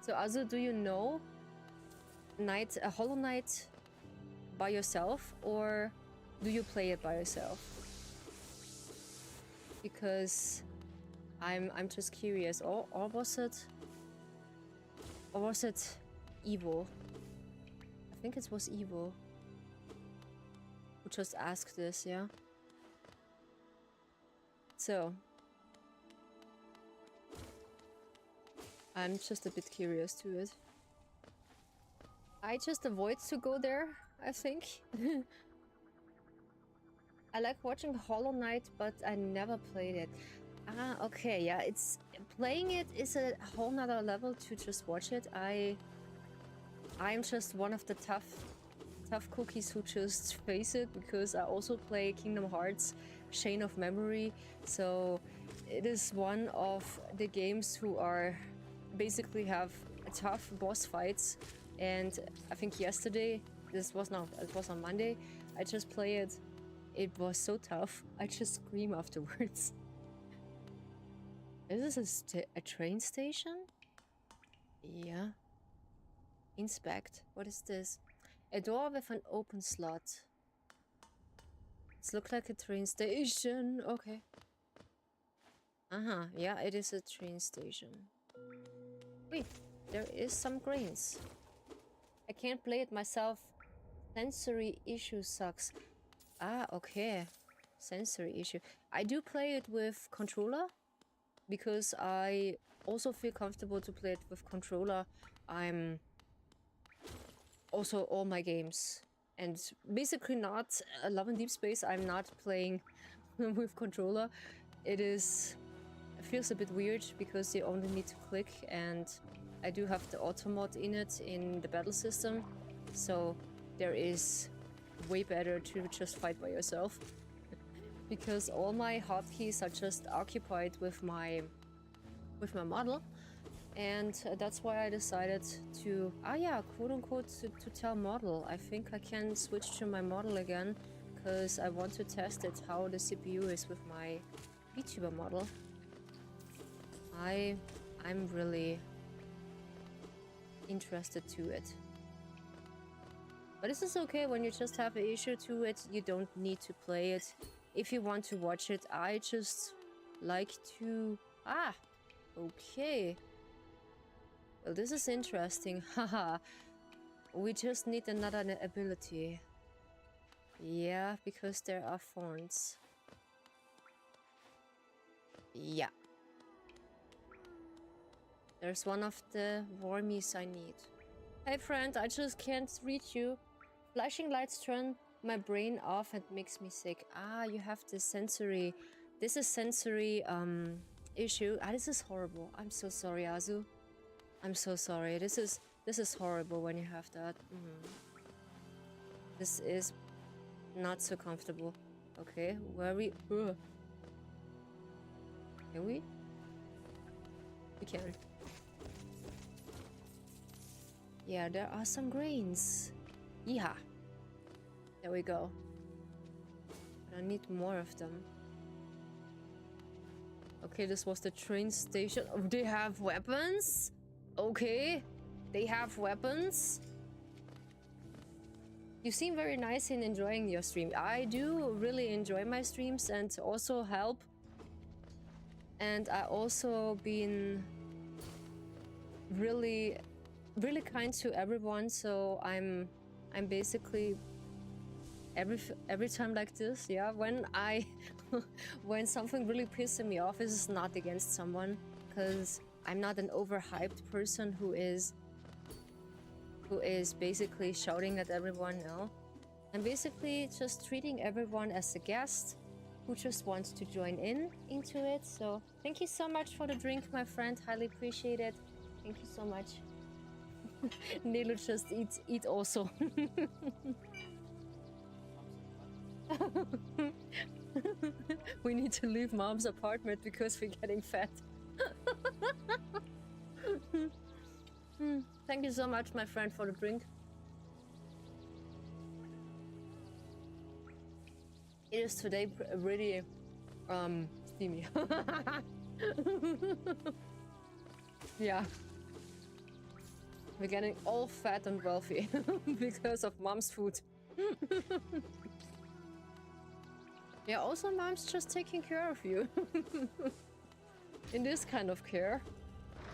So, Azu, do you know Hollow Knight by yourself, or do you play it by yourself? Because I'm just curious. Or was it? Or was it Evil? I think it was Evil who just asked this, yeah? So, I'm just a bit curious to it. I just avoid to go there, I think. I like watching Hollow Knight, but I never played it. Ah, okay, yeah, it's... Playing it is a whole nother level to just watch it. I'm just one of the tough cookies who just face it, because I also play Kingdom Hearts Chain of Memory, so it is one of the games who are basically have tough boss fights. And I think yesterday, it was on Monday, I just played it. It was so tough, I just scream afterwards. Is this a train station? Yeah. Inspect. What is this? A door with an open slot. It looks like a train station. Okay. Yeah, it is a train station. Wait, there is some grains. I can't play it myself. Sensory issue sucks. Ah, okay. Sensory issue. I do play it with controller, because I also feel comfortable to play it with controller. I'm also all my games, and basically not Love and Deep Space, I'm not playing with controller. It feels a bit weird because you only need to click, and I do have the auto mod in it in the battle system, so there is way better to just fight by yourself. Because all my hotkeys are just occupied with my model, and that's why I decided to, quote unquote, to tell model. I think I can switch to my model again, because I want to test it, how the CPU is with my VTuber model. I'm really interested to it. But this is okay, when you just have an issue to it, you don't need to play it. If you want to watch it, I just like to... Ah! Okay. Well, this is interesting. Haha. We just need another ability. Yeah, because there are thorns. Yeah. There's one of the wormies I need. Hey friend, I just can't reach you. Flashing lights turn my brain off and makes me sick. Ah, you have this sensory... This is sensory, issue. Ah, this is horrible. I'm so sorry, Azu. I'm so sorry. This is horrible when you have that. This is not so comfortable. Okay, where are we? Can we? We can. Yeah, there are some grains. Yeah. There we go. But I need more of them. Okay, this was the train station. Oh, they have weapons? Okay. They have weapons? You seem very nice in enjoying your stream. I do really enjoy my streams and also help. And I also been really kind to everyone, so I'm basically every time like this, yeah, when when something really pisses me off, this is not against someone, because I'm not an overhyped person who is basically shouting at everyone. No, I'm basically just treating everyone as a guest who just wants to join into it. So thank you so much for the drink, my friend. Highly appreciate it. Thank you so much. Nelo just eat also. We need to leave mom's apartment because we're getting fat. Thank you so much, my friend, for the drink. It is today really steamy. Yeah. We're getting all fat and wealthy because of mom's food. Yeah, also mom's just taking care of you. In this kind of care.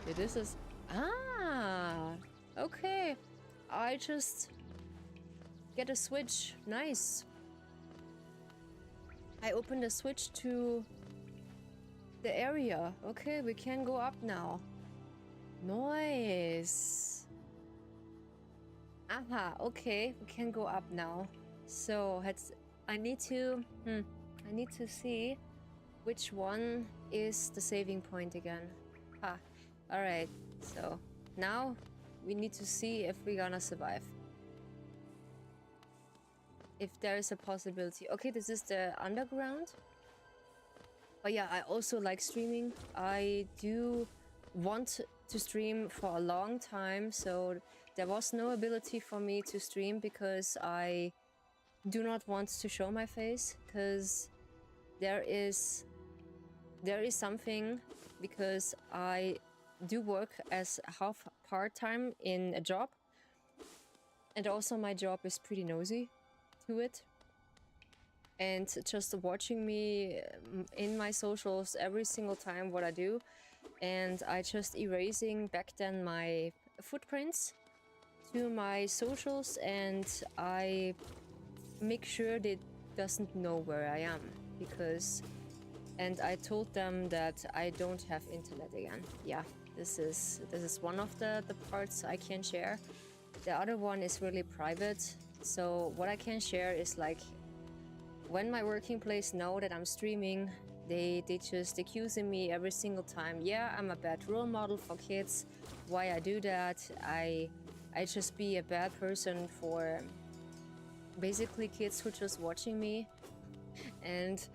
Yeah, this is... Ah! Okay. I just... get a switch. Nice. I opened a switch to... the area. Okay, we can go up now. Nice. Aha, okay. We can go up now. So, I need to... I need to see which one is the saving point again. Ha. Alright, so now we need to see if we're gonna survive. If there is a possibility. Okay, this is the underground. But yeah, I also like streaming. I do want to stream for a long time, so there was no ability for me to stream because I do not want to show my face, because there is something, because I do work as half part-time in a job, and also my job is pretty nosy to it, and just watching me in my socials every single time what I do, and I just erasing back then my footprints to my socials, and I make sure they doesn't know where I am, because... And I told them that I don't have internet again. Yeah, this is one of the parts I can share. The other one is really private. So what I can share is like, when my working place know that I'm streaming, they just accusing me every single time. Yeah, I'm a bad role model for kids. Why I do that? I just be a bad person for basically kids who just watching me, and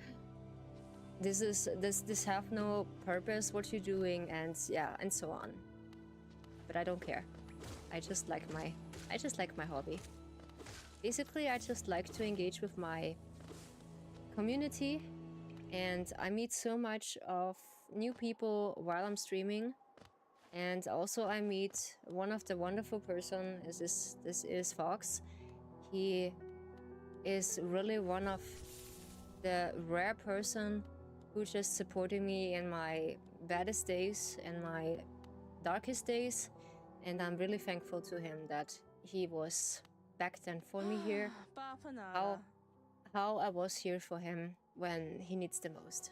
this have no purpose what you're doing, and yeah, and so on. But I don't care. I just like my hobby. Basically, I just like to engage with my community, and I meet so much of new people while I'm streaming. And also I meet one of the wonderful person, this is Fox. He is really one of the rare person who's just supporting me in my baddest days and my darkest days, and I'm really thankful to him that he was back then for me here. How I was here for him when he needs the most.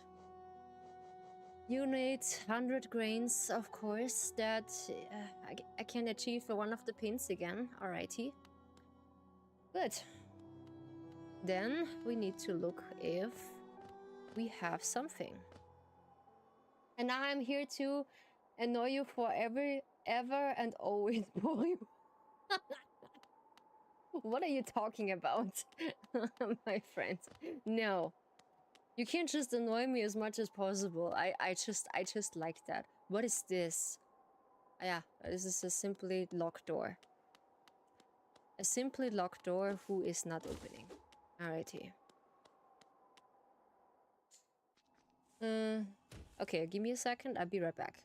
You need 100 grains, of course, that I can achieve for one of the pins again. Alrighty. Good. Then we need to look if we have something. And now I'm here to annoy you forever, ever and always, boy. What are you talking about, my friend? No. You can't just annoy me as much as possible. I just like that. What is this? Yeah, this is a simply locked door. A simply locked door who is not opening. Alrighty. Okay, give me a second. I'll be right back.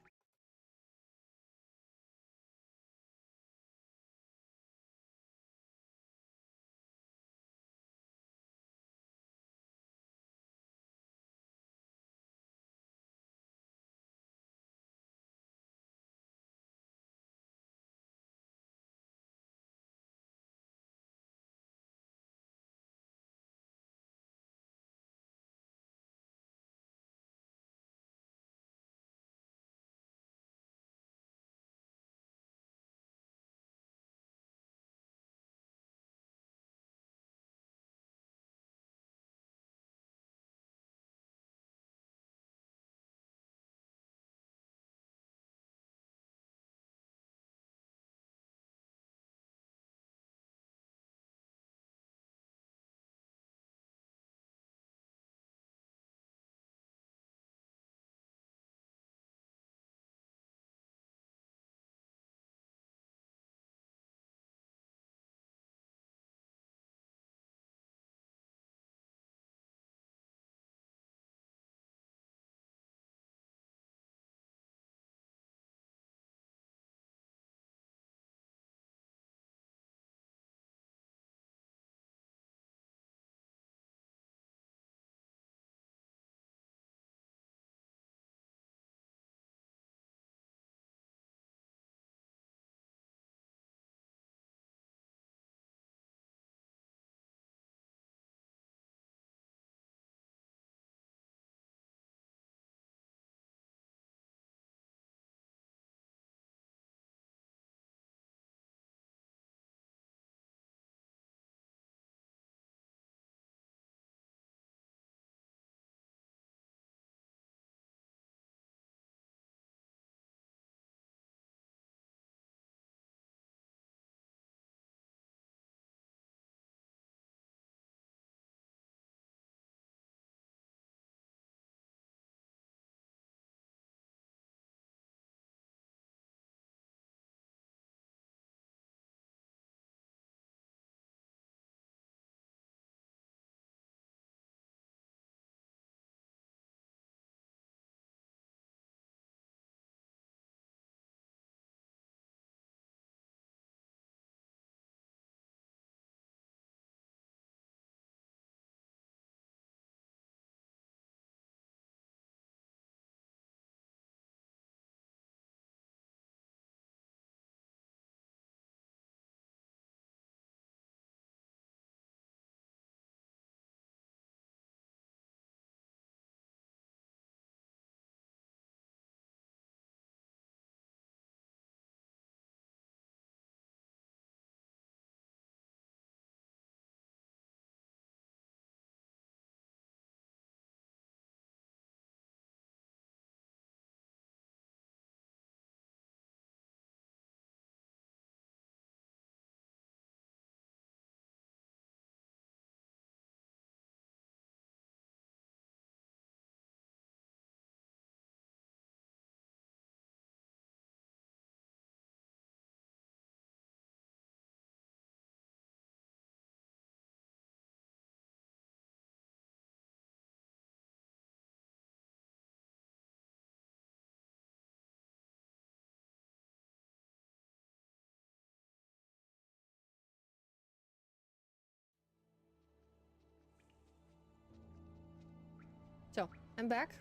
I'm back.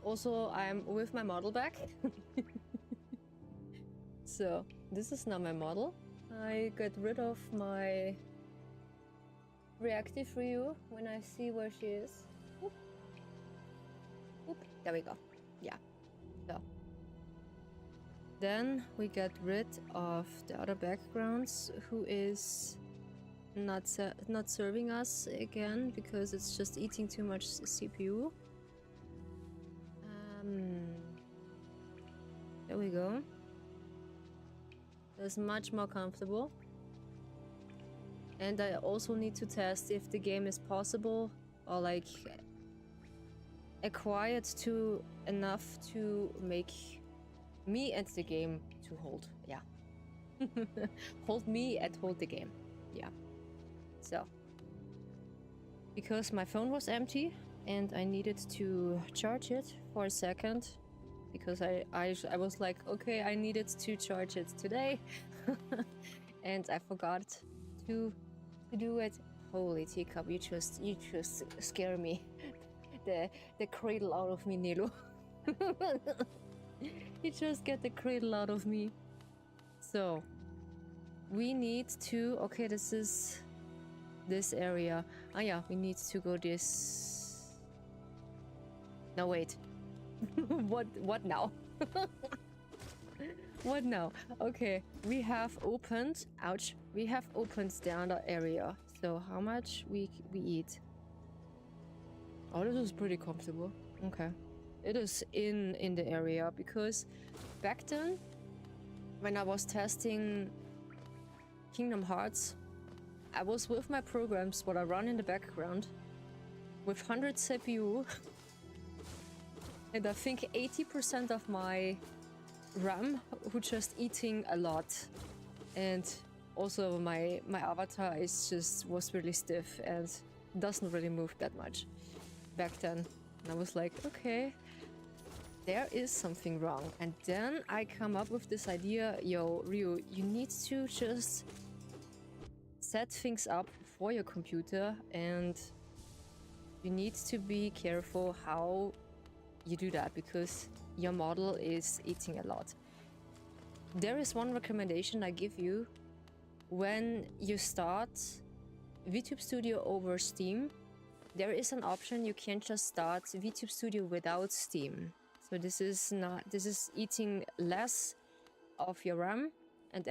Also, I'm with my model back. So, this is now my model. I got rid of my reactive Ryu when I see where she is. Oop. Oop. There we go. Yeah. So. Then we get rid of the other backgrounds who is not serving us again because it's just eating too much CPU. There we go. That's much more comfortable. And I also need to test if the game is possible or like acquired to enough to make me and the game to hold. Yeah. Hold me and hold the game. Yeah. So. Because my phone was empty and I needed to charge it for a second. Because I was like, okay, I needed to charge it today. And I forgot to do it. Holy teacup, you just scare me. The cradle out of me, Nilo. You just get the cradle out of me. So we need to, okay, this is this area. Ah yeah, we need to go this. No, wait. What now? What now? Okay, we have opened, ouch, we have opened the other area. So how much we eat? Oh, this is pretty comfortable. Okay. It is in the area because back then when I was testing Kingdom Hearts, I was with my programs what I run in the background with 100 CPU and I think 80% of my RAM who just eating a lot, and also my avatar was really stiff and doesn't really move that much back then. And I was like, okay, there is something wrong. And then I come up with this idea, yo, Ryu, you need to just set things up for your computer and you need to be careful how you do that because your model is eating a lot. There is one recommendation I give you. When you start VTube Studio over Steam, there is an option you can just start VTube Studio without Steam. So this is eating less of your RAM and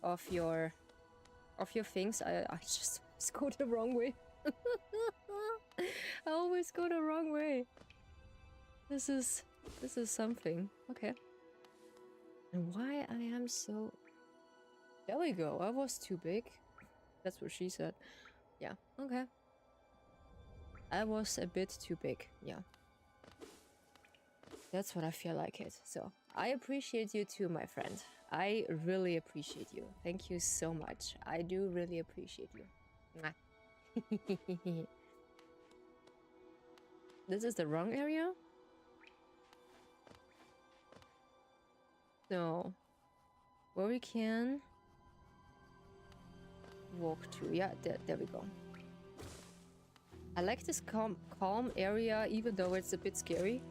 of your things. I just go the wrong way. I always go the wrong way. This is something. Okay. And why I am so... There we go. I was too big. That's what she said. Yeah. Okay. I was a bit too big. Yeah. That's what I feel like it. So I appreciate you too, my friend. I really appreciate you. Thank you so much. I do really appreciate you. Mwah. This is the wrong area? So, where we can walk to. Yeah, there we go. I like this calm area, even though it's a bit scary,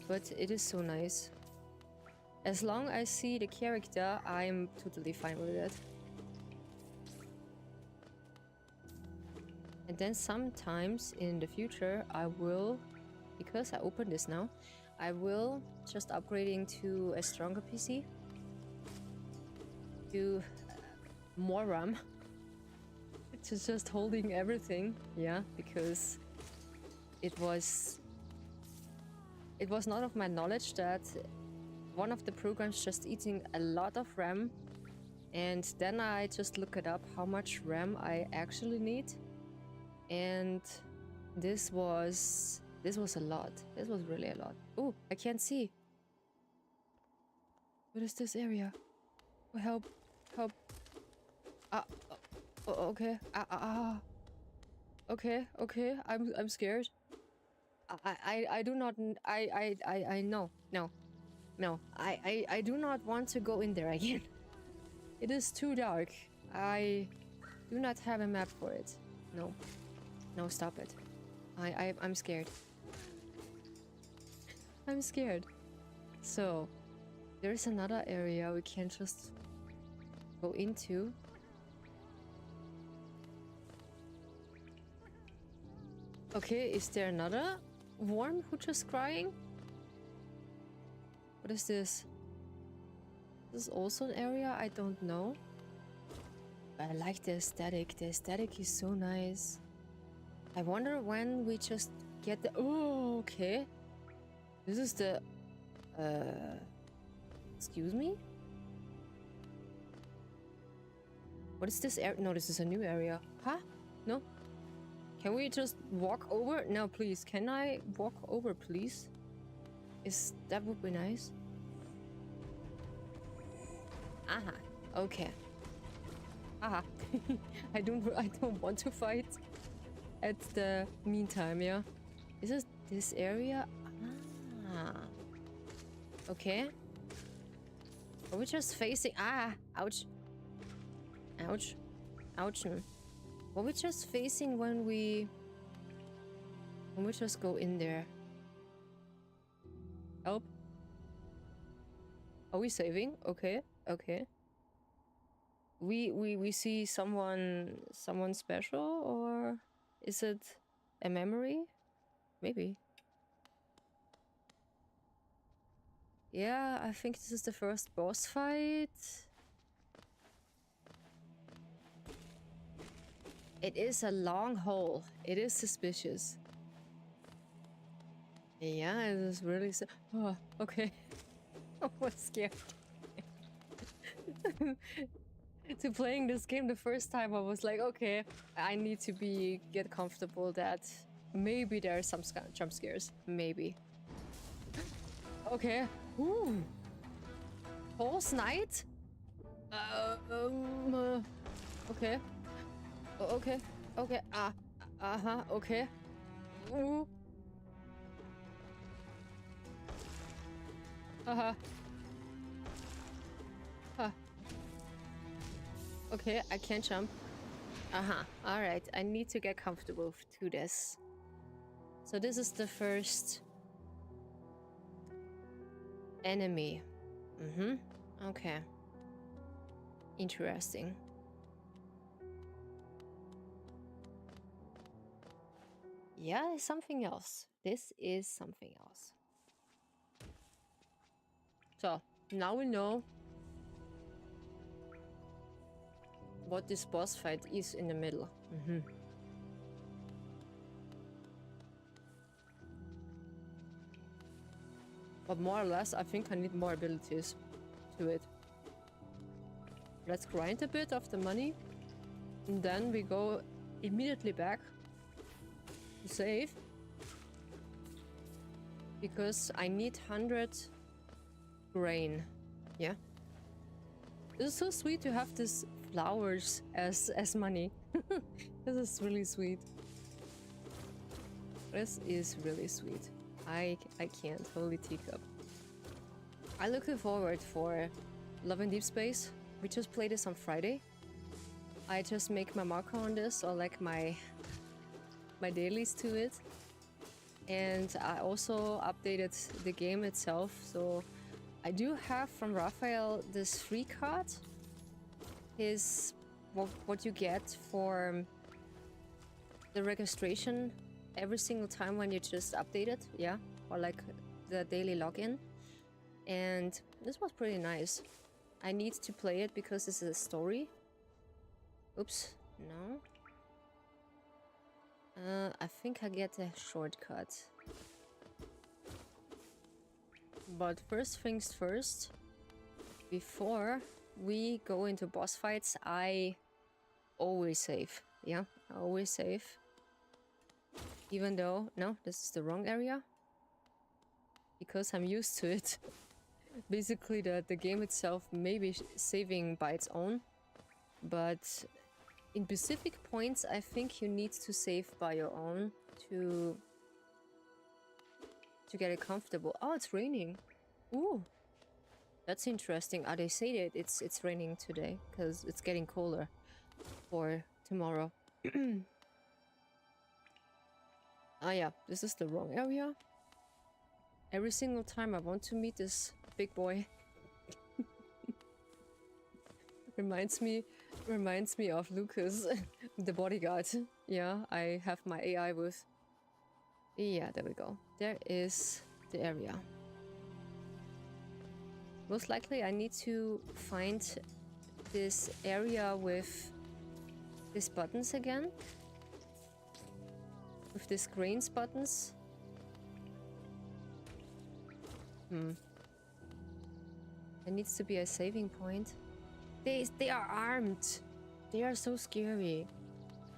but it is so nice. As long as I see the character, I'm totally fine with it. And then sometimes in the future, I will, because I opened this now, I will just upgrading to a stronger PC. To more RAM. To just holding everything, yeah, because it was not of my knowledge that one of the programs just eating a lot of RAM, and then I just look it up how much RAM I actually need, and this was a lot. This was really a lot. Oh, I can't see. What is this area? Oh, help! Oh, okay. Okay. I'm scared. I do not. I know. No. I do not want to go in there again. It is too dark. I do not have a map for it. No, stop it. I'm scared. I'm scared. So, there is another area we can just go into. Okay, is there another worm who just crying? What is this? This is also an area I don't know. I like the aesthetic. The aesthetic is so nice. I wonder when we just get the... Oh, okay. This is the... Excuse me? What is this area? No, this is a new area. Huh? No? Can we just walk over? No, please. Can I walk over, please? That would be nice. Aha. Okay. Aha. I don't want to fight at the meantime, yeah. Is this area? Ah. Okay. Are we just facing... Ah! Ouch. Ouch. Ouch. What are we just facing when we just go in there? Help. Are we saving? Okay. Okay. We see someone special, or is it a memory? Maybe. Yeah, I think this is the first boss fight. It is a long hole. It is suspicious. Yeah, it is really... Oh, okay. I was scared. To playing this game the first time, I was like, okay, I need to get comfortable that maybe there are some jump scares. Maybe. Okay. Ooh. Horse Knight? Okay. Okay. Okay. Uh-huh. Okay. Ooh. Uh-huh. Huh. Okay, I can't jump. Uh-huh. Alright, I need to get comfortable to this. So this is the first enemy. Mm-hmm. Okay. Interesting. Yeah, it's something else. This is something else. So, now we know what this boss fight is in the middle. Mm-hmm. But more or less, I think I need more abilities to it. Let's grind a bit of the money. And then we go immediately back to save. Because I need 100 grain. Yeah. This is so sweet to have these flowers as money. This is really sweet. This is really sweet. I can't. Holy teacup. I'm looking forward for Love in Deep Space. We just played this on Friday. I just make my marker on this, or like my dailies to it. And I also updated the game itself, so I do have from Raphael this free card. Is what you get for the registration every single time when you just update it, yeah, or like the daily login. And this was pretty nice. I need to play it because this is a story. Oops, no. I think I get a shortcut. But first things first, before we go into boss fights, I always save. Yeah, I always save. Even though, no, this is the wrong area. Because I'm used to it. Basically, the game itself may be saving by its own. But in specific points, I think you need to save by your own to get it comfortable. Oh, it's raining. Ooh. That's interesting. They say that it's raining today because it's getting colder for tomorrow. Ah, yeah, this is the wrong area. Every single time I want to meet this big boy. reminds me of Lucas, the bodyguard. Yeah, I have my AI with. Yeah, there we go. There is the area. Most likely I need to find this area with these buttons again. With these grains buttons. There needs to be a saving point. They are armed. They are so scary.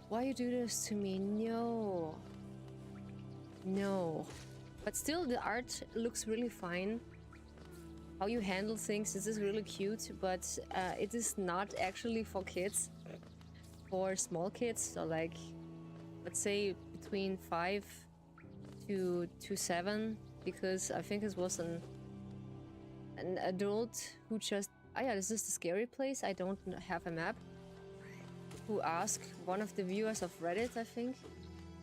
Why you do this to me? No. No. But still, the art looks really fine. How you handle things, this is really cute, but it is not actually for kids. For small kids, so like, let's say between 5 to 7, because I think it was an adult who just... Oh yeah, this is the scary place. I don't have a map. Who asked one of the viewers of Reddit, I think.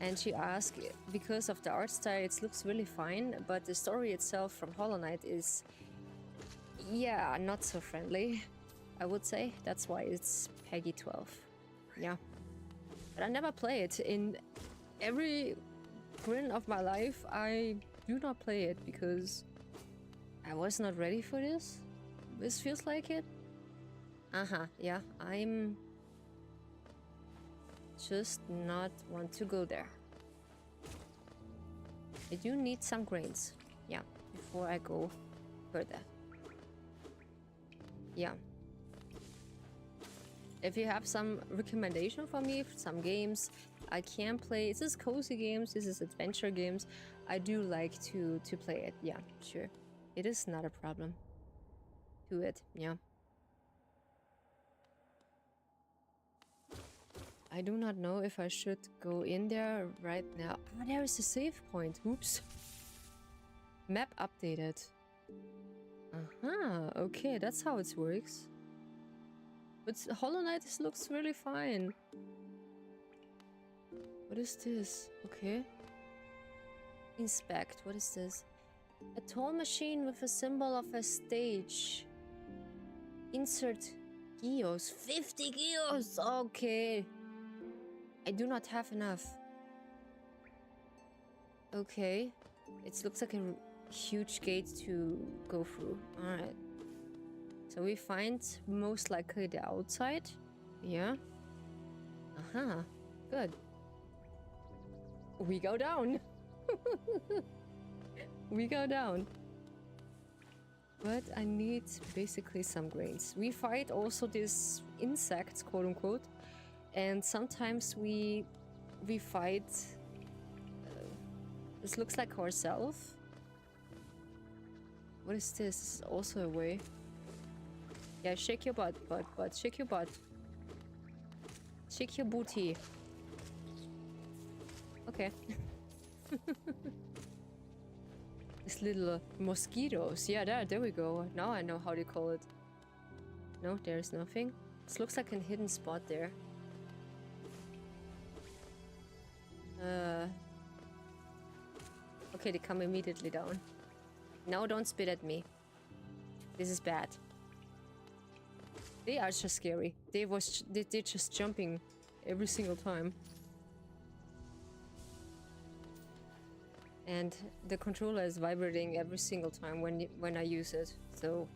And she asked, because of the art style, it looks really fine, but the story itself from Hollow Knight is... yeah, not so friendly, I would say. That's why it's Peggy 12. Yeah. But I never play it. In every grin of my life, I do not play it because I was not ready for this. This feels like it. Yeah, I'm just not want to go there. I do need some grains, yeah, before I go further. Yeah. If you have some recommendation for me, some games I can play, this is cozy games, this is adventure games, I do like to play it. Yeah, sure. It is not a problem. Do it, yeah. I do not know if I should go in there right now. Oh, there is a save point. Oops. Map updated. Okay, that's how it works. But Hollow Knight looks really fine. What is this? Okay. Inspect. What is this? A tall machine with a symbol of a stage. Insert geos. 50 geos! Okay. I do not have enough. Okay. It looks like a huge gate to go through. Alright. So we find most likely the outside. Yeah. Good. We go down. We go down. But I need basically some grains. We fight also these insects, quote unquote. And sometimes we fight... this looks like ourselves. What is this? This is also a way. Yeah, shake your butt, butt. Shake your butt. Shake your booty. Okay. These little mosquitoes. Yeah, there we go. Now I know how to call it. No, there's nothing. This looks like a hidden spot there. Okay, they come immediately down. Now don't spit at me. This is bad. They are just scary. They're just jumping every single time. And the controller is vibrating every single time when I use it. So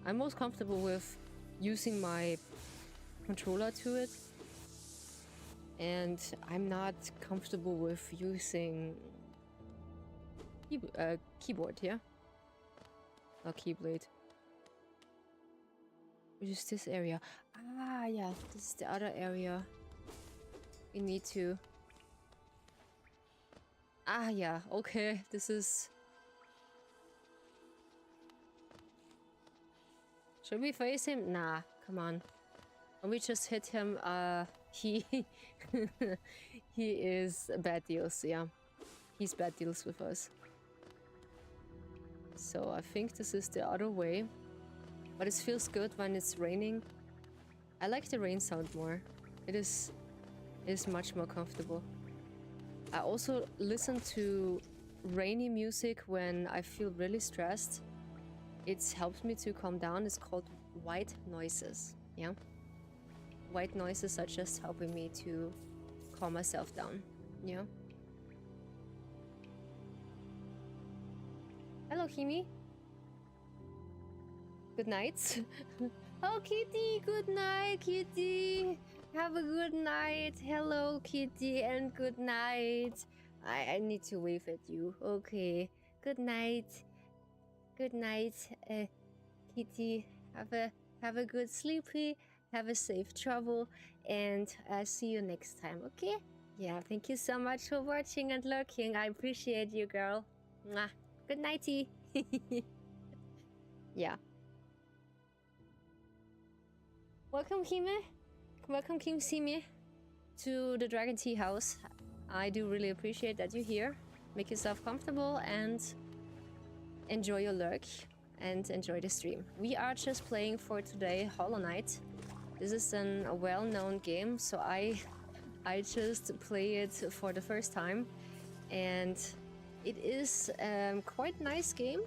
I'm most comfortable with using my controller to it. And I'm not comfortable with using keyboard, yeah? Or keyblade. Which is this area. Ah, yeah, this is the other area. We need to... Ah, yeah, okay, this is... Should we face him? Nah, come on. Can we just hit him? He... he is bad deals, yeah. He's bad deals with us. So I think this is the other way. But it feels good when it's raining. I like the rain sound more. It is much more comfortable. I also listen to rainy music when I feel really stressed. It helps me to calm down. It's called white noises. Yeah, white noises are just helping me to calm myself down. Yeah. Hello, Kimi. Good night. Oh, Kitty. Good night, Kitty. Have a good night. Hello, Kitty, and good night. I need to wave at you. Okay. Good night. Good night, Kitty. Have a good sleepy. Have a safe travel, and see you next time. Okay? Yeah. Thank you so much for watching and lurking. I appreciate you, girl. Mwah. Good nighty. Yeah. Welcome, Kime. Welcome, Kim Simi, to the Dragon Tea House. I do really appreciate that you're here. Make yourself comfortable and enjoy your lurk and enjoy the stream. We are just playing for today Hollow Knight. This is a well-known game, so I just play it for the first time, and it is quite a nice game.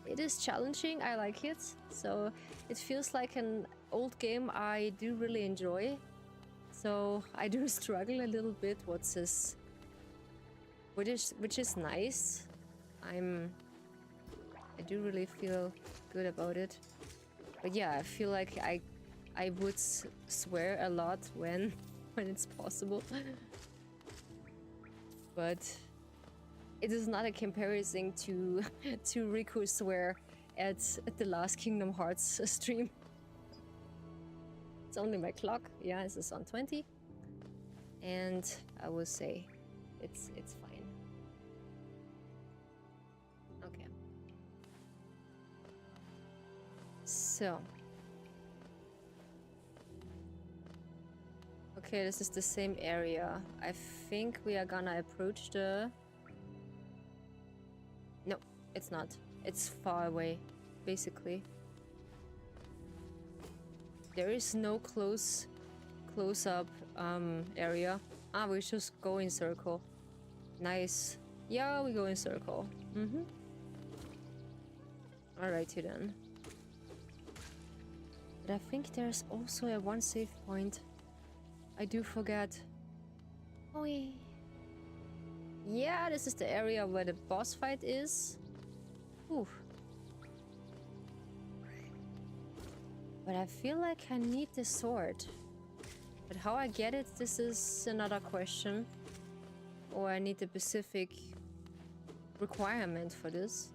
It is challenging. I like it. So it feels like an old game I do really enjoy. So I do struggle a little bit. What's this? Which is nice. I do really feel good about it. But yeah, I feel like I would swear a lot when it's possible. But it is not a comparison to Riku swear at the last Kingdom Hearts stream. It's only my clock. Yeah, this is on 20, and I will say it's fine. Okay. So. Okay, this is the same area. I think we are gonna approach the... No, it's not. It's far away, basically. There is no close-up area. Ah, we just go in circle. Nice. Yeah, we go in circle. Alrighty then. But I think there's also a one save point. I do forget. Oh yeah, this is the area where the boss fight is. Ooh. But I feel like I need the sword. But how I get it, this is another question. Or I need a specific requirement for this.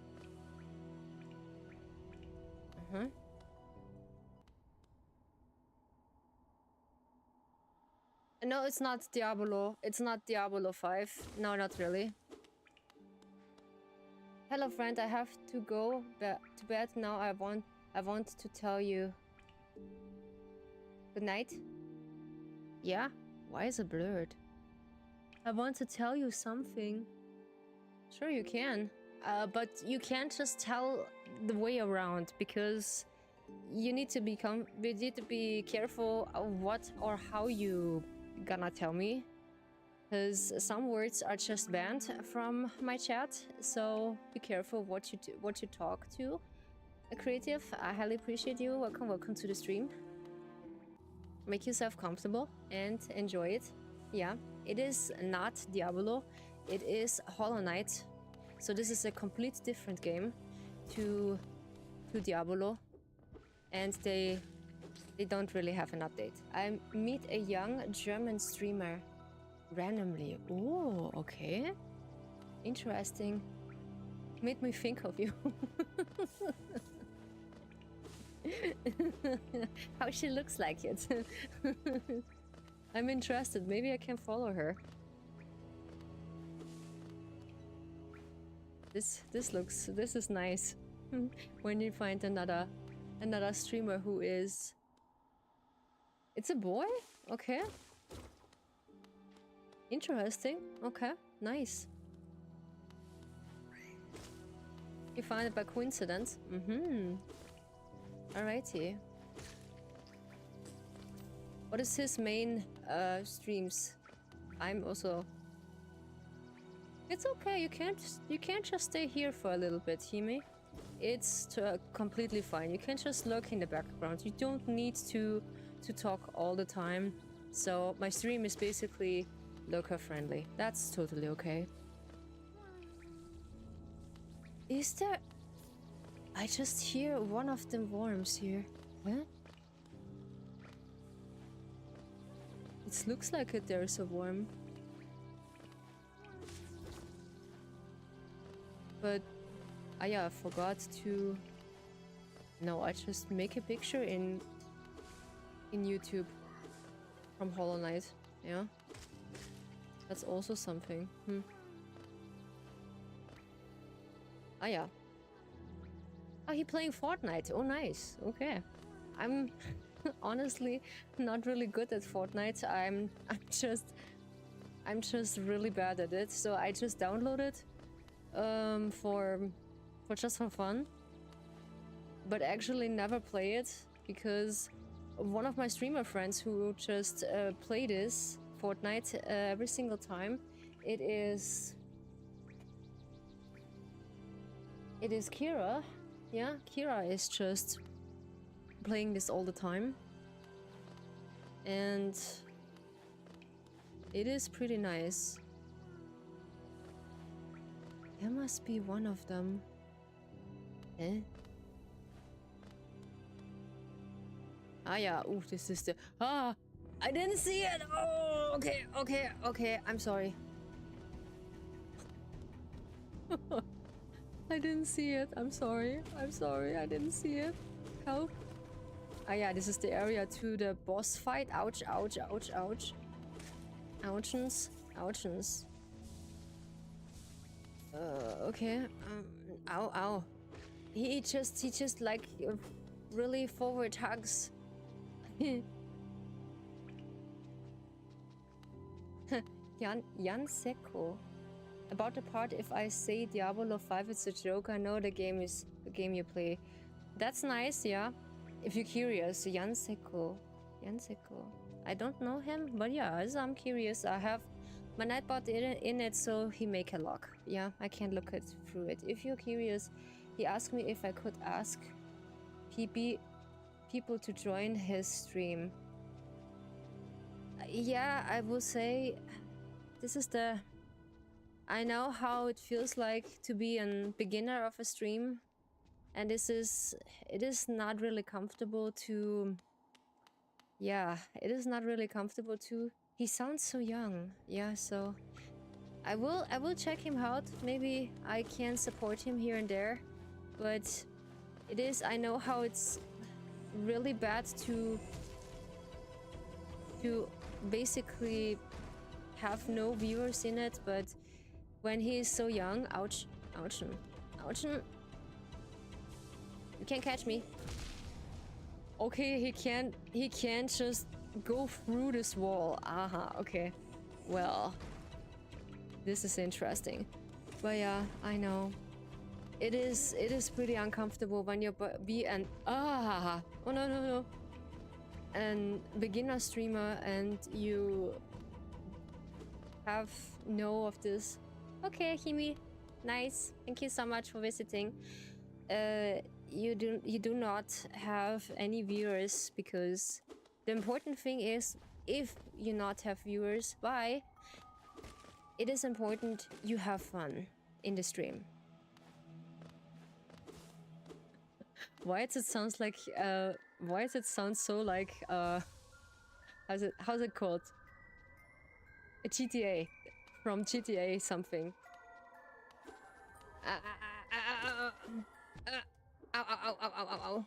No, it's not Diablo. It's not Diablo 5. No, not really. Hello, friend. I have to go to bed now. I want to tell you. Good night. Yeah? Why is it blurred? I want to tell you something. Sure, you can. But you can't just tell the way around, because you need to be careful of what or how you gonna tell me, because some words are just banned from my chat. So be careful what you talk to. Creative, I highly appreciate you. Welcome to the stream. Make yourself comfortable and enjoy it. Yeah, it is not Diablo. It is Hollow Knight. So this is a complete different game to Diablo, and they don't really have an update. I meet a young German streamer randomly. Oh, okay. Interesting. Made me think of you. How she looks like it. I'm interested. Maybe I can follow her. This is nice. When you find another streamer who is... It's a boy? Okay. Interesting. Okay, nice. You find it by coincidence? Alrighty. What is his main streams? I'm also It's okay. You can't just stay here for a little bit, Hime. It's completely fine. You can just lurk in the background. You don't need to talk all the time. So my stream is basically lurker friendly. That's totally okay. Is there... I just hear one of them worms here. Huh? It looks like there's a worm. But yeah, I forgot to... No, I just make a picture in YouTube from Hollow Knight. Yeah. That's also something. Ah, yeah. Oh, he playing Fortnite. Oh, nice. Okay. I'm honestly not really good at Fortnite. I'm just really bad at it. So I just download it for just for fun. But actually never play it because one of my streamer friends who just play this Fortnite every single time, it is Kira. Yeah, Kira is just playing this all the time. And it is pretty nice. There must be one of them. Eh? Ah, yeah. Ooh, this is the... Ah! I didn't see it! Oh, okay. I'm sorry. I didn't see it. I'm sorry. I didn't see it. Help. Ah, yeah, this is the area to the boss fight. Ouch. Ouchins. Okay. Ow. He just like really forward hugs. Jan Seko. About the part if I say Diablo 5 it's a joke, I know the game is the game you play. That's nice, yeah. If you're curious, Jan Seko. I don't know him, but yeah, as I'm curious, I have my Nightbot in it, so he make a lock. Yeah, I can look it through it. If you're curious, he asked me if I could ask people to join his stream. Yeah, I will say this is the... I know how it feels like to be a beginner of a stream, and it is not really comfortable to... Yeah, it is not really comfortable to... He sounds so young. Yeah, so I will check him out. Maybe I can support him here and there, but it is... I know how it's really bad to basically have no viewers in it, but when he is so young... Ouchin. You can't catch me. Okay, he can't just go through this wall. Aha, okay. Well, this is interesting. But yeah, I know. It is pretty uncomfortable when you be an... Oh no. An beginner streamer and you have no of this. Okay, Himi, nice. Thank you so much for visiting. You do not have any viewers because the important thing is if you not have viewers, why? It is important you have fun in the stream. Why does it sounds like why does it sound so like how's it called? A GTA from GTA something. Ow.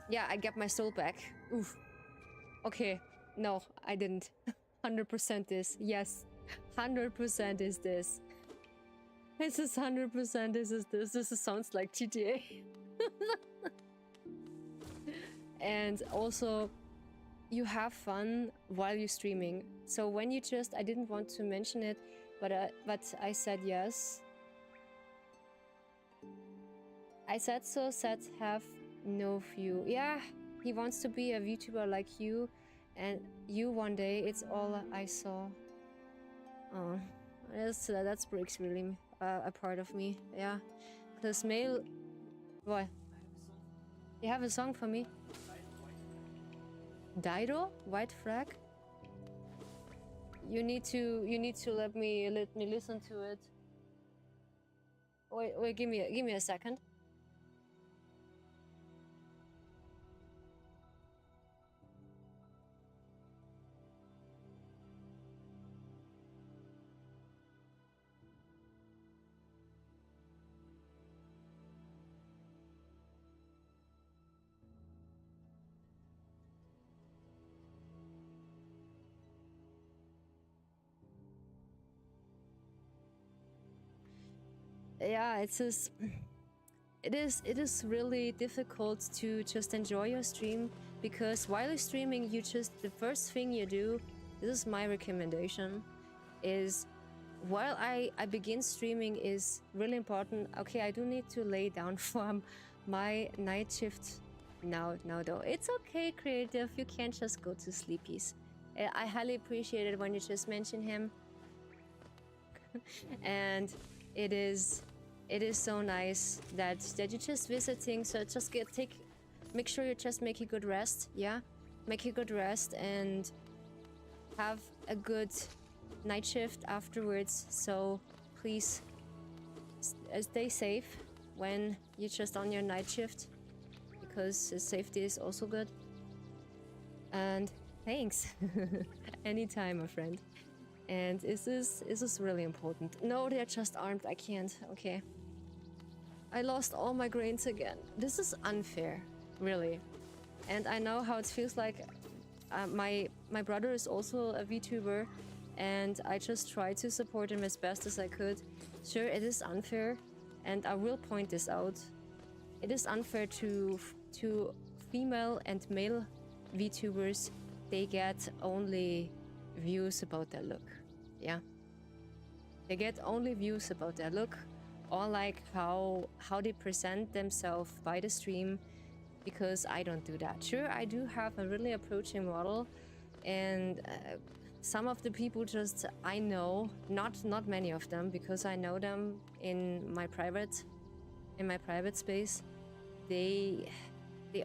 Yeah, I got my soul back. Oof. Okay. No, I didn't. 100% this. Yes. 100% is this. This is 100% this is this. This sounds like GTA. And also, you have fun while you're streaming. So when you just... I didn't want to mention it, but I said yes. I said so, said have no view. Yeah, he wants to be a VTuber like you, and you one day, it's all I saw. Oh, That breaks really a part of me. Yeah, because male. What? You have a song for me? Dido? White flag? You need to let me listen to it. Wait, give me a second. Yeah, it is really difficult to just enjoy your stream, because while you're streaming, the first thing you do, this is my recommendation, is while I begin streaming is really important. Okay, I do need to lay down for my night shift now though. It's okay, creative, you can't just go to sleepies. I highly appreciate it when you just mention him. And it is so nice that you're just visiting. So just make sure you just make a good rest. Yeah, make a good rest and have a good night shift afterwards. So please stay safe when you're just on your night shift, because safety is also good. And thanks. Anytime, my friend. And is this really important? No, they're just armed. I can't. Okay. I lost all my grains again. This is unfair, really. And I know how it feels like. My brother is also a VTuber, and I just tried to support him as best as I could. Sure, it is unfair, and I will point this out. It is unfair to female and male VTubers. They get only views about their look. Yeah, they get only views about their look, or like how they present themselves by the stream, because I don't do that. Sure, I do have a really approaching model, and some of the people just I know, not many of them, because I know them in my private space. They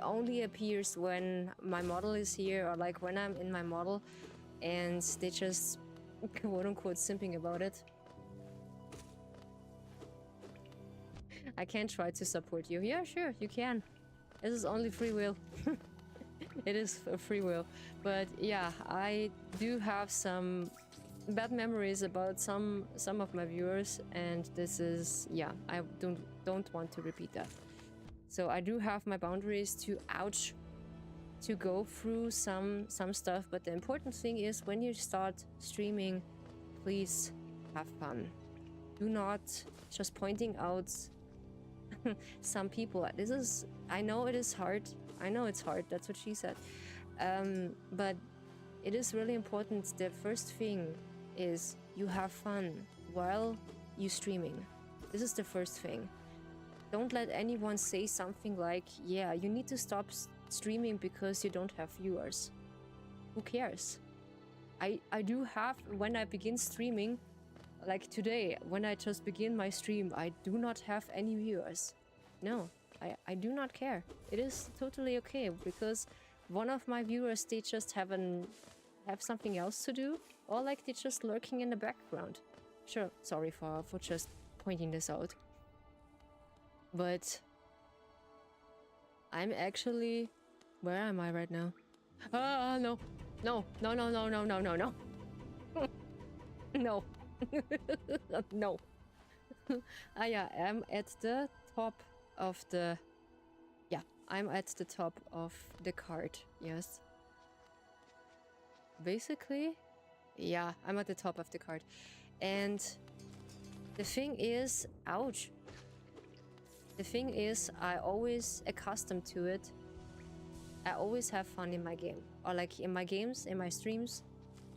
only appears when my model is here, or like when I'm in my model, and they just quote unquote simping about it. I can try to support you. Yeah, sure, you can. This is only free will. It is a free will. But yeah, I do have some bad memories about some of my viewers, and this is, yeah, I don't want to repeat that. So I do have my boundaries to go through some stuff, but the important thing is when you start streaming, please have fun. Do not just pointing out some people. I know it is hard. I know it's hard. That's what she said. But it is really important. The first thing is you have fun while you streaming. This is the first thing. Don't let anyone say something like, yeah, you need to stop streaming because you don't have viewers. Who cares? I do have, when I begin streaming, like today, when I just begin my stream, I do not have any viewers. No, I do not care. It is totally okay, because one of my viewers, they just have something else to do, or like they're just lurking in the background. Sure, sorry for just pointing this out. But I'm actually, where am I right now? Ah, no. No. No. No. No. Yeah, I'm at the top of the... Yeah, I'm at the top of the card, yes. Basically, yeah, I'm at the top of the card. And the thing is, ouch. The thing is, I always accustomed to it. I always have fun in my game, or like in my games, in my streams,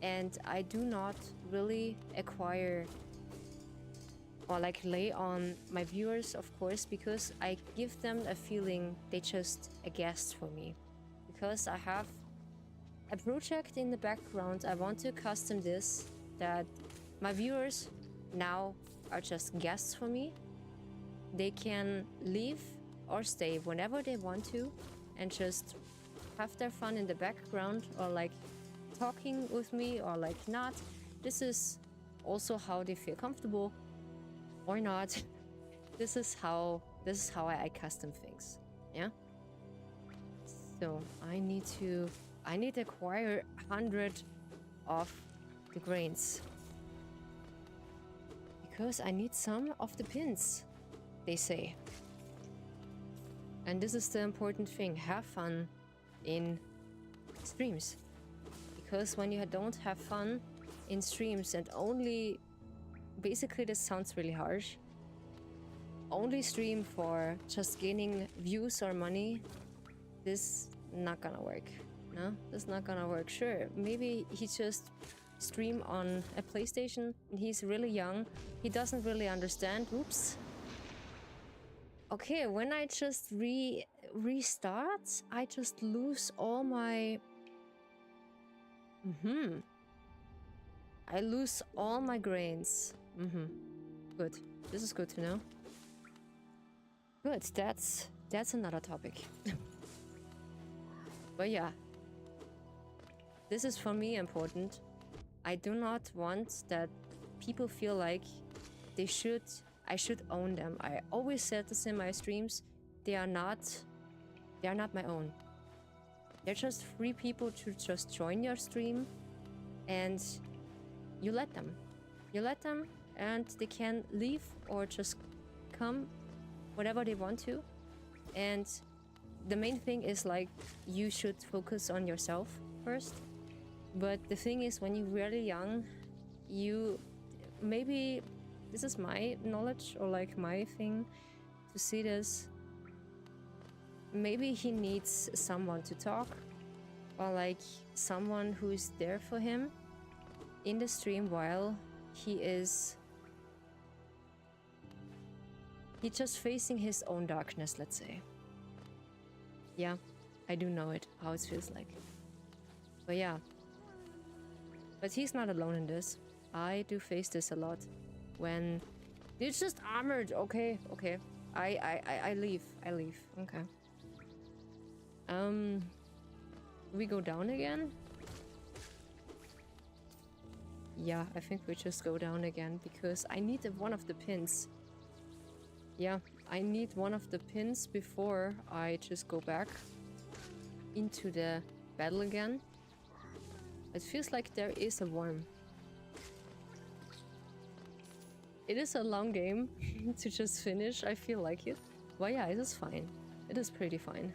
and I do not really acquire or like lay on my viewers, of course, because I give them a feeling they just a guest for me. Because I have a project in the background, I want to custom this, that my viewers now are just guests for me. They can leave or stay whenever they want to and just have their fun in the background, or like talking with me or like not. This is also how they feel comfortable or not. This is how I custom things. Yeah. So I need to acquire 100 of the grains because I need some of the pins, they say. And this is the important thing: have fun in streams, because when you don't have fun in streams and only, basically, this sounds really harsh, only stream for just gaining views or money, this not gonna work. No, this not gonna work. Sure, maybe he just stream on a PlayStation and he's really young, he doesn't really understand. Oops. Okay, when I just restart, I just lose all my... I lose all my grains. Good. This is good to know. Good, that's another topic. But yeah. This is for me important. I do not want that people feel like I should own them. I always said this in my streams. They are not my own. They're just free people to just join your stream, and you let them. You let them, and they can leave or just come whenever they want to. And the main thing is, like, you should focus on yourself first. But the thing is, when you're really young, you maybe, this is my knowledge or like my thing to see this, maybe he needs someone to talk, or like someone who is there for him in the stream while he's just facing his own darkness, let's say. Yeah, I do know it, how it feels like. But yeah. But he's not alone in this. I do face this a lot. When it's just armored. Okay, okay. I leave. I leave. Okay. We go down again? Yeah, I think we just go down again because I need one of the pins. Yeah, I need one of the pins before I just go back into the battle again. It feels like there is a worm. It is a long game to just finish, I feel like it. Well, yeah, it is fine. It is pretty fine.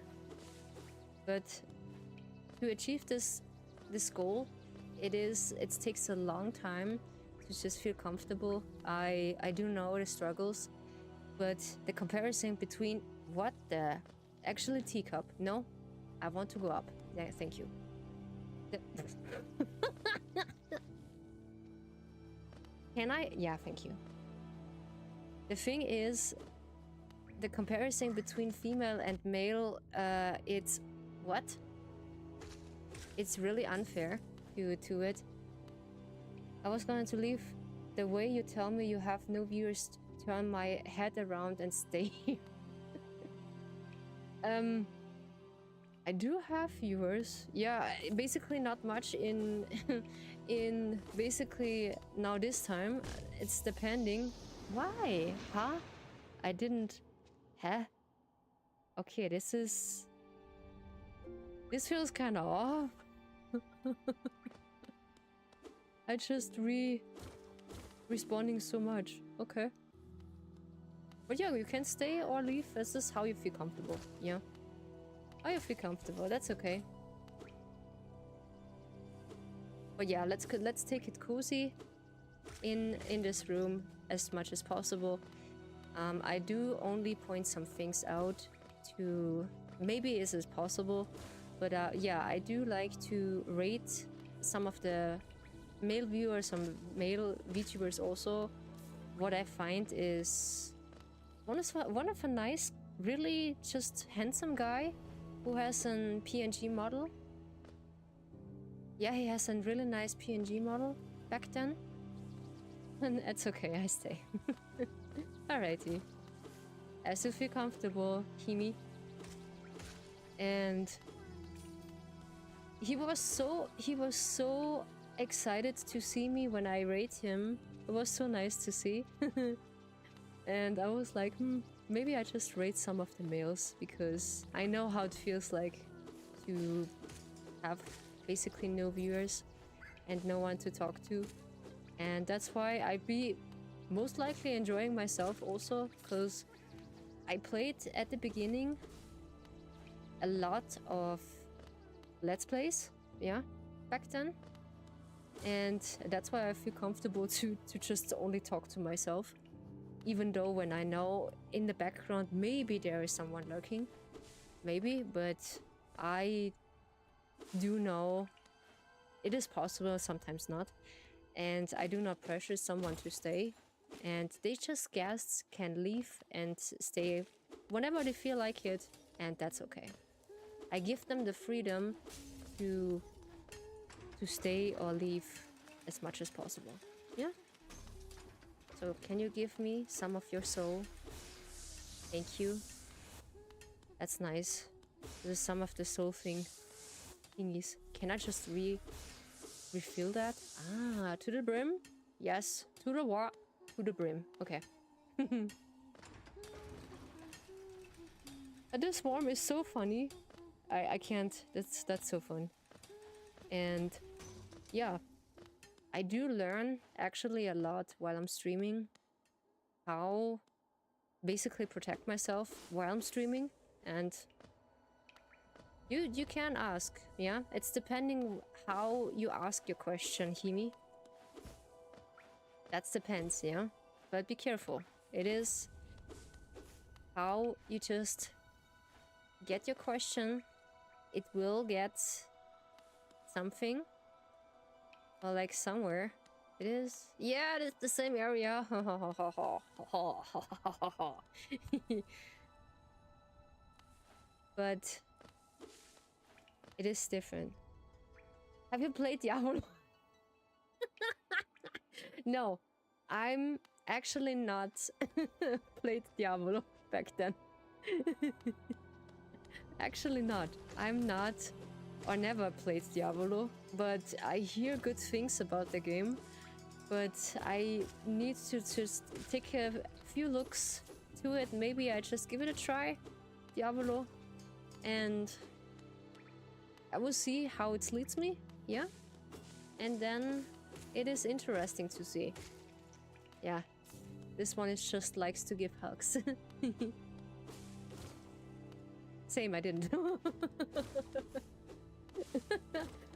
But to achieve this goal, it takes a long time to just feel comfortable. I do know the struggles, but the comparison between what the... Actually, teacup. No, I want to go up. Yeah, thank you. Can I? Yeah, thank you. The thing is, the comparison between female and male, it's... What? It's really unfair to it. I was going to leave. The way you tell me you have no viewers, turn my head around and stay here. I do have viewers. Yeah, basically not much in in basically now this time. It's depending. Why? Huh? I didn't... Huh? Okay, this feels kind of off. I just responding so much. Okay. But yeah, you can stay or leave. This is how you feel comfortable. Yeah. How you feel comfortable. That's okay. But yeah, let's take it cozy in this room as much as possible. I do only point some things out to... Maybe this is possible. But yeah, I do like to rate some of the male viewers, some male VTubers also. What I find is one of a nice, really just handsome guy who has an PNG model. Yeah, he has a really nice PNG model back then. It's okay, I stay. Alrighty. As you feel comfortable, Himi. And he was so excited to see me when I rate him. It was so nice to see. And I was like, maybe I just rate some of the males, because I know how it feels like to have basically no viewers and no one to talk to. And that's why I'd be most likely enjoying myself also, because I played at the beginning a lot of Let's Plays, yeah, back then. And that's why I feel comfortable to just only talk to myself. Even though when I know in the background maybe there is someone lurking. Maybe, but I do know it is possible, sometimes not. And I do not pressure someone to stay. And they just guests can leave and stay whenever they feel like it, and that's okay. I give them the freedom to stay or leave as much as possible. Yeah? So can you give me some of your soul? Thank you. That's nice. This is some of the soul thingies. Can I just refill that? Ah, to the brim? Yes. To the what? To the brim. Okay. This swarm is so funny. I can't. That's so fun. And yeah, I do learn actually a lot while I'm streaming how basically protect myself while I'm streaming. And you can ask, yeah? It's depending how you ask your question, Himi. That depends, yeah? But be careful. It is how you just get your question. It will get something. Or like somewhere. It is. Yeah, it's the same area. But it is different. Have you played Diablo? No, I'm actually not played Diablo back then. Actually not. I'm not or never played Diablo, but I hear good things about the game. But I need to just take a few looks to it. Maybe I just give it a try, Diablo, and I will see how it leads me, yeah? And then it is interesting to see. Yeah, this one is just likes to give hugs. Same, I didn't.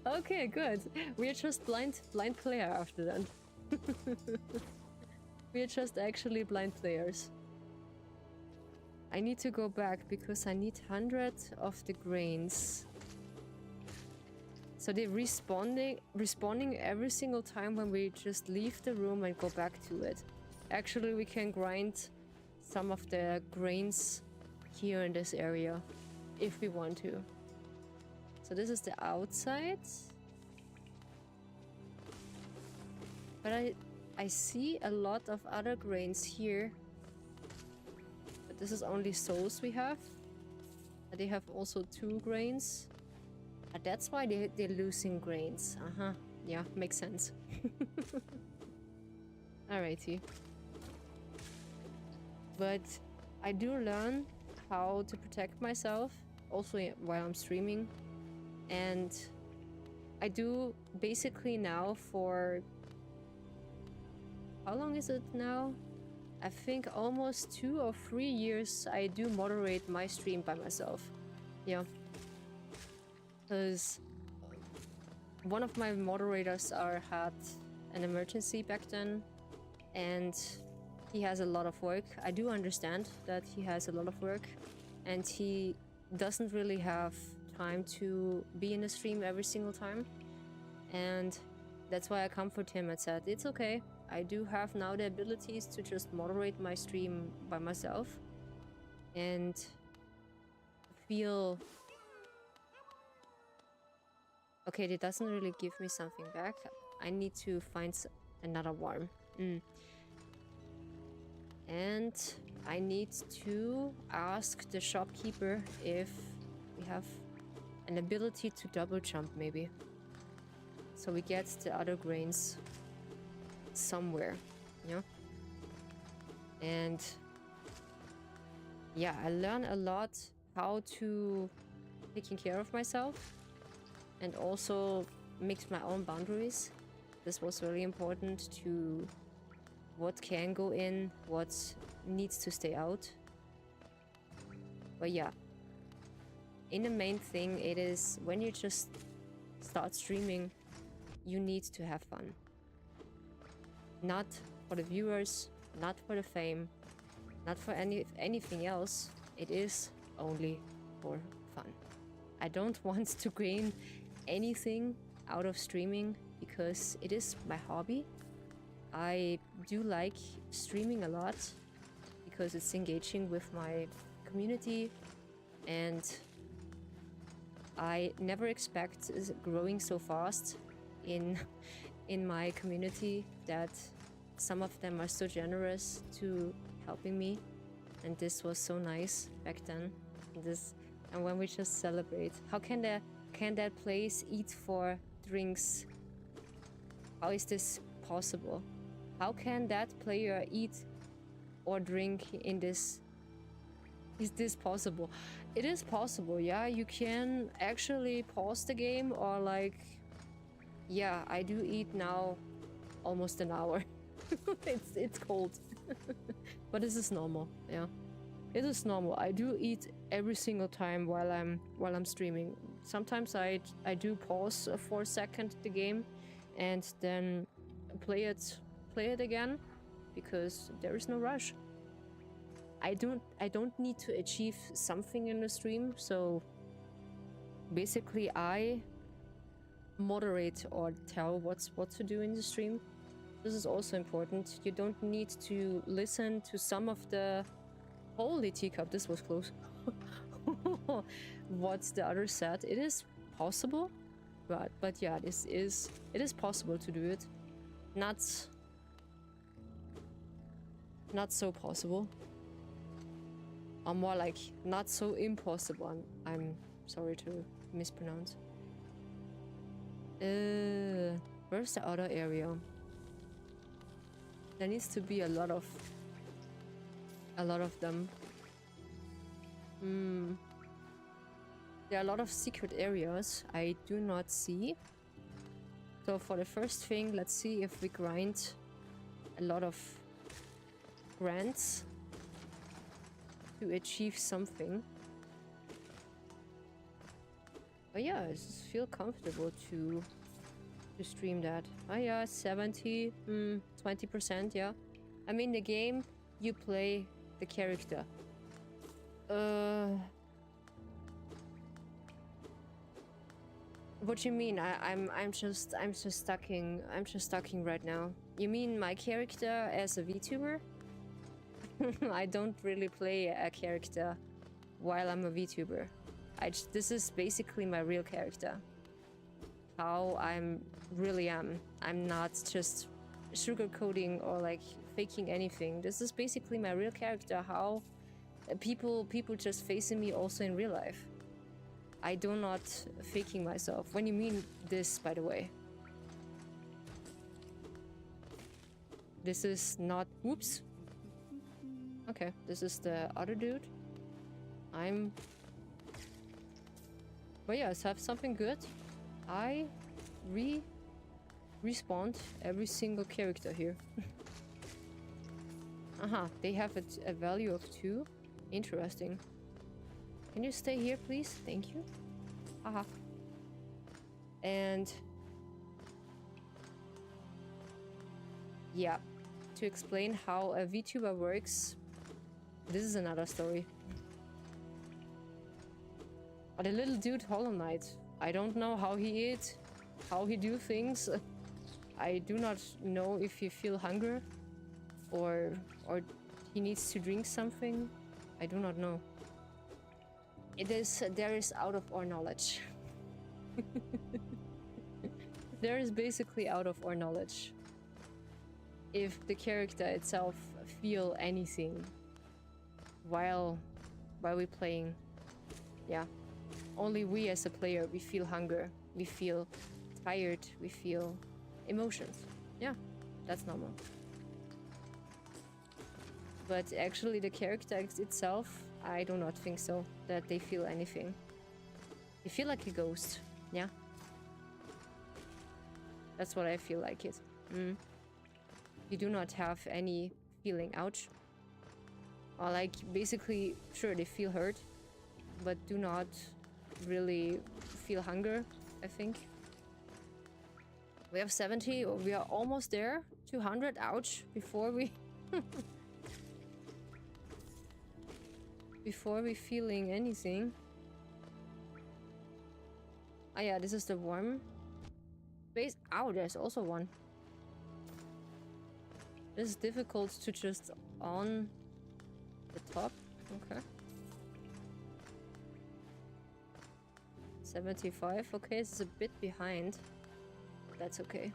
Okay, good. We're just blind player after that. We're just actually blind players. I need to go back because I need 100 of the grains. So they're responding every single time when we just leave the room and go back to it. Actually, we can grind some of the grains here in this area if we want to. So this is the outside. But I see a lot of other grains here. But this is only souls we have. But they have also 2 grains. That's why they're losing grains. Uh-huh. Yeah, makes sense. Alrighty. But I do learn how to protect myself also while I'm streaming. And I do basically now for... How long is it now? I think almost 2 or 3 years I do moderate my stream by myself. Yeah. Because one of my moderators had an emergency back then, and he has a lot of work. I do understand that he has a lot of work, and he doesn't really have time to be in a stream every single time. And that's why I comfort him and said, it's okay. I do have now the abilities to just moderate my stream by myself and feel... Okay, it doesn't really give me something back. I need to find another worm. And I need to ask the shopkeeper if we have an ability to double jump, maybe. So we get the other grains somewhere, you know? And yeah, I learn a lot how to taking care of myself and also mix my own boundaries. This was really important to what can go in, what needs to stay out. But yeah, in the main thing, it is when you just start streaming, you need to have fun. Not for the viewers, not for the fame, not for anything else. It is only for fun. I don't want to gain anything out of streaming because it is my hobby. I do like streaming a lot because it's engaging with my community, and I never expect growing so fast in my community that some of them are so generous to helping me, and this was so nice back then. And when we just celebrate, how can that place eat for drinks? How is this possible? How can that player eat or drink in this? Is this possible? It is possible, yeah. You can actually pause the game or like, yeah, I do eat now almost an hour. it's cold. But this is normal, yeah. It is normal. I do eat every single time while I'm streaming. Sometimes I do pause for a second the game and then play it again because there is no rush. I don't need to achieve something in the stream, so basically I moderate or tell what to do in the stream. This is also important. You don't need to listen to some of the... Holy teacup, this was close. What's the other said? It is possible, but yeah, it is possible to do it. Not so possible. Or more like not so impossible. I'm sorry to mispronounce. Where's the other area? There needs to be a lot of them. There are a lot of secret areas I do not see. So for the first thing, let's see if we grind a lot of grants to achieve something. But yeah, I just feel comfortable to stream that. Oh yeah, 70, 20%, yeah. I mean, the game, you play the character. What you mean? I'm just stucking right now. You mean my character as a VTuber? I don't really play a character while I'm a VTuber. This is basically my real character. How I'm really am. I'm not just sugarcoating or like faking anything. This is basically my real character. How people just facing me also in real life. I do not faking myself. When you mean this, by the way. This is not... Whoops. Okay, this is the other dude. But yeah, I have something good. I respawned every single character here. Aha, they have a value of 2. Interesting. Can you stay here, please? Thank you. Haha. And yeah, to explain how a VTuber works, this is another story. But the little dude Hollow Knight, I don't know how he eats, how he do things. I do not know if he feel hunger or he needs to drink something. I do not know. There is out of our knowledge. There is basically out of our knowledge. if the character itself feel anything while we're playing. Yeah, only we as a player, we feel hunger, we feel tired, we feel emotions. Yeah, that's normal. But actually the character itself, I do not think so, that they feel anything. They feel like a ghost. Yeah, that's what I feel like it. You do not have any feeling. Ouch. Or like, basically, sure, they feel hurt, but do not really feel hunger, I think. We have 70, or we are almost there. 200, ouch, before we... before we feeling anything. Ah yeah, this is the worm base. Ow, there's also one. This is difficult to just on the top. Okay. 75. Okay, this is a bit behind. That's okay.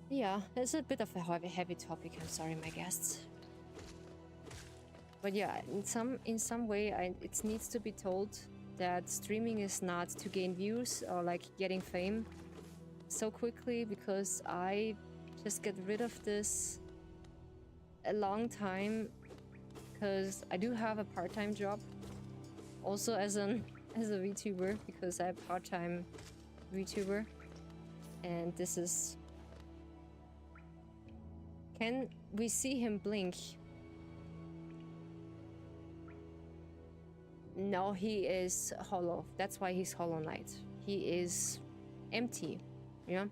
Yeah, it's a bit of a heavy topic. I'm sorry, my guests. But yeah, in some way, it needs to be told that streaming is not to gain views or like getting fame so quickly, because I just get rid of this a long time, because I do have a part-time job also as a VTuber, because I'm part-time VTuber, and this is... Can we see him blink? No, he is hollow. That's why he's Hollow Knight. He is empty. Yeah,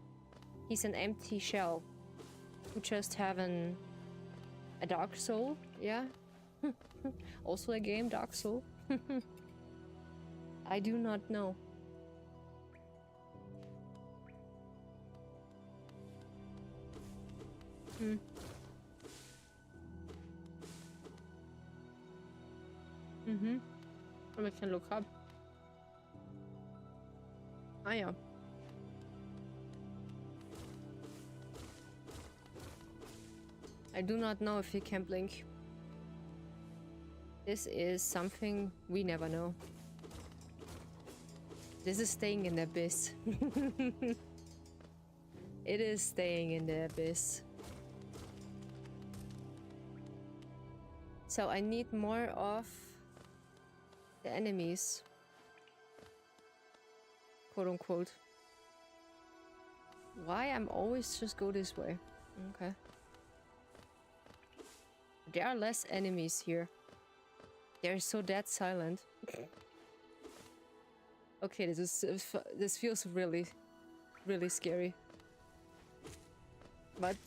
he's an empty shell who just have a dark soul. Yeah. Also a game, Dark Soul. I do not know. We can look up. Ah yeah. I do not know if he can blink. This is something we never know. This is staying in the abyss. It is staying in the abyss. So I need more of the enemies. Quote unquote. Why I'm always just go this way. Okay. There are less enemies here. They're so dead silent. Okay, this feels really scary. But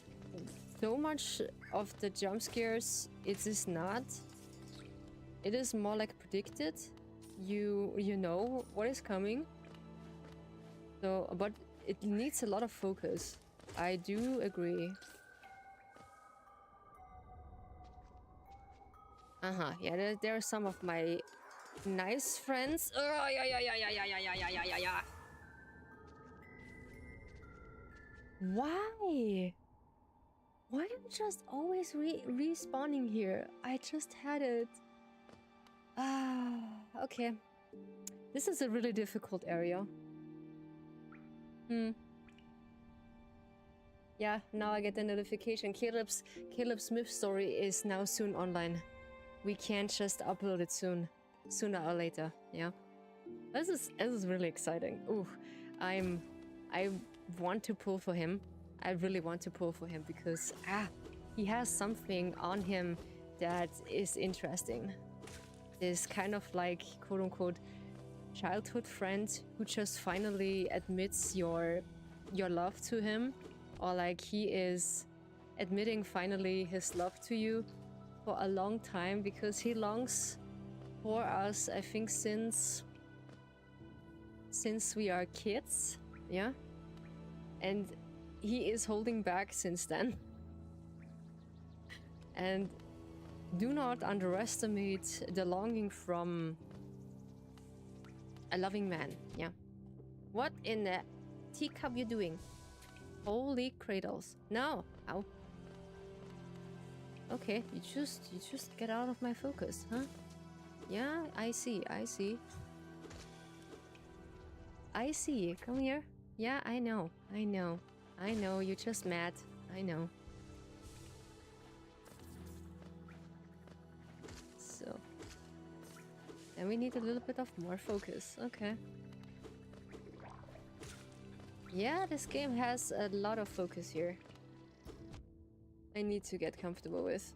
so much of the jump scares, it is not. It is more like predicted. You know what is coming. So, but it needs a lot of focus. I do agree. Yeah, there are some of my nice friends. Oh, yeah. Why? Why am I just always respawning here? I just had it. Okay. This is a really difficult area. Yeah, now I get the notification. Caleb's Smith story is now soon online. We can't just upload it sooner or later. Yeah, this is really exciting. Ooh, I want to pull for him. I really want to pull for him because he has something on him that is interesting. This kind of like quote unquote childhood friend who just finally admits your love to him, or like he is admitting finally his love to you for a long time, because he longs for us, I think, since we are kids. Yeah, and he is holding back since then. And do not underestimate the longing from a loving man. Yeah. What in the teacup you doing? Holy cradles. No. Ow. Okay, you just get out of my focus, huh? Yeah, I see. I see. I see. Come here. Yeah, I know. I know. I know. You're just mad. I know. So. And we need a little bit of more focus. Okay. Yeah, this game has a lot of focus here. I need to get comfortable with.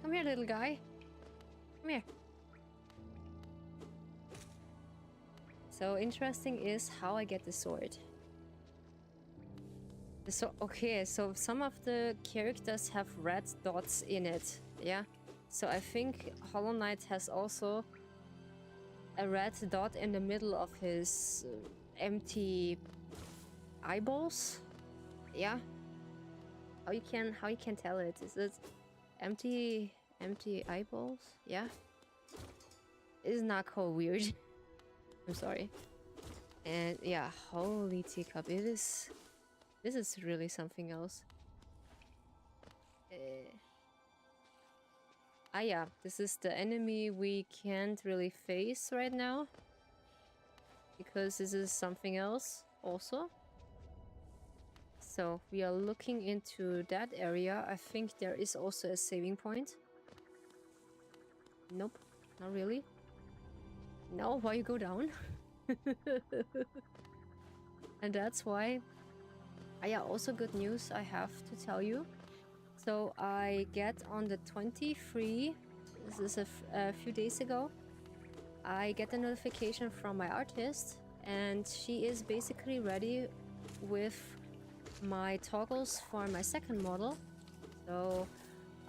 Come here, little guy. Come here. So interesting is how I get the sword. Okay, so some of the characters have red dots in it, yeah? So I think Hollow Knight has also a red dot in the middle of his empty eyeballs, yeah? How you can tell it? Is it empty eyeballs? Yeah? It's not so weird. I'm sorry. And yeah, holy teacup, it is... This is really something else. Yeah, this is the enemy we can't really face right now. Because this is something else also. So we are looking into that area. I think there is also a saving point. Nope, not really. No, why you go down? And that's why... yeah, also good news I have to tell you. So I get on the 23, this is a few days ago, I get a notification from my artist and she is basically ready with my toggles for my second model. So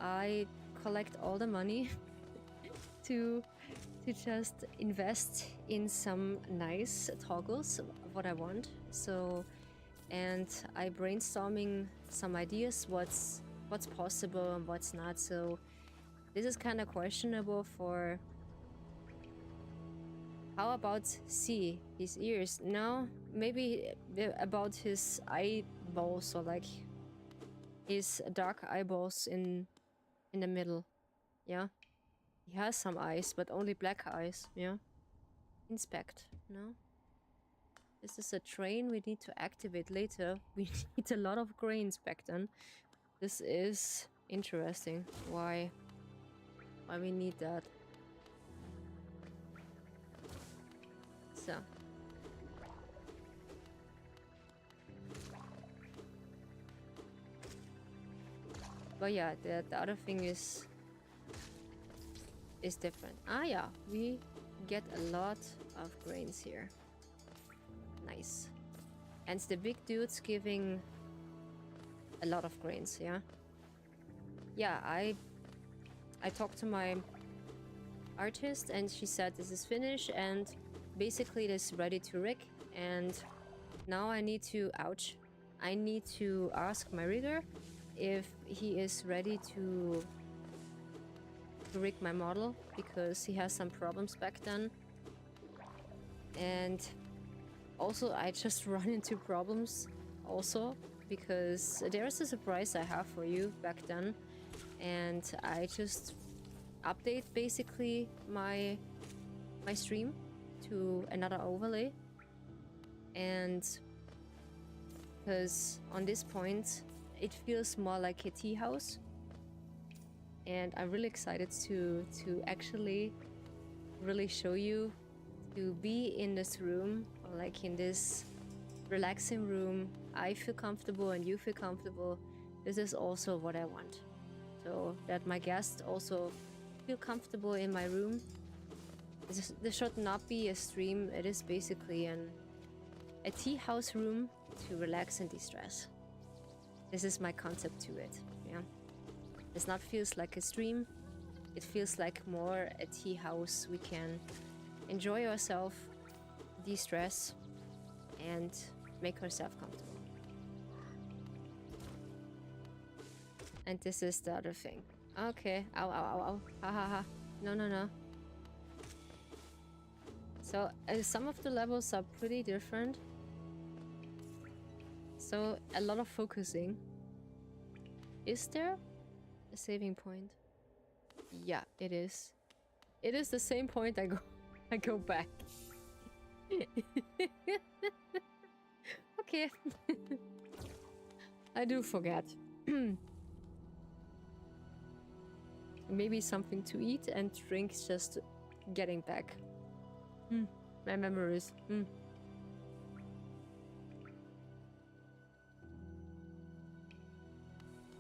I collect all the money to just invest in some nice toggles, what I want. So, and I brainstorming some ideas what's possible and what's not. So this is kind of questionable for... How about C, his ears? No, maybe about his eyeballs, or like his dark eyeballs in the middle. Yeah, he has some eyes, but only black eyes. Yeah. Inspect. No. This is a train we need to activate later. We need a lot of grains back then. This is interesting. Why we need that? So. But yeah, the other thing is different. Ah yeah, we get a lot of grains here. Nice. And the big dude's giving a lot of grains, yeah? Yeah, I talked to my artist and she said this is finished and basically it is ready to rig, and now I need to... ouch. I need to ask my rigger if he is ready to rig my model, because he has some problems back then. And also I just run into problems also, because there's a surprise I have for you back then, and I just update basically my stream to another overlay. And because on this point it feels more like a tea house, and I'm really excited to actually really show you, to be in this room, or like in this relaxing room. I feel comfortable and you feel comfortable. This is also what I want, so that my guests also feel comfortable in my room. This should not be a stream. It is basically a tea house room to relax and de-stress. This is my concept to it. Yeah, it's not feels like a stream. It feels like more a tea house. We can enjoy ourselves, de-stress, and make ourselves comfortable. And this is the other thing. Okay. Ow, ow, ow, ow. Ha ha ha. No, no, no. So some of the levels are pretty different. So a lot of focusing. Is there a saving point? Yeah, it is. It is the same point I go back. Okay. I do forget. Maybe something to eat and drink, just getting back. My memories.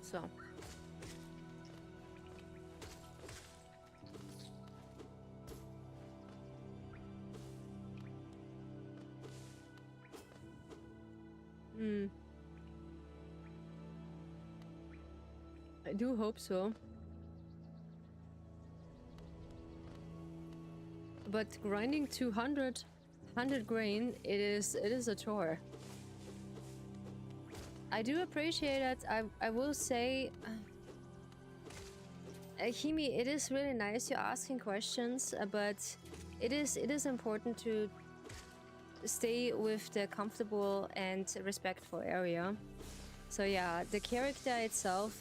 So. I do hope so. But grinding 200 grain, it is a chore. I do appreciate it. I will say, Himi, it is really nice you're asking questions, but it is important to stay with the comfortable and respectful area. So yeah, the character itself,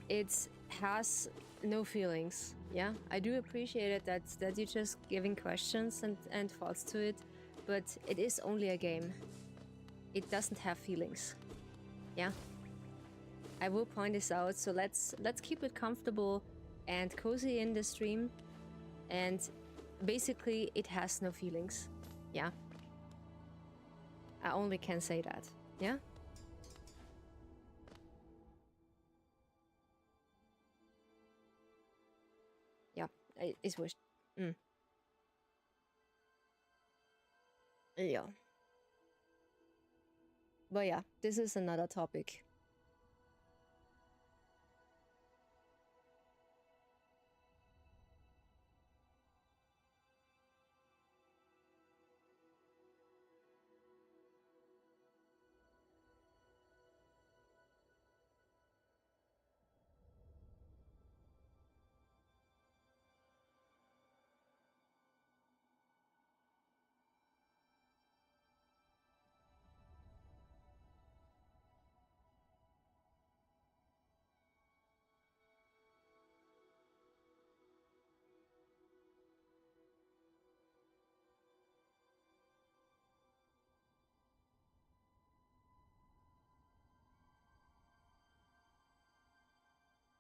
it has no feelings. Yeah, I do appreciate it that you're just giving questions and thoughts to it, but it is only a game. It doesn't have feelings. Yeah, I will point this out. So let's keep it comfortable and cozy in the stream, and basically it has no feelings. Yeah, I only can say that. Yeah. Yeah, it's wished. Yeah. But yeah, this is another topic.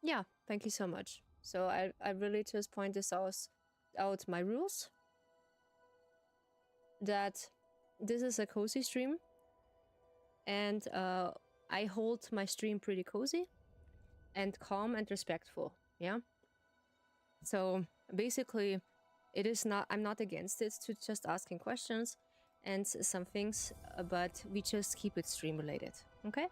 Yeah, thank you so much. So I really just point this out my rules. That this is a cozy stream, and I hold my stream pretty cozy and calm and respectful. Yeah. So basically, it is not. I'm not against it to just asking questions and some things, but we just keep it stream related. Okay.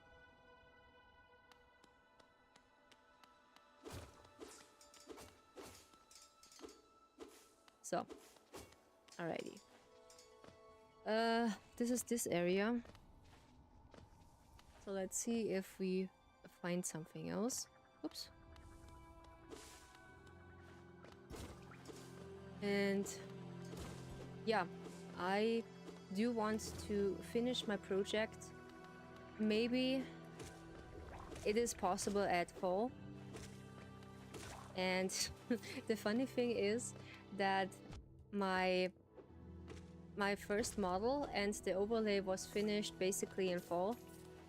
So, alrighty. This is this area. So let's see if we find something else. Oops. And yeah, I do want to finish my project. Maybe it is possible at fall. And the funny thing is that my first model and the overlay was finished basically in fall,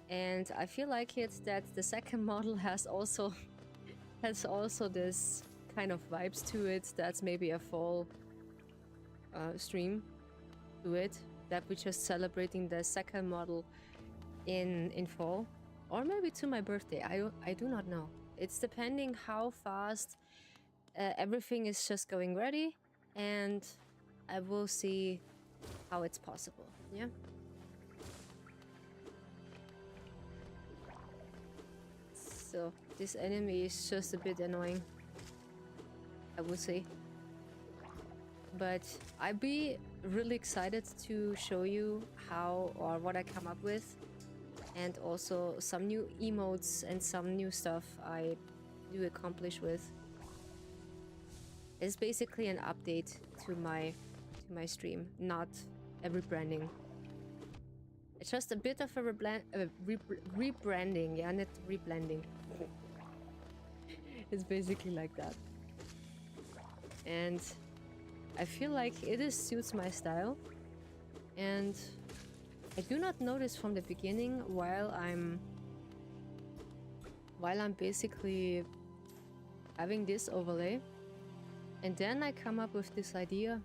and I feel like that the second model has also this kind of vibes to it. That's maybe a fall stream to it, that we're just celebrating the second model in fall, or maybe to my birthday. I do not know. It's depending how fast everything is just going ready, and I will see how it's possible. Yeah. So this enemy is just a bit annoying, I would say. But I'd be really excited to show you how or what I come up with, and also some new emotes and some new stuff I do accomplish with. It's basically an update to my stream, not a rebranding. It's just a bit of a rebranding, yeah, not reblending. It's basically like that. And I feel like it suits my style. And I do not notice from the beginning while I'm basically having this overlay. And then I come up with this idea,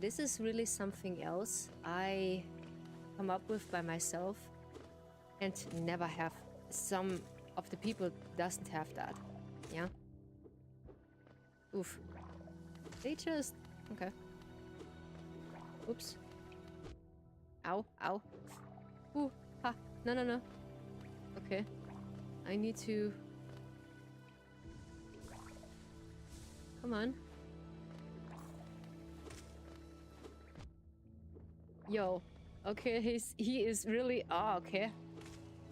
this is really something else I come up with by myself and never have. Some of the people doesn't have that, yeah? Oof. They just... okay. Oops. Ow, ow. Ooh, ha. No, no, no. Okay. I need to... come on. Yo. Okay, he is really... oh, okay.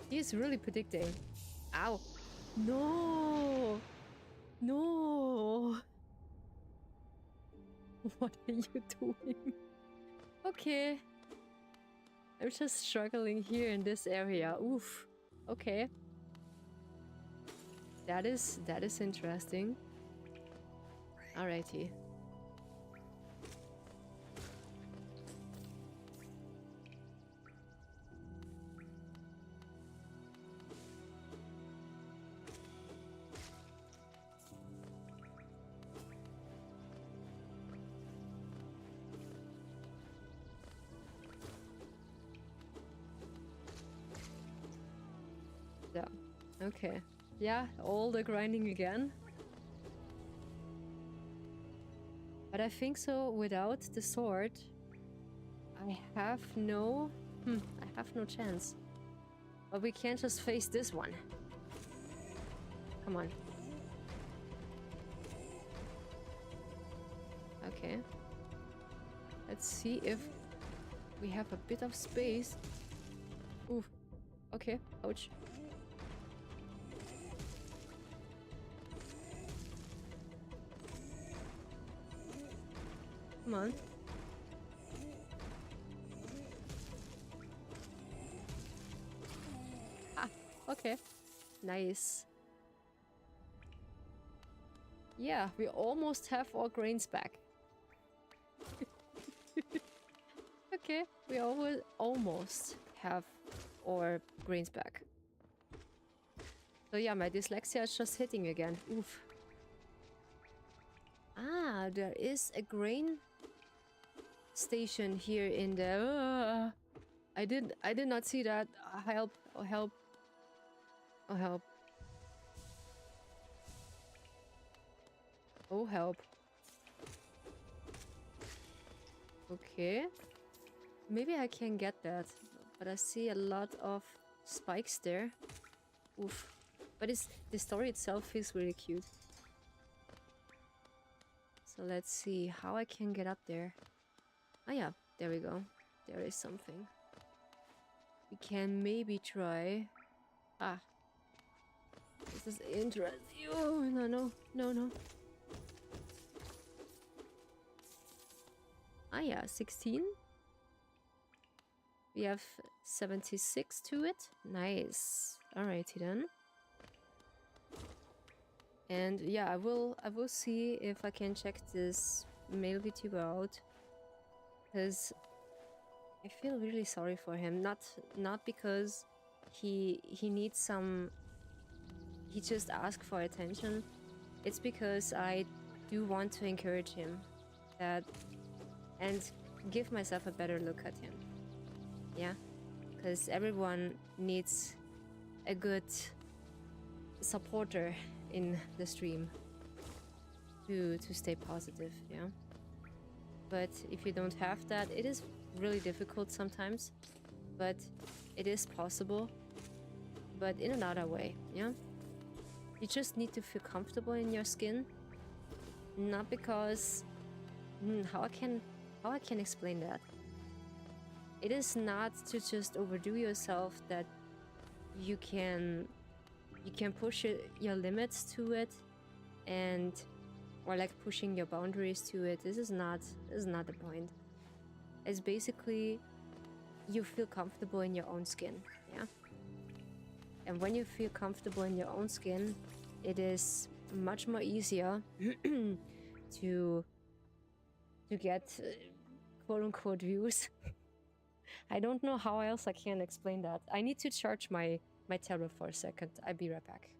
He is really predicting. Ow. No. No. What are you doing? Okay. I'm just struggling here in this area. Oof. Okay. That is interesting. Alrighty. Yeah. Okay. Yeah, all the grinding again. But I think so without the sword, I have no... I have no chance. But we can't just face this one. Come on. Okay. Let's see if we have a bit of space. Ooh. Okay. Ouch. Come on. Ah, okay. Nice. Yeah, we almost have our grains back. Okay, we almost have our grains back. So yeah, my dyslexia is just hitting again. Oof. Ah, there is a grain station here in the... I did not see that. Help. Oh, help. Oh, help. Oh, help. Okay. Maybe I can get that. But I see a lot of spikes there. Oof. But the story itself is really cute. So let's see how I can get up there. Oh yeah, there we go. There is something. We can maybe try... ah. This is interesting. Oh, no, no, no, no. Ah yeah, 16. We have 76 to it. Nice. Alrighty then. And yeah, I will see if I can check this male VTuber out. Because I feel really sorry for him. Not because he needs some... he just asked for attention. It's because I do want to encourage him. And give myself a better look at him. Yeah? Because everyone needs a good supporter in the stream to stay positive, yeah? But if you don't have that, it is really difficult sometimes, but it is possible, but in another way, yeah? You just need to feel comfortable in your skin, not because... how I can explain that? It is not to just overdo yourself that you can push your limits to it, and or like pushing your boundaries to it. This is not the point. It's basically you feel comfortable in your own skin, yeah? And when you feel comfortable in your own skin, it is much more easier to get quote-unquote views. I don't know how else I can explain that. I need to charge my tablet for a second. I'll be right back.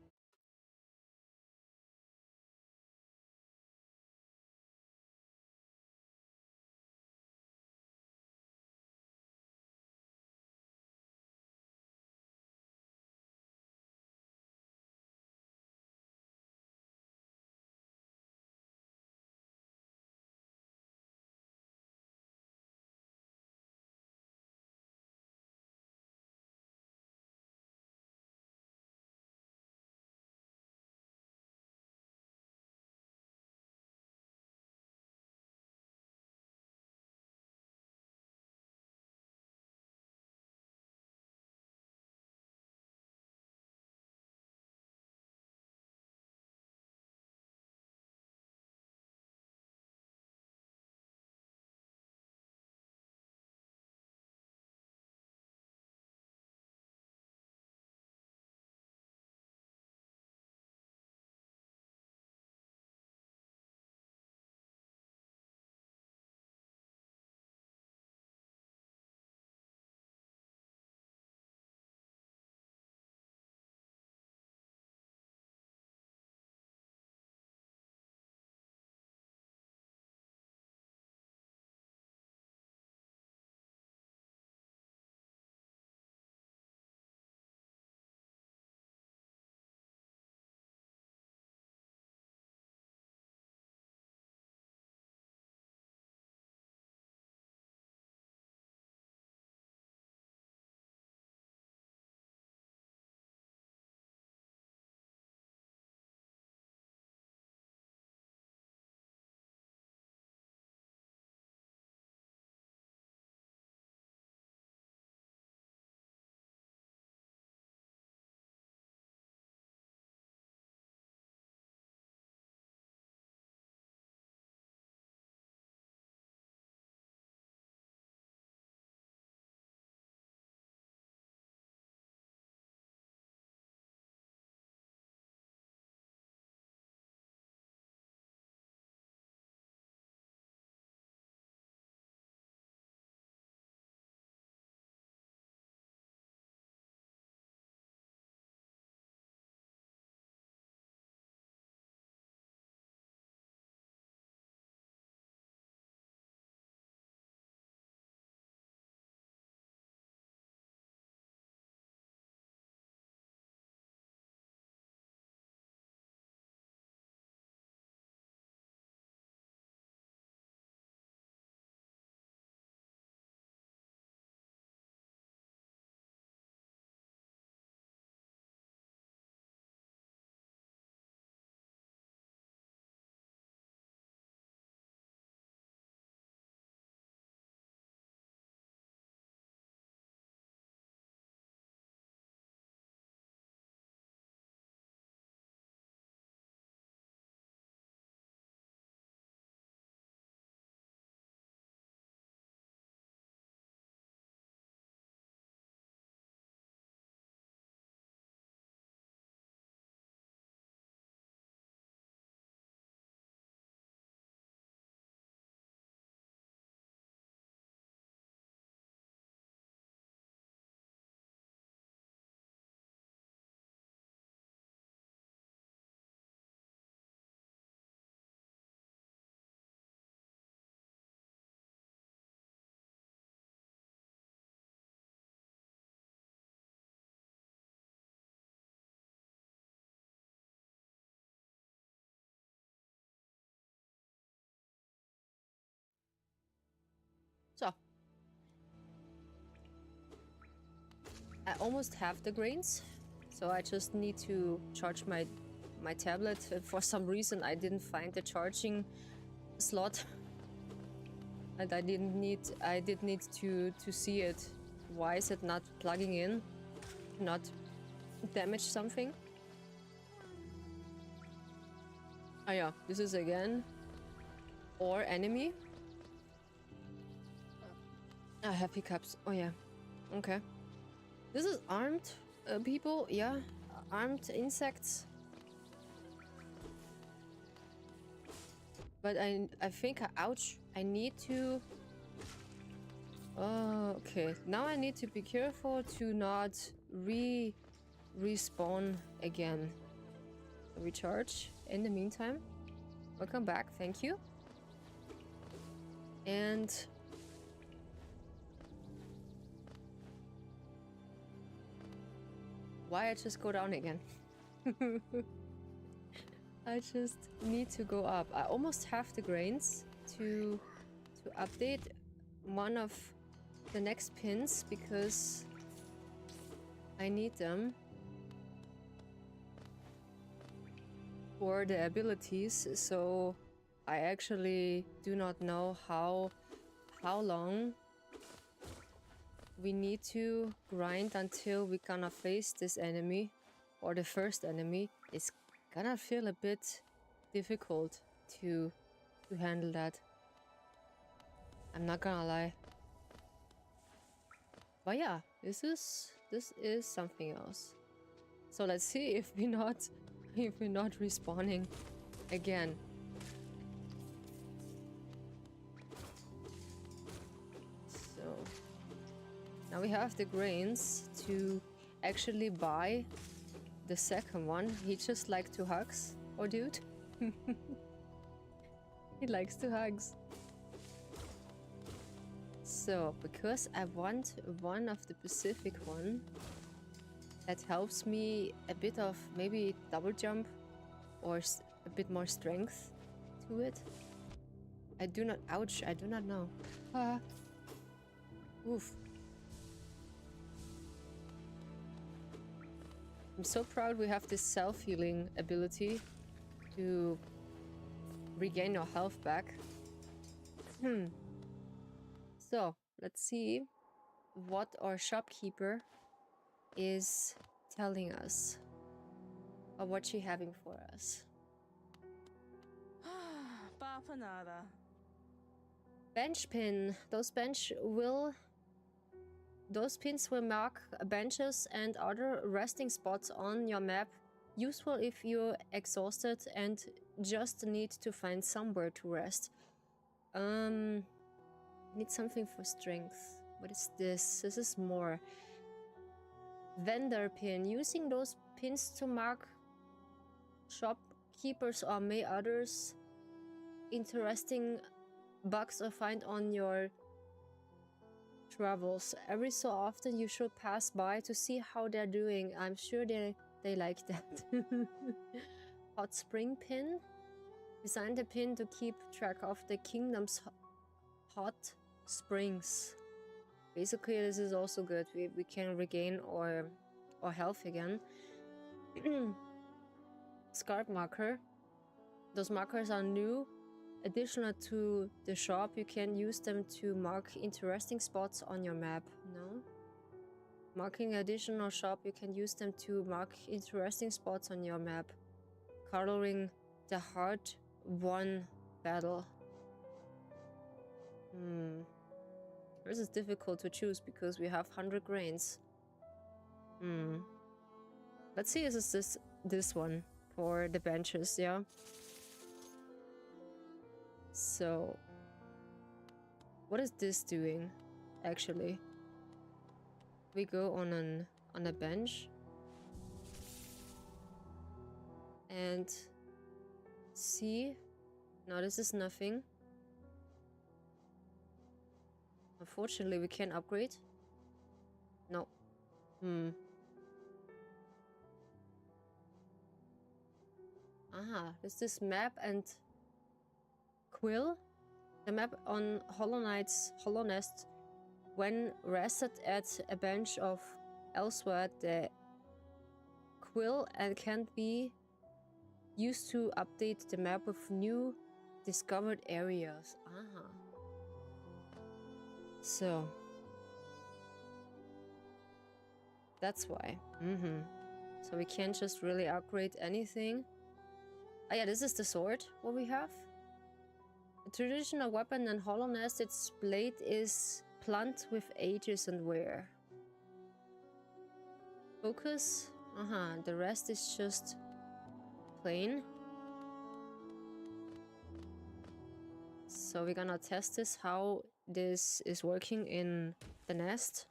So, I almost have the grains, so I just need to charge my tablet. For some reason, I didn't find the charging slot, and I did need to see it. Why is it not plugging in? Not damage something? Oh yeah, this is again or enemy. I have hiccups. Oh yeah. Okay. This is armed people, yeah. Armed insects. But I think, ouch, I need to... Oh, okay. Now I need to be careful to not respawn again. Recharge in the meantime. Welcome back, thank you. And... why I just go down again? I just need to go up. I almost have the grains to update one of the next pins because I need them for the abilities. So I actually do not know how long we need to grind until we gonna face this enemy or the first enemy. It's gonna feel a bit difficult to handle that. I'm not gonna lie. But yeah, this is something else. So let's see if we're not respawning again. So now we have the grains to actually buy the second one. He just likes to hugs, oh dude. He likes to hugs. So, because I want one of the Pacific one that helps me a bit of maybe double jump or a bit more strength to it. I do not, ouch, I do not know. Ah. Oof. I'm so proud we have this self-healing ability to regain your health back. So, let's see what our shopkeeper is telling us or what she having for us. Bench pin. Those pins will mark benches and other resting spots on your map. Useful if you're exhausted and just need to find somewhere to rest. Need something for strength. What is this? This is more. Vendor pin. Using those pins to mark shopkeepers or may others interesting bugs or find on your travels. Every so often you should pass by to see how they're doing. I'm sure they like that. Hot spring pin. Design the pin to keep track of the kingdom's hot springs. Basically, this is also good. We can regain our health again. Scarp marker. Those markers are new. Additional to the shop, you can use them to mark interesting spots on your map. No? Marking additional shop, you can use them to mark interesting spots on your map. Coloring the hard-won battle. This is difficult to choose because we have 100 grains. Let's see, is this one for the benches, yeah? So, what is this doing, actually? We go on a bench and see. No, this is nothing. Unfortunately, we can't upgrade. No. There's this map and quill. The map on Hollow Knight's Hollow Nest. When rested at a bench of elsewhere, the quill and can be used to update the map with new discovered areas. So that's why. So we can't just really upgrade anything. Oh yeah, this is the sword, what we have. A traditional weapon in Hollow Nest, its blade is blunt with ages and wear. Focus. The rest is just plain. So we're gonna test this, how this is working in the nest.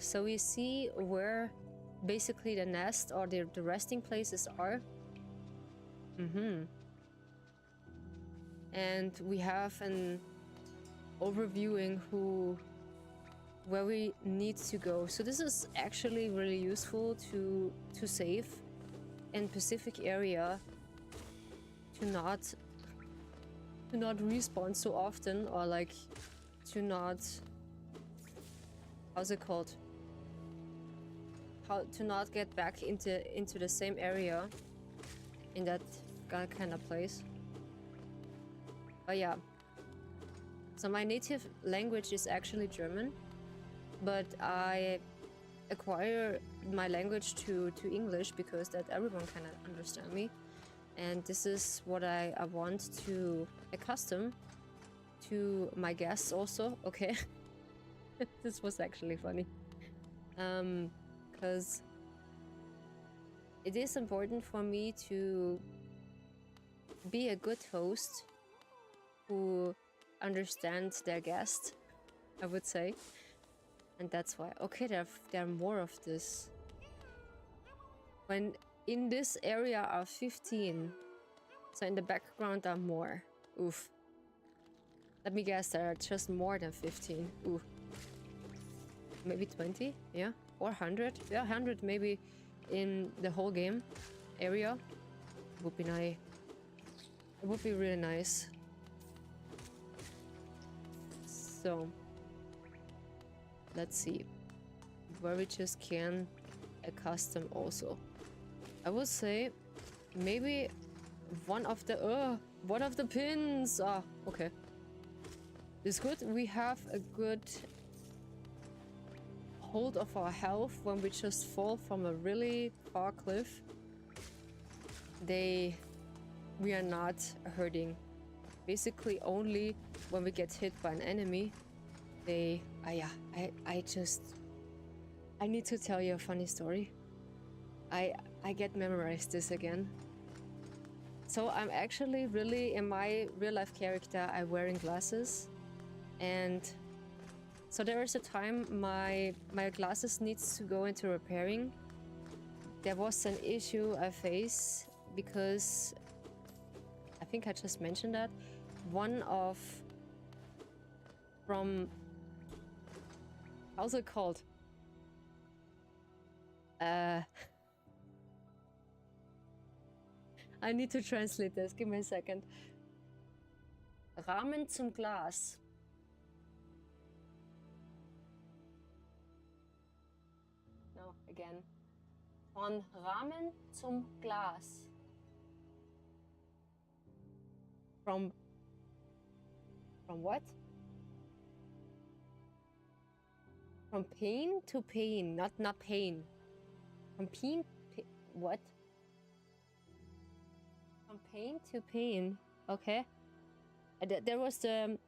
So we see where basically the nest or the resting places are. And we have an overviewing where we need to go. So this is actually really useful to save in specific area, to not respawn so often, or like to not, how's it called? How to not get back into the same area in that kind of place. But yeah. So my native language is actually German, but I acquire my language to English because that everyone can understand me. And this is what I want to accustom to my guests also. Okay. This was actually funny. Because it is important for me to be a good host who understands their guest, I would say. And that's why. Okay, there are more of this. When in this area are 15, so in the background are more. Oof. Let me guess, there are just more than 15. Ooh. Maybe 20? Yeah? Or 100? Yeah, 100 maybe in the whole game area. Would be nice. It would be really nice. So let's see where we just can accustom also. I would say maybe one of the pins. Okay. It's good. We have a good hold of our health when we just fall from a really far cliff. We are not hurting. Basically only when we get hit by an enemy. I need to tell you a funny story. I get memorized this again. So I'm actually really, in my real life character, I'm wearing glasses. And so there is a time my glasses needs to go into repairing. There was an issue I faced because I think I just mentioned that one of from how's it called? I need to translate this. Give me a second. Rahmen zum Glas. No, again. Von Rahmen zum Glas. From what? From pain to pain, not pain. From what? From pain to pain. Okay. There was the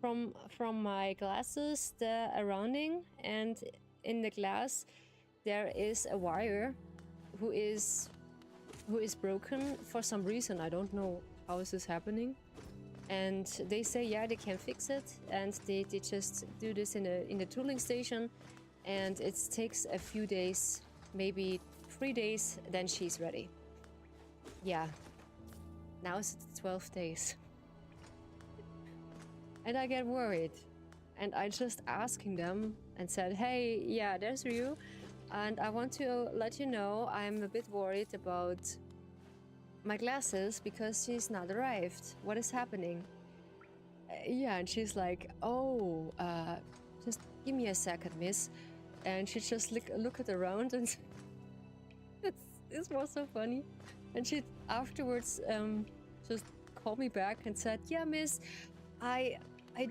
from my glasses the surrounding, and in the glass there is a wire who is broken for some reason. I don't know how is this happening. And they say, yeah, they can fix it, and they just do this in the tooling station, and it takes a few days, maybe 3 days, then she's ready. Yeah, now it's 12 days. And I get worried, and I just asking them and said, hey, yeah, there's Ryu, and I want to let you know I'm a bit worried about my glasses because she's not arrived. What is happening? Yeah, and she's like, oh, just give me a second, miss. And she just looked around, and this was so funny. And she afterwards just called me back and said, yeah, miss, I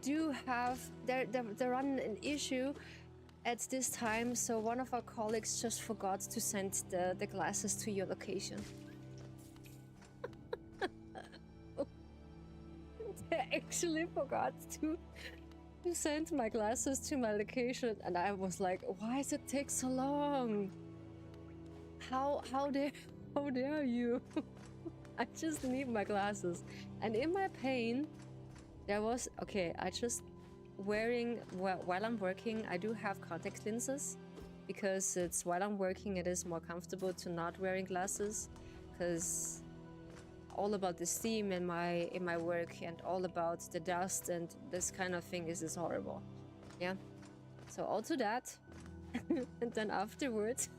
do have, they're on an issue at this time, so one of our colleagues just forgot to send the glasses to your location. They actually forgot to sent my glasses to my location, and I was like, why does it take so long? How dare you? I just need my glasses. And in my pain, there was, okay, I just wearing, while I'm working, I do have contact lenses, because it's while I'm working, it is more comfortable to not wearing glasses, because all about the steam in my work and all about the dust and this kind of thing is horrible. Yeah. So also that. And then afterwards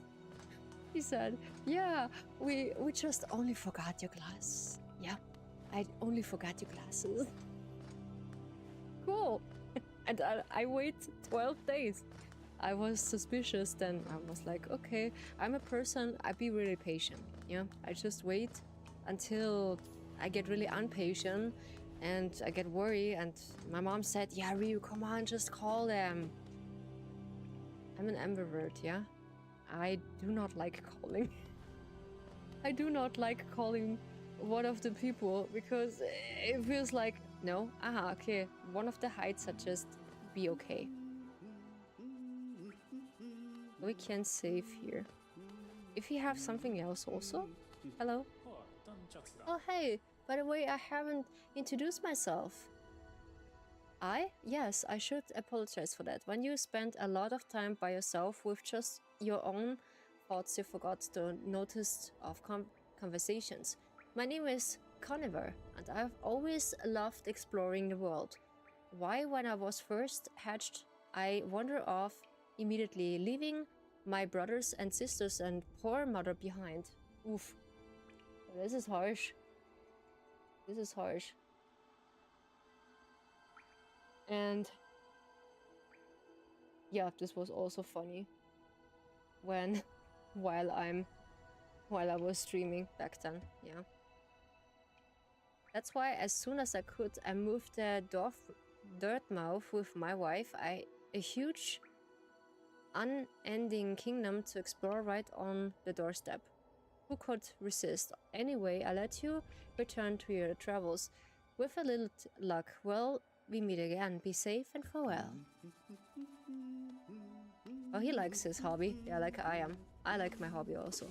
he said, yeah, we just only forgot your glasses. Yeah, I only forgot your glasses. Cool. And I wait 12 days. I was suspicious, then I was like, okay, I'm a person, I be really patient. Yeah, I just wait until I get really impatient and I get worried, and my mom said, yeah, Ryu, come on, just call them. I'm an ambivert, yeah? I do not like calling. I do not like calling one of the people, because it feels like, no, okay, one of the heights are just be okay. We can save here. If you have something else also? Hello? Oh, hey, by the way, I haven't introduced myself. Yes, I should apologize for that. When you spend a lot of time by yourself with just your own thoughts, you forgot to notice of conversations. My name is Conten, and I've always loved exploring the world. Why, when I was first hatched, I wandered off immediately, leaving my brothers and sisters and poor mother behind. Oof. This is harsh. This is harsh. And yeah, this was also funny when while I was streaming back then. Yeah. That's why as soon as I could, I moved the Dirtmouth with my wife. A huge unending kingdom to explore right on the doorstep. Who could resist? Anyway, I let you return to your travels. With a little luck, well, we meet again. Be safe and farewell. Oh, he likes his hobby. Yeah, like I am. I like my hobby also.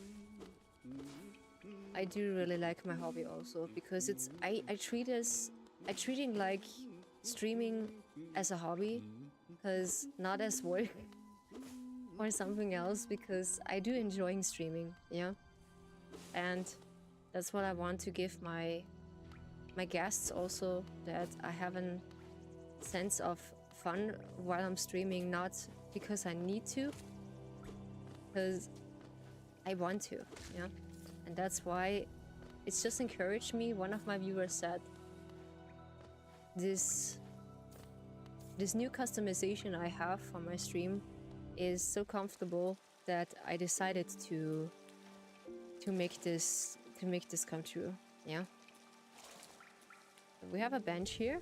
I do really like my hobby also, because it's I treating like streaming as a hobby, because not as work or something else, because I do enjoying streaming, yeah. And that's what I want to give my guests also, that I have a sense of fun while I'm streaming, not because I need to, because I want to, yeah. And that's why it's just encouraged me. One of my viewers said, this new customization I have for my stream is so comfortable that I decided to make this come true. Yeah. We have a bench here.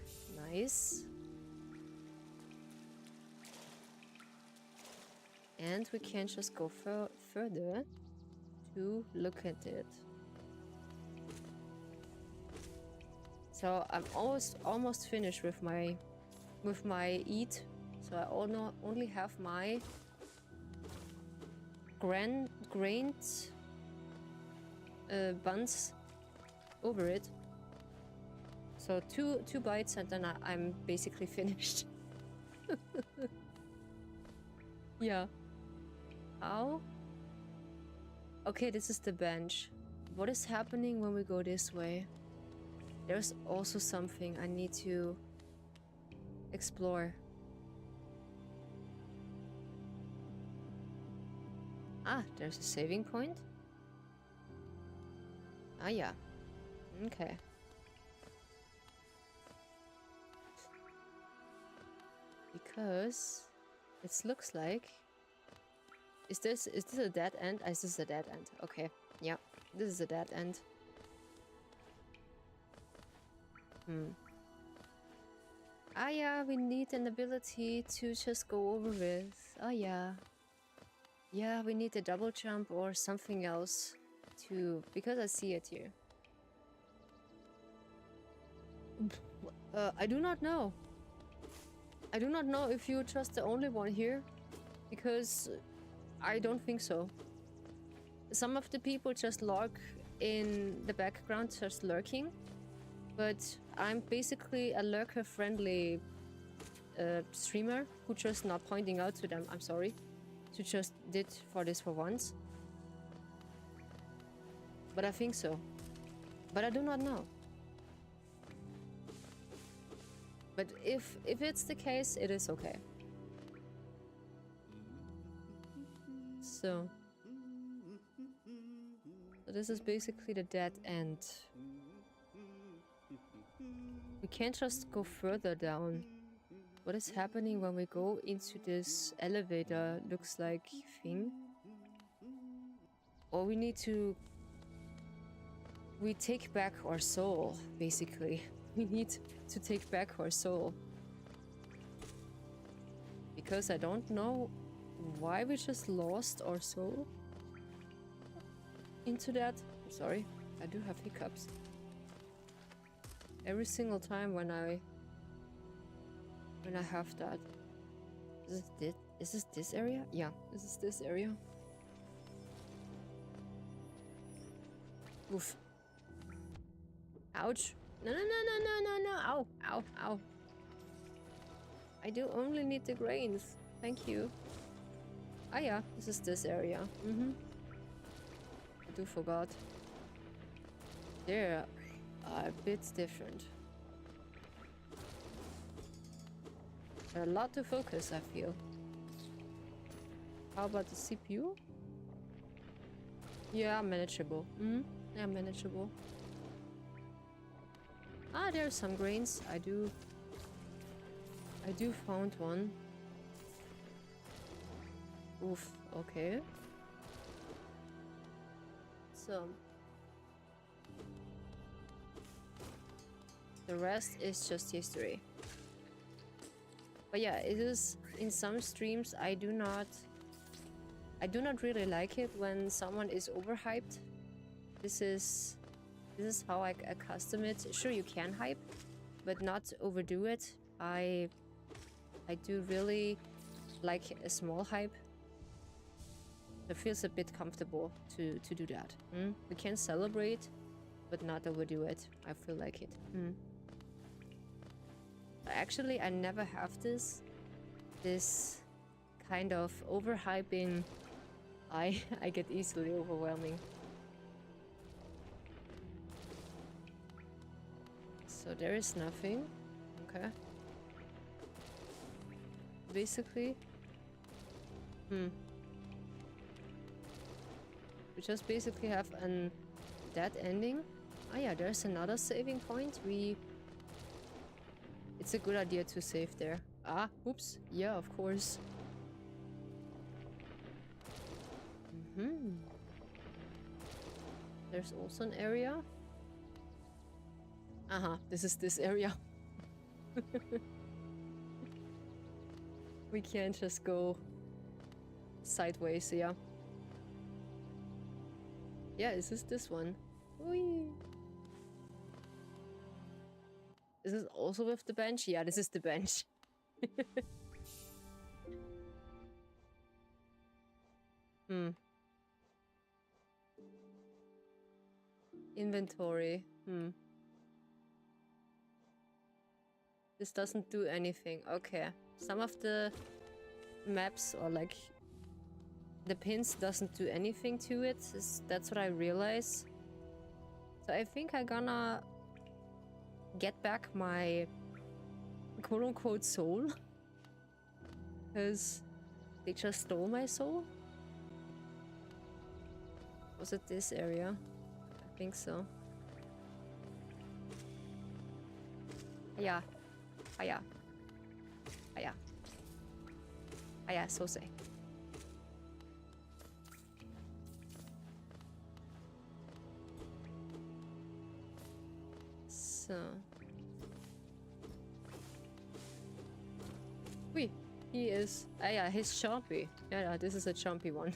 Nice. And we can just go further to look at it. So I'm almost finished with my eat. So I only have my grained buns over it. So two bites and then I'm basically finished. Yeah. How? Okay, this is the bench. What is happening when we go this way? There's also something I need to explore. Ah, there's a saving point. Ah, yeah. Okay. Because it looks like... Is this a dead end? Is this a dead end? Okay. Yeah, this is a dead end. Ah, yeah, we need an ability to just go over with. Oh, yeah. Yeah, we need a double jump or something else to... Because I see it here. I do not know. I do not know if you're just the only one here, because I don't think so. Some of the people just lurk in the background, just lurking, but I'm basically a lurker-friendly streamer who just not pointing out to them. I'm sorry, to just did for this for once. But I think so. But I do not know. But if it's the case, it is okay. So this is basically the dead end. We can't just go further down. What is happening when we go into this elevator looks like thing? Or we need to... We take back our soul, basically. We need to take back our soul. Because I don't know why we just lost our soul into that. I'm sorry, I do have hiccups. Every single time when I have that. Is this this area? Yeah, this is this area. Oof. Ouch. No, no, no, no, no, no, no. Ow, ow, ow. I do only need the grains. Thank you. Ah, yeah, this is this area. I do forgot. They're a bit different. A lot to focus, I feel. How about the CPU? Yeah, manageable. Yeah, manageable. Ah, there are some grains. I do found one. Oof, okay. So the rest is just history. But yeah, it is in some streams I do not really like it when someone is overhyped. This is how I accustom it. Sure, you can hype, but not overdo it. I do really like a small hype. It feels a bit comfortable to do that. We can celebrate, but not overdo it. I feel like it. Actually, I never have this kind of overhyping. I get easily overwhelming. So there is nothing. Okay. Basically, we just basically have an dead ending. Ah yeah, there's another saving point. It's a good idea to save there. Ah, oops. Yeah, of course. There's also an area. This is this area. We can't just go sideways, yeah. Yeah, is this one? Whee! Is this also with the bench? Yeah, this is the bench. Inventory. This doesn't do anything. Okay. Some of the maps or like the pins doesn't do anything to it. That's what I realize. So I think I'm gonna get back my quote-unquote soul. Because they just stole my soul. Was it this area? I think so. Yeah. Hiya. Hiya. Hiya, so say. So. Wait, he is. Ah, yeah, he's chompy. Yeah, this is a chompy one.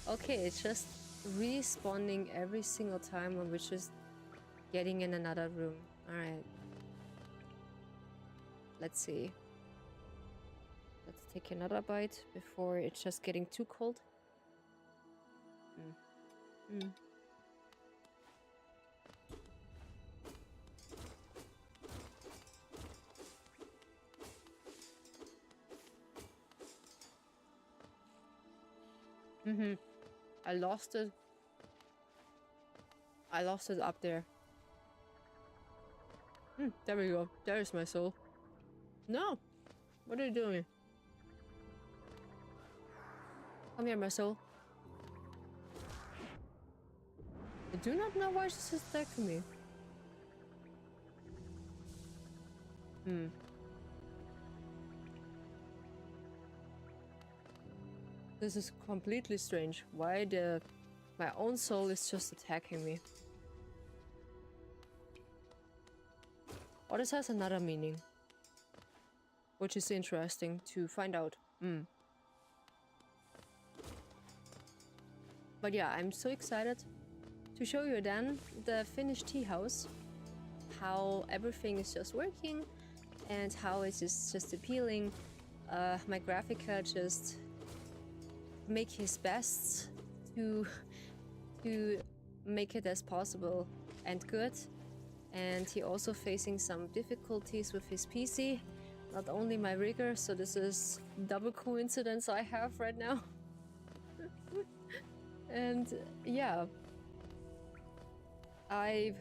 Okay, it's just respawning every single time when we just getting in another room. Alright. Let's see. Let's take another bite before it's just getting too cold. I lost it. I lost it up there. There we go. There's my soul. No! What are you doing? Come here, my soul. I do not know why she's attacking me. This is completely strange. Why my own soul is just attacking me. Or this has another meaning. Which is interesting to find out. But yeah, I'm so excited to show you then the finished tea house. How everything is just working and how it is just appealing. My graphic card just make his best to make it as possible and good. And he also facing some difficulties with his PC, not only my rigger, so this is double coincidence I have right now. And yeah, I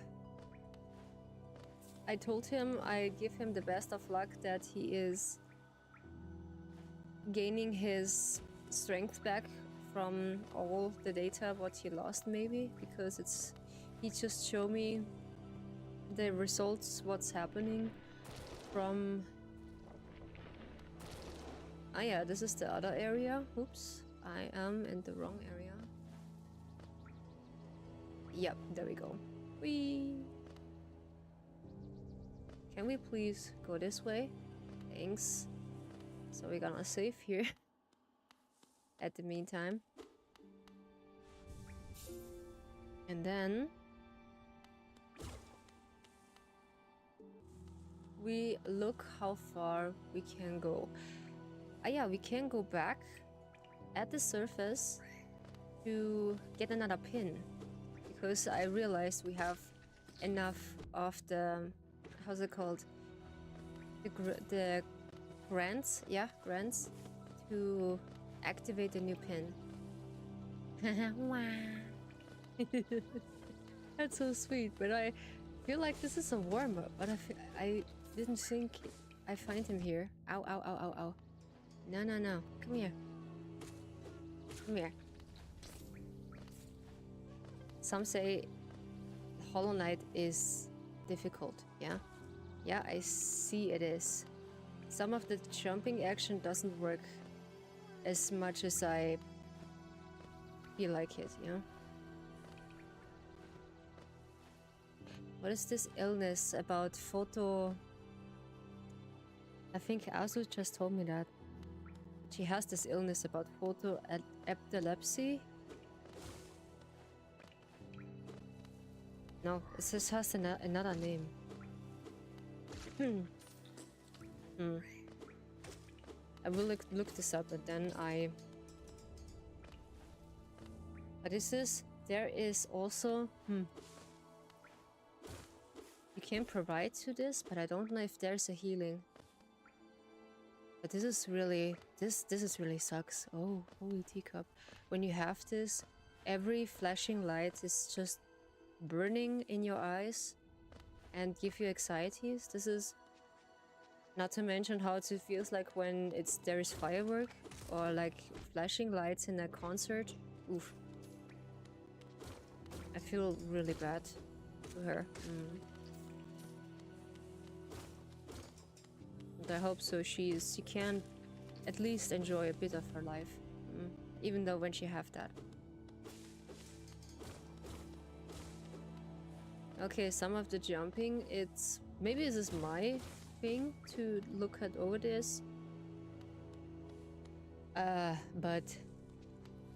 told him I give him the best of luck that he is gaining his strength back from all the data what he lost, maybe, because he just showed me the results, what's happening from... Ah yeah, this is the other area. Oops, I am in the wrong area. Yep, there we go. Whee! Can we please go this way? Thanks. So we're gonna save here. At the meantime. And then... we look how far we can go. Ah yeah, we can go back at the surface to get another pin. Because I realized we have enough of the... how's it called? The grants? Yeah, grants. To activate the new pin. That's so sweet, but I feel like this is a warm-up, but I didn't think I find him here. Ow, ow, ow, ow, ow. No, no, no. Come here. Come here. Some say Hollow Knight is difficult, yeah? Yeah, I see it is. Some of the jumping action doesn't work as much as I feel like it, yeah? What is this illness about photo? I think Azu just told me that. She has this illness about photo epilepsy. No, it just has another name. I will look this up, but then But there is also... You can provide to this, but I don't know if there's a healing. But this is really... This is really sucks. Oh, holy teacup. When you have this, every flashing light is just burning in your eyes and give you anxieties. This is... Not to mention how it feels like when there is firework or like flashing lights in a concert. Oof. I feel really bad to her. And I hope so she can at least enjoy a bit of her life. Even though when she have that. Okay, some of the jumping, maybe this is my thing to look at over this. But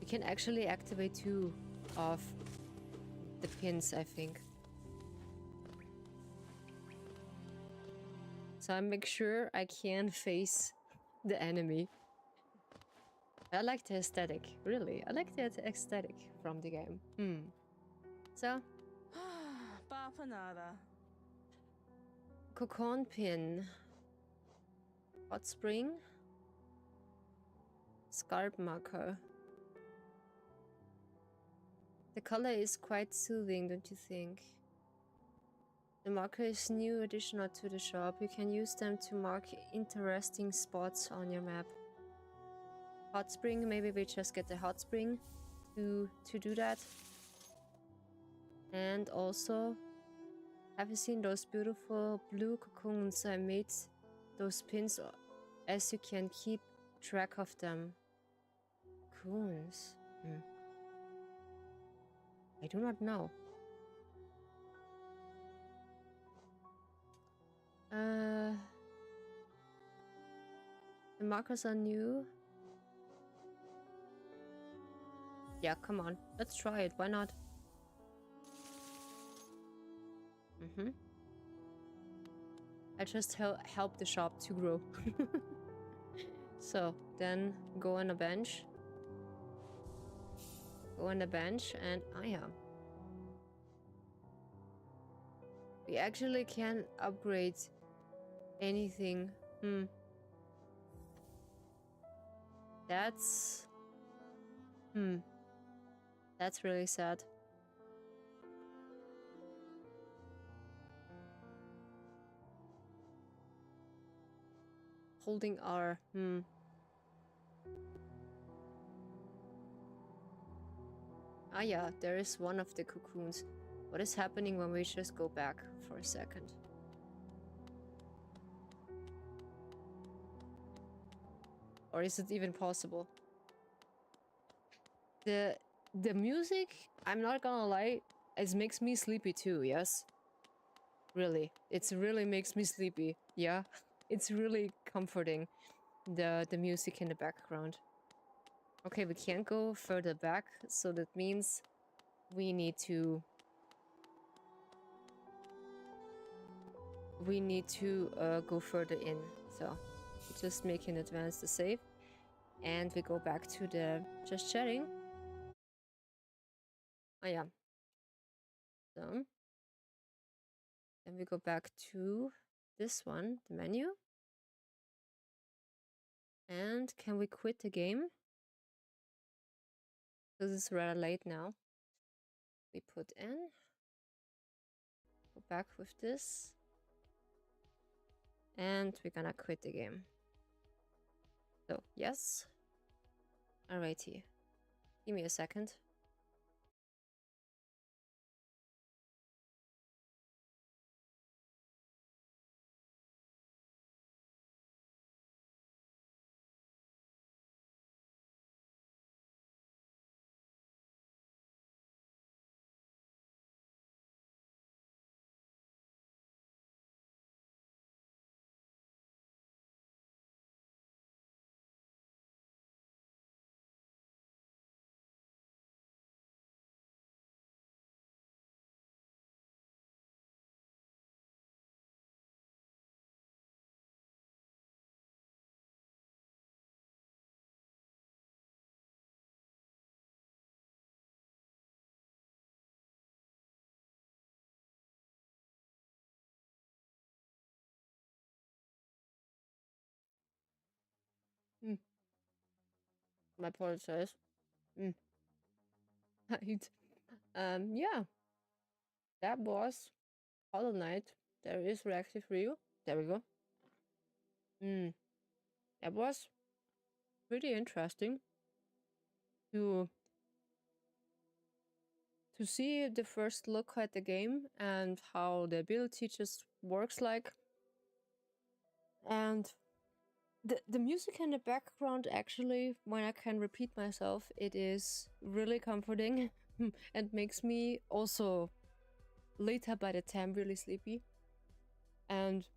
you can actually activate 2 of the pins, I think. So I make sure I can face the enemy. I like the aesthetic, really. I like the aesthetic from the game. So. Cocoon pin. Hot spring. Scarp marker. The color is quite soothing, don't you think? The marker is new additional to the shop. You can use them to mark interesting spots on your map. Hot spring, maybe we just get the hot spring to do that. And also, have you seen those beautiful blue cocoons? I made those pins as you can keep track of them. Cocoons. I do not know. The markers are new. Yeah, come on. Let's try it. Why not? I just help the shop to grow. So, then go on a bench. Go on the bench and yeah. We actually can upgrade anything. That's really sad. Holding R. Ah yeah, there is one of the cocoons. What is happening when we just go back for a second? Or is it even possible? The music, I'm not gonna lie, it makes me sleepy too, yes? Really. It really makes me sleepy, yeah? It's really comforting, the music in the background. Okay, we can't go further back, so that means we need to go further in. So we just make in advance the save, and we go back to the just chatting. Oh yeah. So then we go back to this one, the menu. And can we quit the game? Because it's rather late now. We put in. Go back with this. And we're gonna quit the game. So, yes. Alrighty. Give me a second. I apologize. Right. Yeah. That was Hollow Knight. There is reactive review. There we go. That was pretty interesting to see the first look at the game and how the ability just works like. And the music in the background, actually, when I can repeat myself, it is really comforting and makes me also later by the time really sleepy. And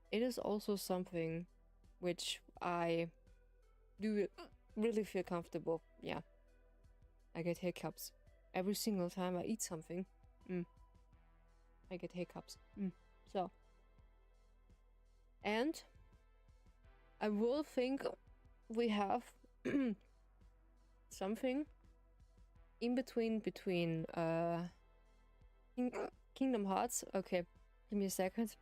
it is also something which I do really feel comfortable. Yeah. I get hiccups every single time I eat something. I get hiccups. So, and I will think we have something in between Kingdom Hearts. Okay, give me a second.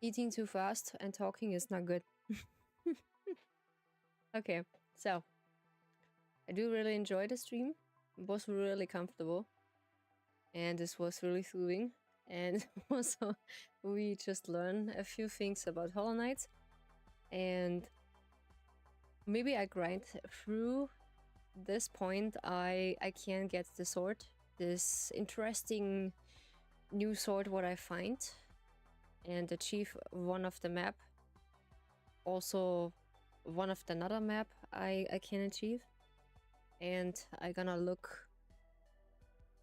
Eating too fast and talking is not good. Okay, so I do really enjoy the stream. It was really comfortable, and this was really soothing. And also, we just learned a few things about Hollow Knight, and maybe I grind through this point. I can get the sword, this interesting new sword what I find, and achieve one of the map. Also, one of the another map I can achieve, and I gonna look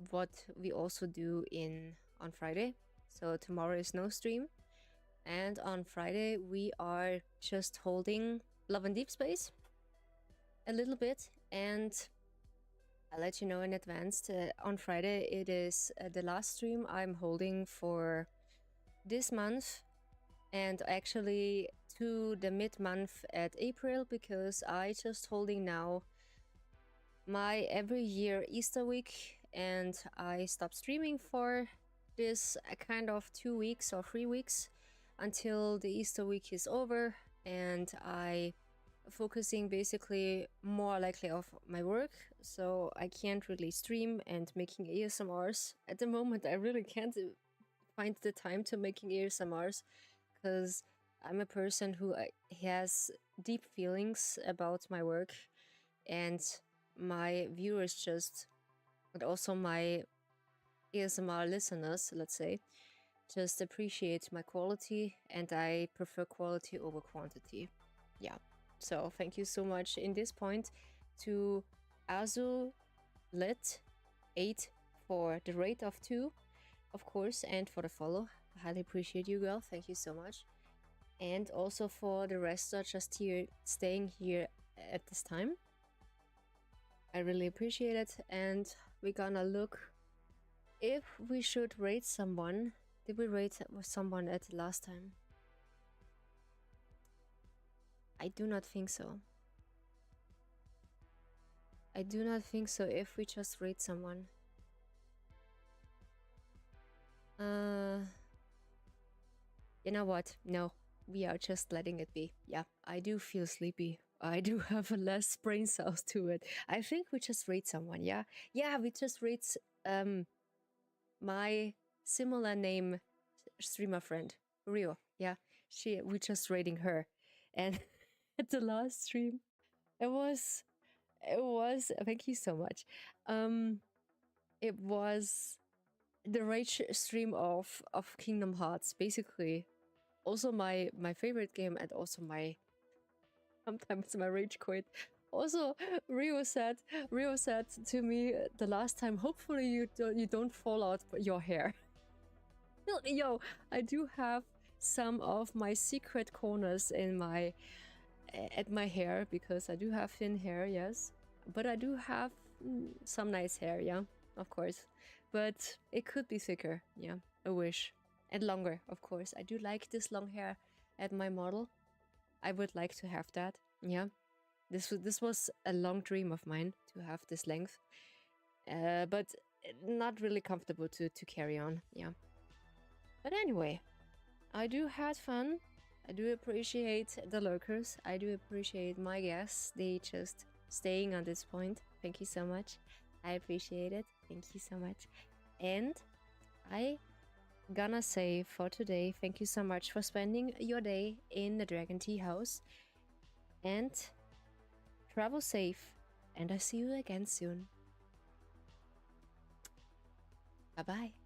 what we also do on Friday. So tomorrow is no stream, and on Friday we are just holding Love and Deep Space a little bit, and I'll let you know in advance. On Friday it is the last stream I'm holding for this month, and actually to the mid-month at April, because I just holding now my every year Easter week, and I stopped streaming for this kind of 2 weeks or 3 weeks until the Easter week is over, and I focusing basically more likely of my work, so I can't really stream and making ASMRs at the moment. I really can't find the time to making ASMRs, because I'm a person who has deep feelings about my work, and my viewers just, and also my ASMR listeners, let's say, just appreciate my quality, and I prefer quality over quantity. Yeah, so thank you so much in this point to AzuLit8 for the rate of 2, of course, and for the follow. I highly appreciate you, girl. Thank you so much. And also for the rest are just here, staying here at this time. I really appreciate it, and we're gonna look if we should rate someone. Did we rate someone at the last time? I do not think so. I do not think so if we just rate someone. You know what? No, we are just letting it be. Yeah, I do feel sleepy. I do have less brain cells to it. I think we just rate someone, yeah? Yeah, we just rate my similar name streamer friend, Rio. Yeah, we just rating her. And at the last stream, it was thank you so much. It was the rage stream of Kingdom Hearts, basically. Also my favorite game, and also sometimes my rage quit. Also, Rio said to me the last time, hopefully you don't fall out your hair. Yo, I do have some of my secret corners at my hair, because I do have thin hair, yes, but I do have some nice hair, yeah, of course, but it could be thicker, yeah, I wish, and longer, of course. I do like this long hair at my model. I would like to have that, yeah. This was a long dream of mine to have this length, but not really comfortable to carry on, yeah. But anyway, I do had fun. I do appreciate the lurkers. I do appreciate my guests. They just staying on this point. Thank you so much. I appreciate it. Thank you so much. And I gonna say for today, thank you so much for spending your day in the Dragon Tea House. And travel safe. And I see you again soon. Bye bye.